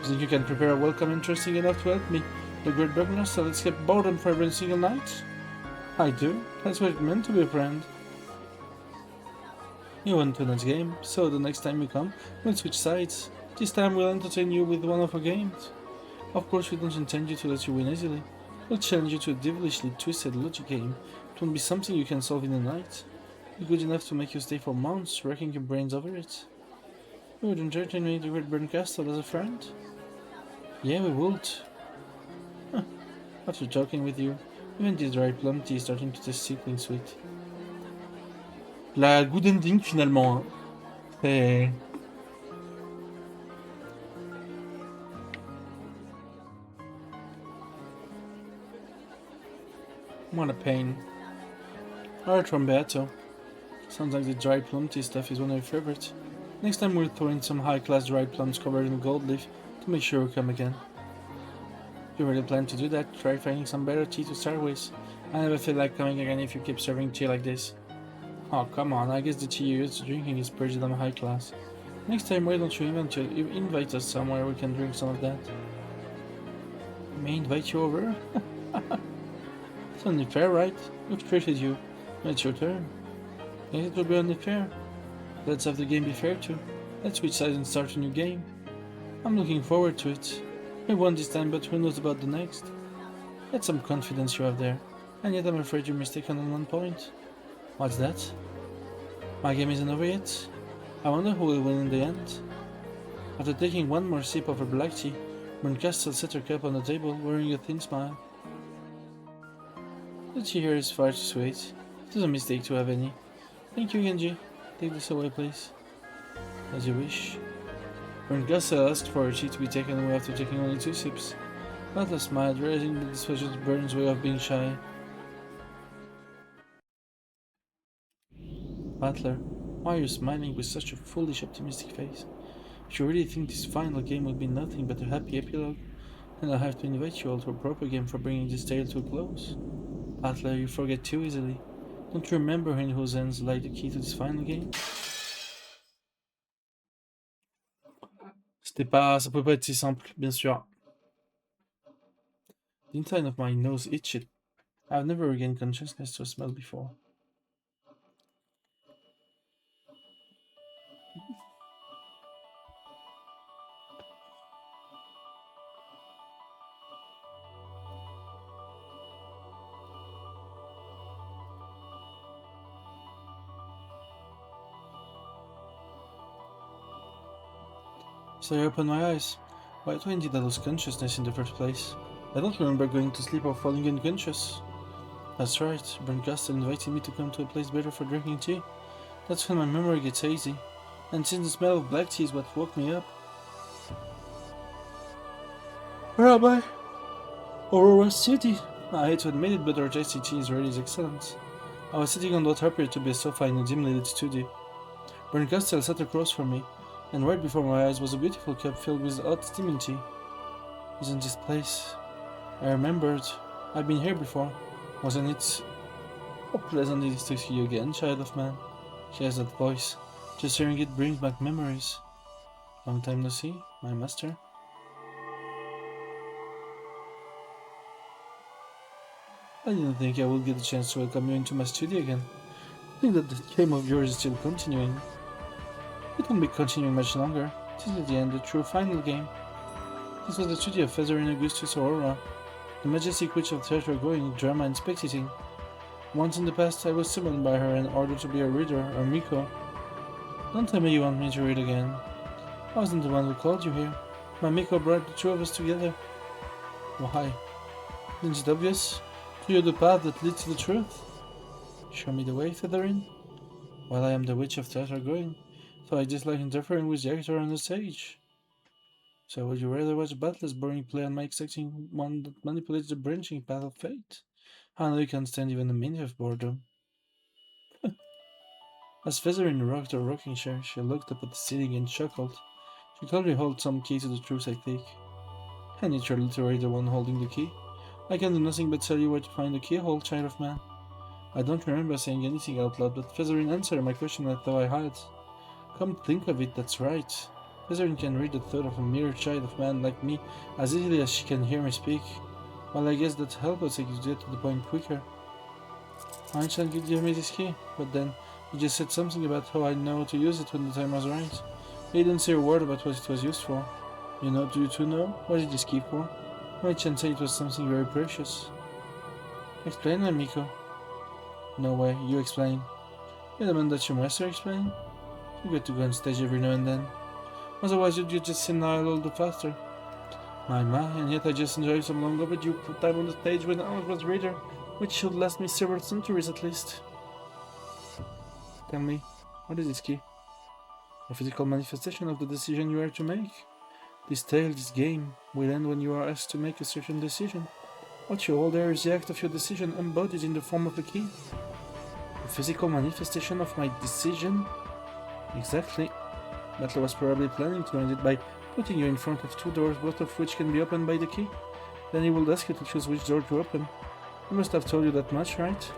You think you can prepare a welcome interesting enough to help me, the great Burglar, so let's escape boredom for every single night? I do. That's what it meant to be a friend. You won tonight's game, so the next time you come, we'll switch sides. This time we'll entertain you with one of our games. Of course, we don't intend you to let you win easily. We'll challenge you to a devilishly twisted logic game. It won't be something you can solve in a night. Be good enough to make you stay for months, racking your brains over it. You would entertain me to Great Burncastle as a friend? Yeah, we would. Huh. After talking with you, even this dry plum tea is starting to taste sickling sweet. La good ending finalement. C'est... What a pain. Alright, Romberto. Sounds like the dried plum tea stuff is one of your favorites. Next time we'll throw in some high-class dried plums covered in gold leaf to make sure we come again. If you really plan to do that, try finding some better tea to start with. I never feel like coming again if you keep serving tea like this. Oh, come on, I guess the tea you're used to drinking is pretty damn high class. Next time, why don't you invite us somewhere we can drink some of that? I may invite you over? It's only fair, right? We've treated you. Now it's your turn. Yes, it will be only fair. Let's have the game be fair too. Let's switch sides and start a new game. I'm looking forward to it. We won this time, but who knows about the next? That's some confidence you have there. And yet I'm afraid you're mistaken on one point. What's that? My game isn't over yet. I wonder who will win in the end. After taking one more sip of her black tea, Berncastel set her cup on the table, wearing a thin smile. The tea here is far too sweet. It is a mistake to have any. Thank you, Genji. Take this away, please. As you wish. Berncastel asked for her tea to be taken away after taking only 2 sips. Butler smiled, realizing that this was just Burn's way of being shy. Butler, why are you smiling with such a foolish, optimistic face? If you really think this final game will be nothing but a happy epilogue, then I'll have to invite you all to a proper game for bringing this tale to a close. Butler, you forget too easily. Don't you remember in whose hands lie the key to this final game? Ça pouvait pas être si simple, bien sûr. The inside of my nose itched. I've never regained consciousness to a smell before. So I opened my eyes. Why did I lose consciousness in the first place? I don't remember going to sleep or falling unconscious. That's right, Berncastel invited me to come to a place better for drinking tea. That's when my memory gets hazy. And since the smell of black tea is what woke me up. Where am I? Aurora City. I hate to admit it, but our tasty tea is really excellent. I was sitting on what appeared to be a sofa in a dimly lit studio. Berncastel sat across from me, and right before my eyes was a beautiful cup filled with hot steaming tea. Isn't this place? I remembered. I've been here before. Wasn't it? How pleasant it is to see you again, child of man. She has that voice. Just hearing it brings back memories. Long time no see, my master. I didn't think I would get a chance to welcome you into my studio again. I think that the game of yours is still continuing. It won't be continuing much longer. This is the end, the true final game. This was the studio of Featherin Augustus Aurora, the majestic witch of theatre going drama and spectating. Once in the past, I was summoned by her in order to be a reader, or Miko. Don't tell me you want me to read again. I wasn't the one who called you here. My Miko brought the two of us together. Why? Isn't it obvious? Clear the path that leads to the truth. Show me the way, Featherin. Well, I am the witch of theatre going, so I dislike interfering with the actor on the stage. So would you rather watch a battle's boring play on my exacting one that manipulates the branching path of fate? I know you can't stand even a minute of boredom. As Featherin rocked her rocking chair, she looked up at the ceiling and chuckled. She clearly holds some key to the truth, I think. And yet you're literally the one holding the key. I can do nothing but tell you where to find the keyhole, child of man. I don't remember saying anything out loud, but Featherin answered my question as though I had. Come to think of it, that's right. Featherin can read the thought of a mere child of man like me as easily as she can hear me speak. Well, I guess that helps us get to the point quicker. I shall give me this key, but then you just said something about how I know to use it when the time was right. You didn't say a word about what it was used for. You know, do you two know? What is this key for? I can say it was something very precious. Explain, Miko. No way, you explain. You demand that your master explain? You get to go on stage every now and then. Otherwise you'd just senile all the faster. My, and yet I just enjoyed some long overdue time on the stage when I was reader, which should last me several centuries at least. Tell me, what is this key? A physical manifestation of the decision you are to make. This tale, this game, will end when you are asked to make a certain decision. What you hold there is the act of your decision embodied in the form of a key. A physical manifestation of my decision? Exactly. Butler was probably planning to end it by putting you in front of two doors, both of which can be opened by the key. Then he will ask you to choose which door to open. He must have told you that much, right?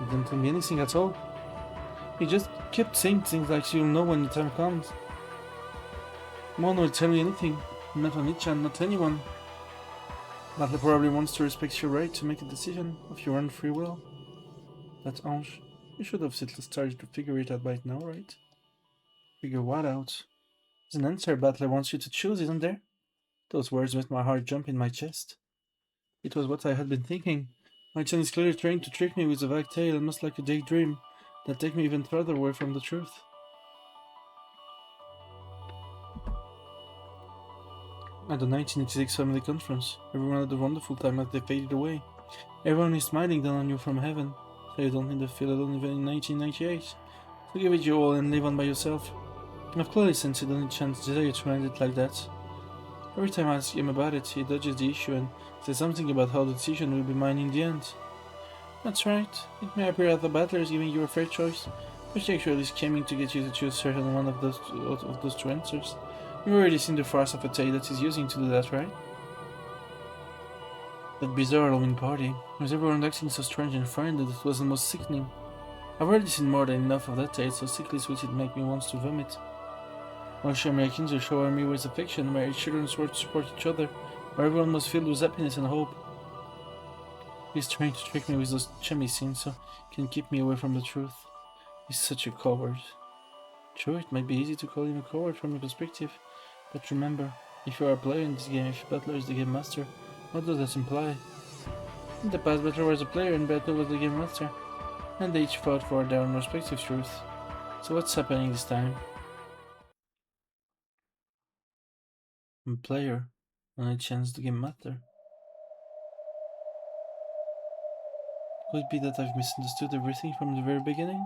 He didn't tell me anything at all. He just kept saying things like you'll know when the time comes. No one will tell you anything. Not Onichan, not anyone. Butler probably wants to respect your right to make a decision of your own free will. But Ange, you should have started to figure it out by now, right? Figure what out? There's an answer Butler wants you to choose, isn't there? Those words made my heart jump in my chest. It was what I had been thinking. My chan is clearly trying to trick me with a vague tale, almost like a daydream, that take me even further away from the truth. At the 1986 family conference, everyone had a wonderful time as they faded away. Everyone is smiling down on you from heaven, so you don't need to feel alone even in 1998. So give it your all and live on by yourself. I've clearly sensed it only chance desire to end it like that. Every time I ask him about it, he dodges the issue and says something about how the decision will be mine in the end. That's right. It may appear that the battler is giving you a fair choice, but she actually is scheming to get you to choose certain one of those two answers. You've already seen the farce of a tale that he's using to do that, right? That bizarre Halloween party, with everyone acting so strange and foreign that it was almost sickening. I've already seen more than enough of that tale, so sickly sweet it make me want to vomit. While Americans are showing me with affection, where each children swore to support each other, where everyone was filled with happiness and hope. He's trying to trick me with those chummy scenes so he can keep me away from the truth. He's such a coward. Sure, it might be easy to call him a coward from your perspective, but remember, if you are a player in this game, if Butler is the game master, what does that imply? In the past, Butler was a player and Butler was the game master, and they each fought for their own respective truth. So what's happening this time? I'm a player, and I chance the game master. Could it be that I've misunderstood everything from the very beginning?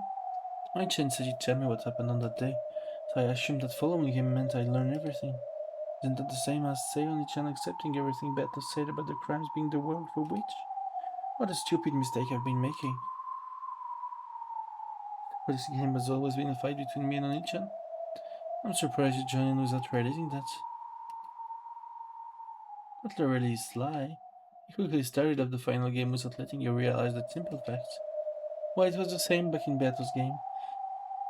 My chance said he'd tell me what happened on that day, so I assumed that following him meant I'd learn everything. Isn't that the same as Sayoni-chan accepting everything Beth said about the crimes being the work of a witch? What a stupid mistake I've been making. But this game has always been a fight between me and Oni-chan. I'm surprised you joined in without realizing that. Butler really is sly. He quickly started up the final game without letting you realize that simple fact. Why, it was the same back in Beto's game.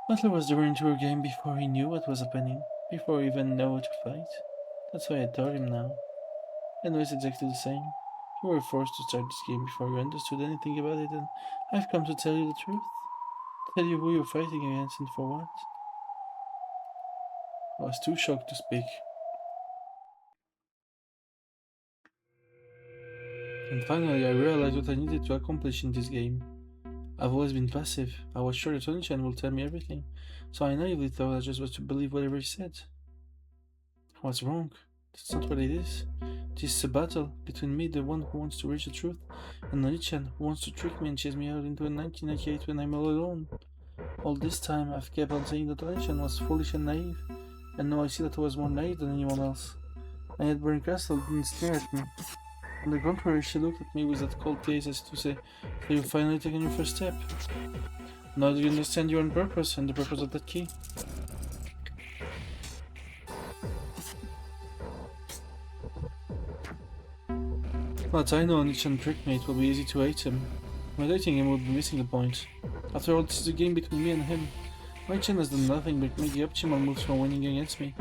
Butler was the into game before he knew what was happening, before he even knew how to fight. That's why I taught him now. I know it's exactly the same. You were forced to start this game before you understood anything about it, and I've come to tell you the truth. Tell you who you're fighting against and for what. I was too shocked to speak. And finally, I realized what I needed to accomplish in this game. I've always been passive. I was sure that Tony-chan will tell me everything, so I naively thought I just was to believe whatever he said. I was wrong. That's not what it is. This is a battle between me, the one who wants to reach the truth, and Tony-chan, who wants to trick me and chase me out into a 1998 when I'm all alone. All this time, I've kept on saying that Tony-chan was foolish and naive, and now I see that I was more naive than anyone else. And yet Burning Castle didn't stare at me. On the contrary, she looked at me with that cold gaze as to say, so you've finally taken your first step. Now do you understand your own purpose and the purpose of that key? But I know Oni-chan tricked me, it will be easy to hate him. My dating him would be missing the point. After all, this is a game between me and him. Oni-chan has done nothing but make the optimal moves for winning against me.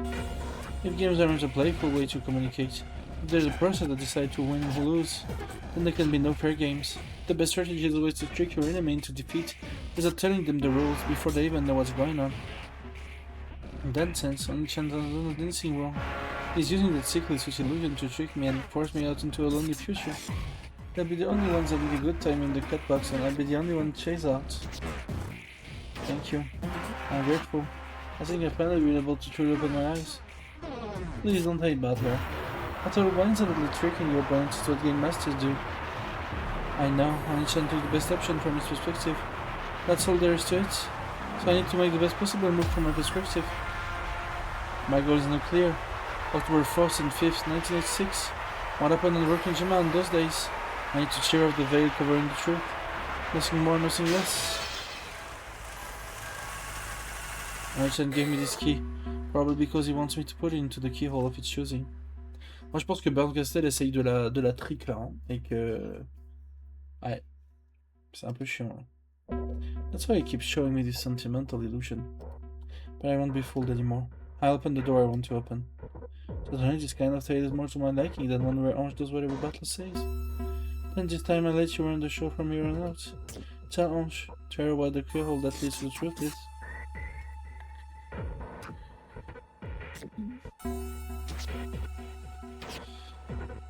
If games aren't a playful way to communicate, if there's a process that decides to win or lose, then there can be no fair games. The best strategy is always to trick your enemy into defeat without telling them the rules before they even know what's going on. In that sense, Oni-chan doesn't do anything wrong. He's using that sickly switch illusion to trick me and force me out into a lonely future. They'll be the only ones having a good time in the cut box, and I'll be the only one to chase out. Thank you. I'm grateful. I think I've finally been able to truly open my eyes. Please don't hate Butler. After one-sidedly tricking your opponents is what game masters do. I know, Oni-chan took the best option from his perspective. That's all there is to it. So I need to make the best possible move from my perspective. My goal is now clear. October 4th and 5th, 1986. What happened on Rokkenjima on those days? I need to tear off the veil covering the truth. Nothing more, nothing less. Oni-chan gave me this key, probably because he wants me to put it into the keyhole of its choosing. Moi je pense que Burn Castle essaye de la trick là, hein, et que... Ouais, c'est un peu chiant là. That's why he keeps showing me this sentimental illusion. But I won't be fooled anymore. I'll open the door I want to open. So tonight this kind of tale is more to my liking than one where Ange does whatever Battle says. Then this time I let you run the show from here on out. Tell Ange, tell her what the keyhole that leads to the truth is.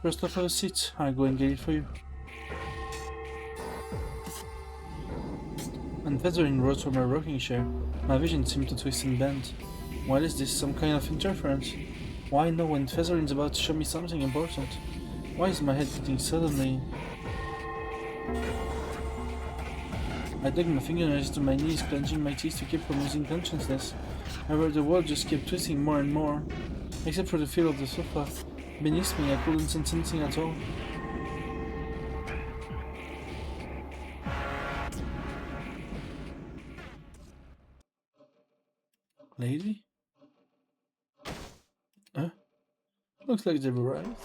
First off, have a seat. I'll go and get it for you. When Featherin rose from her rocking chair, my vision seemed to twist and bend. What is this? Some kind of interference? Why no when Featherin's about to show me something important? Why is my head getting suddenly... I dug my fingernails to my knees, clenching my teeth to keep from losing consciousness. However, the world just kept twisting more and more. Except for the feel of the sofa. Beneath me, I couldn't sense anything at all. Lady? Huh? Looks like they've arrived.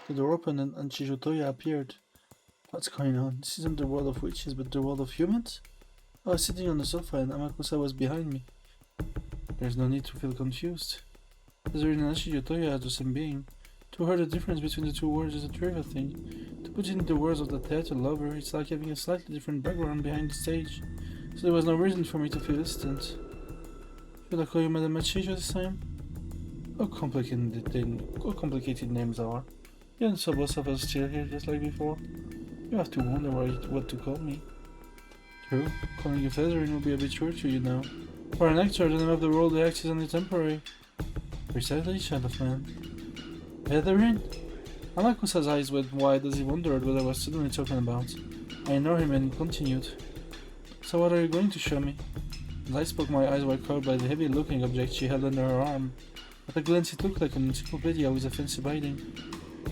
The door opened and Chijotoya appeared. What's going on? This isn't the world of witches, but the world of humans? I was sitting on the sofa and Amakusa was behind me. There's no need to feel confused. Featherin and Chijotoya are the same being. To her, the difference between the two words is a trivial thing. To put it in the words of the theater lover, it's like having a slightly different background behind the stage. So there was no reason for me to feel distant. Should I call you Madame Chijo this time? How complicated names are. You and so both of us still here just like before. You have to wonder what to call me. True, calling you Featherin will be a bit short to you now. For an actor, the name of the role they act is only temporary. Precisely, child of man. Featherin? Amakusa's eyes went wide as he wondered what I was suddenly talking about. I ignored him and continued. So what are you going to show me? As I spoke, my eyes were caught by the heavy-looking object she held under her arm. At a glance it looked like an encyclopedia with a fancy binding.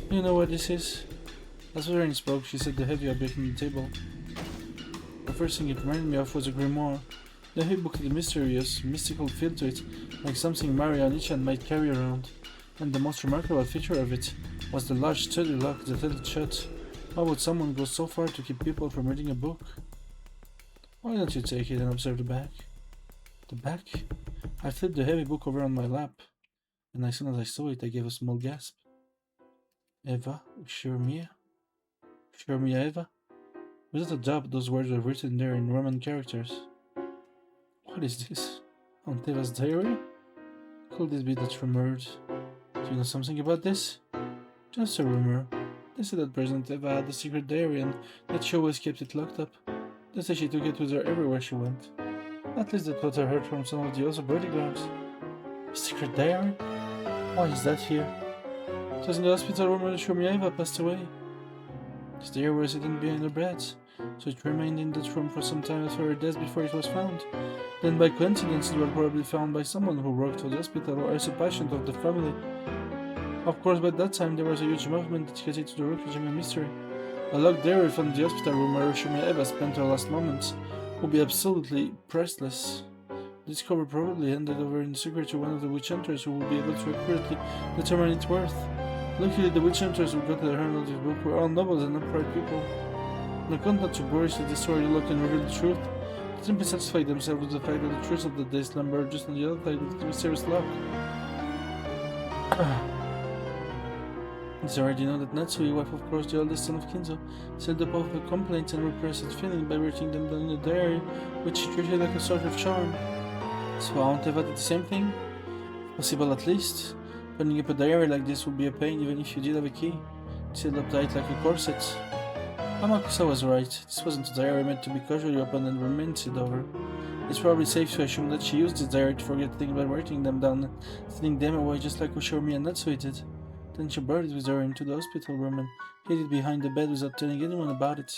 Do you know what this is? As Featherin spoke, she set the heavy object on the table. The first thing it reminded me of was a grimoire. The heavy book had a mysterious, mystical feel to it, like something Maria Nichan might carry around. And the most remarkable feature of it was the large sturdy lock that held it shut. Why would someone go so far to keep people from reading a book? Why don't you take it and observe the back? The back? I flipped the heavy book over on my lap, and as soon as I saw it, I gave a small gasp. Eva, Shurmia? Shurmia Eva? Without a doubt, those words were written there in Roman characters. What is this? Aunt Eva's diary? Could this be that rumored? Do you know something about this? Just a rumor. They said that President Eva had a secret diary and that she always kept it locked up. They say she took it with her everywhere she went. At least that's what I heard from some of the other bodyguards. A secret diary? Why is that here? It was in the hospital room where Shurmia Eva passed away. This diary was hidden behind her bed, so it remained in that room for some time after her death before it was found. Then by coincidence it was probably found by someone who worked for the hospital or as a patient of the family. Of course, by that time there was a huge movement dedicated to the Rokujima mystery. A locked diary from the hospital room where Shurmia Eva spent her last moments would be absolutely priceless. This cover probably handed over in secret to one of the witch hunters who would be able to accurately determine its worth. Luckily, the witch hunters who got their hand on this book were all nobles and upright people. The content to gloriously destroy the lock and reveal the truth. They simply satisfied themselves with the fact that the truth of the day slumbered just on the other side of the mysterious lock. It's already known that Natsui, wife of course the oldest son of Kinzo, sent up all of her complaints and repressed its feelings by writing them down in a diary, which she treated like a sort of charm. So Aunt Eva did the same thing? Possible at least. Opening up a diary like this would be a pain even if you did have a key. It's sealed up tight like a corset. Amakusa was right. This wasn't a diary meant to be casually opened and remained over. It's probably safe to assume that she used this diary to forget things by writing them down and sending them away just like Ushiomi and Natsui did. Then she brought it with her into the hospital room and hid it behind the bed without telling anyone about it.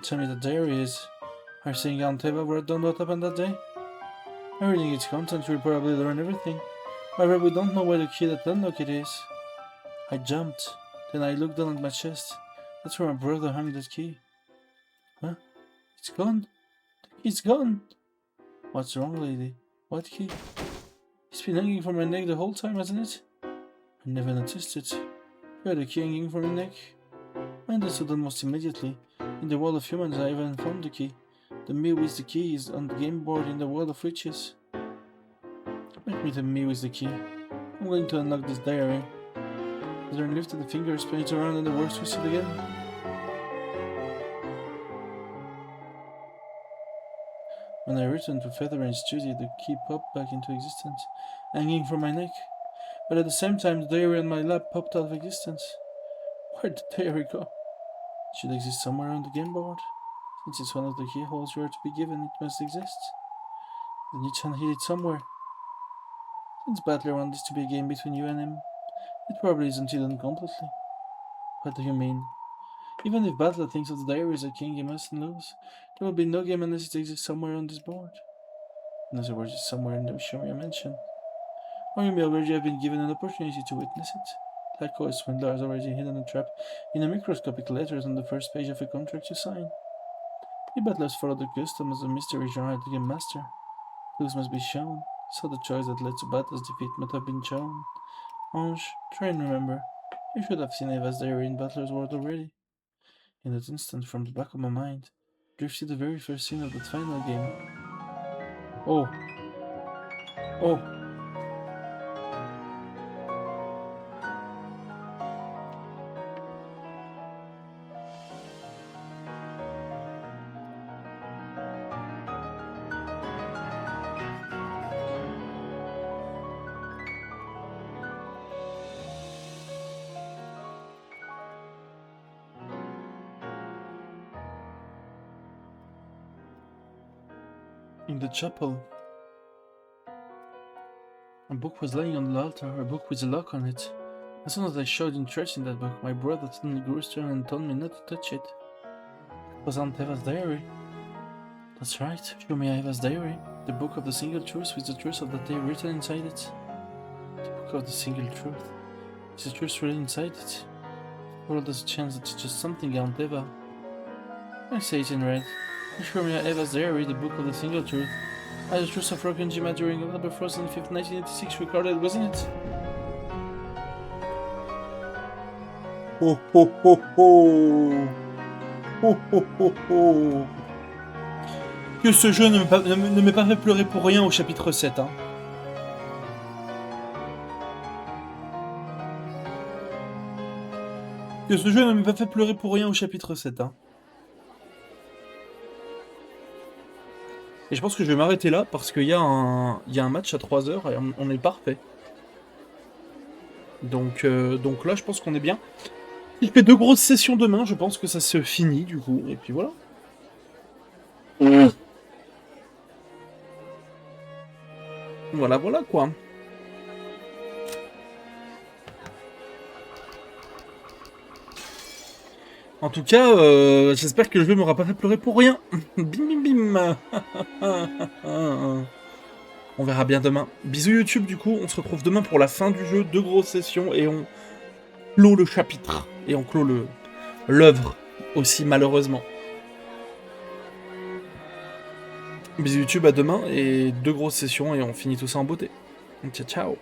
Tell me the diary is. Are you saying Aunt Eva wrote down what happened that day? By reading its content, we'll probably learn everything. However, we don't know where the key that unlocked it is. I jumped. Then I looked down at my chest. That's where my brother hung that key. Huh? It's gone? It's gone! What's wrong, lady? What key? It's been hanging from my neck the whole time, hasn't it? I never noticed it. You had a key hanging from your neck? I understood almost immediately. In the world of humans, I even found the key. The me with the key is on the game board in the world of witches. Make me the me with the key. I'm going to unlock this diary. Featherin lifted the finger, spun it around, and the words twisted again. When I returned to Featherin's studio, the key popped back into existence, hanging from my neck. But at the same time, the diary on my lap popped out of existence. Where'd the diary go? It should exist somewhere on the game board. Since it's one of the keyholes you are to be given, it must exist. Then Nichan hid it somewhere. Since Battler wants this to be a game between you and him, it probably isn't hidden completely. What do you mean? Even if Battler thinks of the diary as a king he mustn't lose, there will be no game unless it exists somewhere on this board. In other words, it's somewhere in the Shomya mansion. Or you may already have been given an opportunity to witness it. Like how a swindler has already hidden a trap in the microscopic letters on the first page of a contract you sign. If Battlers follow the custom as a mystery genre to Game Master, clues must be shown, so the choice that led to Battler's defeat must have been shown. Ange, try and remember. You should have seen Eva's diary in Battler's world already. In that instant, from the back of my mind, drifted the very first scene of that final game. Oh. Oh. In the chapel, a book was lying on the altar, a book with a lock on it. As soon as I showed interest in that book, my brother suddenly grew stern and told me not to touch it. It was Aunt Eva's diary. That's right, show me Eva's diary. The book of the single truth with the truth of the day written inside it. The book of the single truth. Is the truth really inside it? Or there's a chance that it's just something Aunt Eva? I say it in red. Show me Eva's diary, the book of the single truth. The truth of Rokenjima during October 1st and 5th, 1986 recorded, wasn't it? Oh ho ho ho! Oh ho ho ho! Que ce jeu ne m'ait pas fait pleurer pour rien au chapitre 7, hein. Que ce jeu ne m'ait pas fait pleurer pour rien au chapitre 7, hein. Et je pense que je vais m'arrêter là parce qu'il y a un match à 3h et on est parfait. Donc là, je pense qu'on est bien. Il fait 2 grosses sessions demain, je pense que ça se finit du coup. Et puis voilà. Voilà, voilà quoi. En tout cas, j'espère que le jeu m'aura pas fait pleurer pour rien. Bim bim bim. On verra bien demain. Bisous YouTube du coup, on se retrouve demain pour la fin du jeu, 2 grosses sessions et on clôt le chapitre. Et on clôt l'œuvre aussi malheureusement. Bisous YouTube, à demain et 2 grosses sessions et on finit tout ça en beauté. Ciao ciao.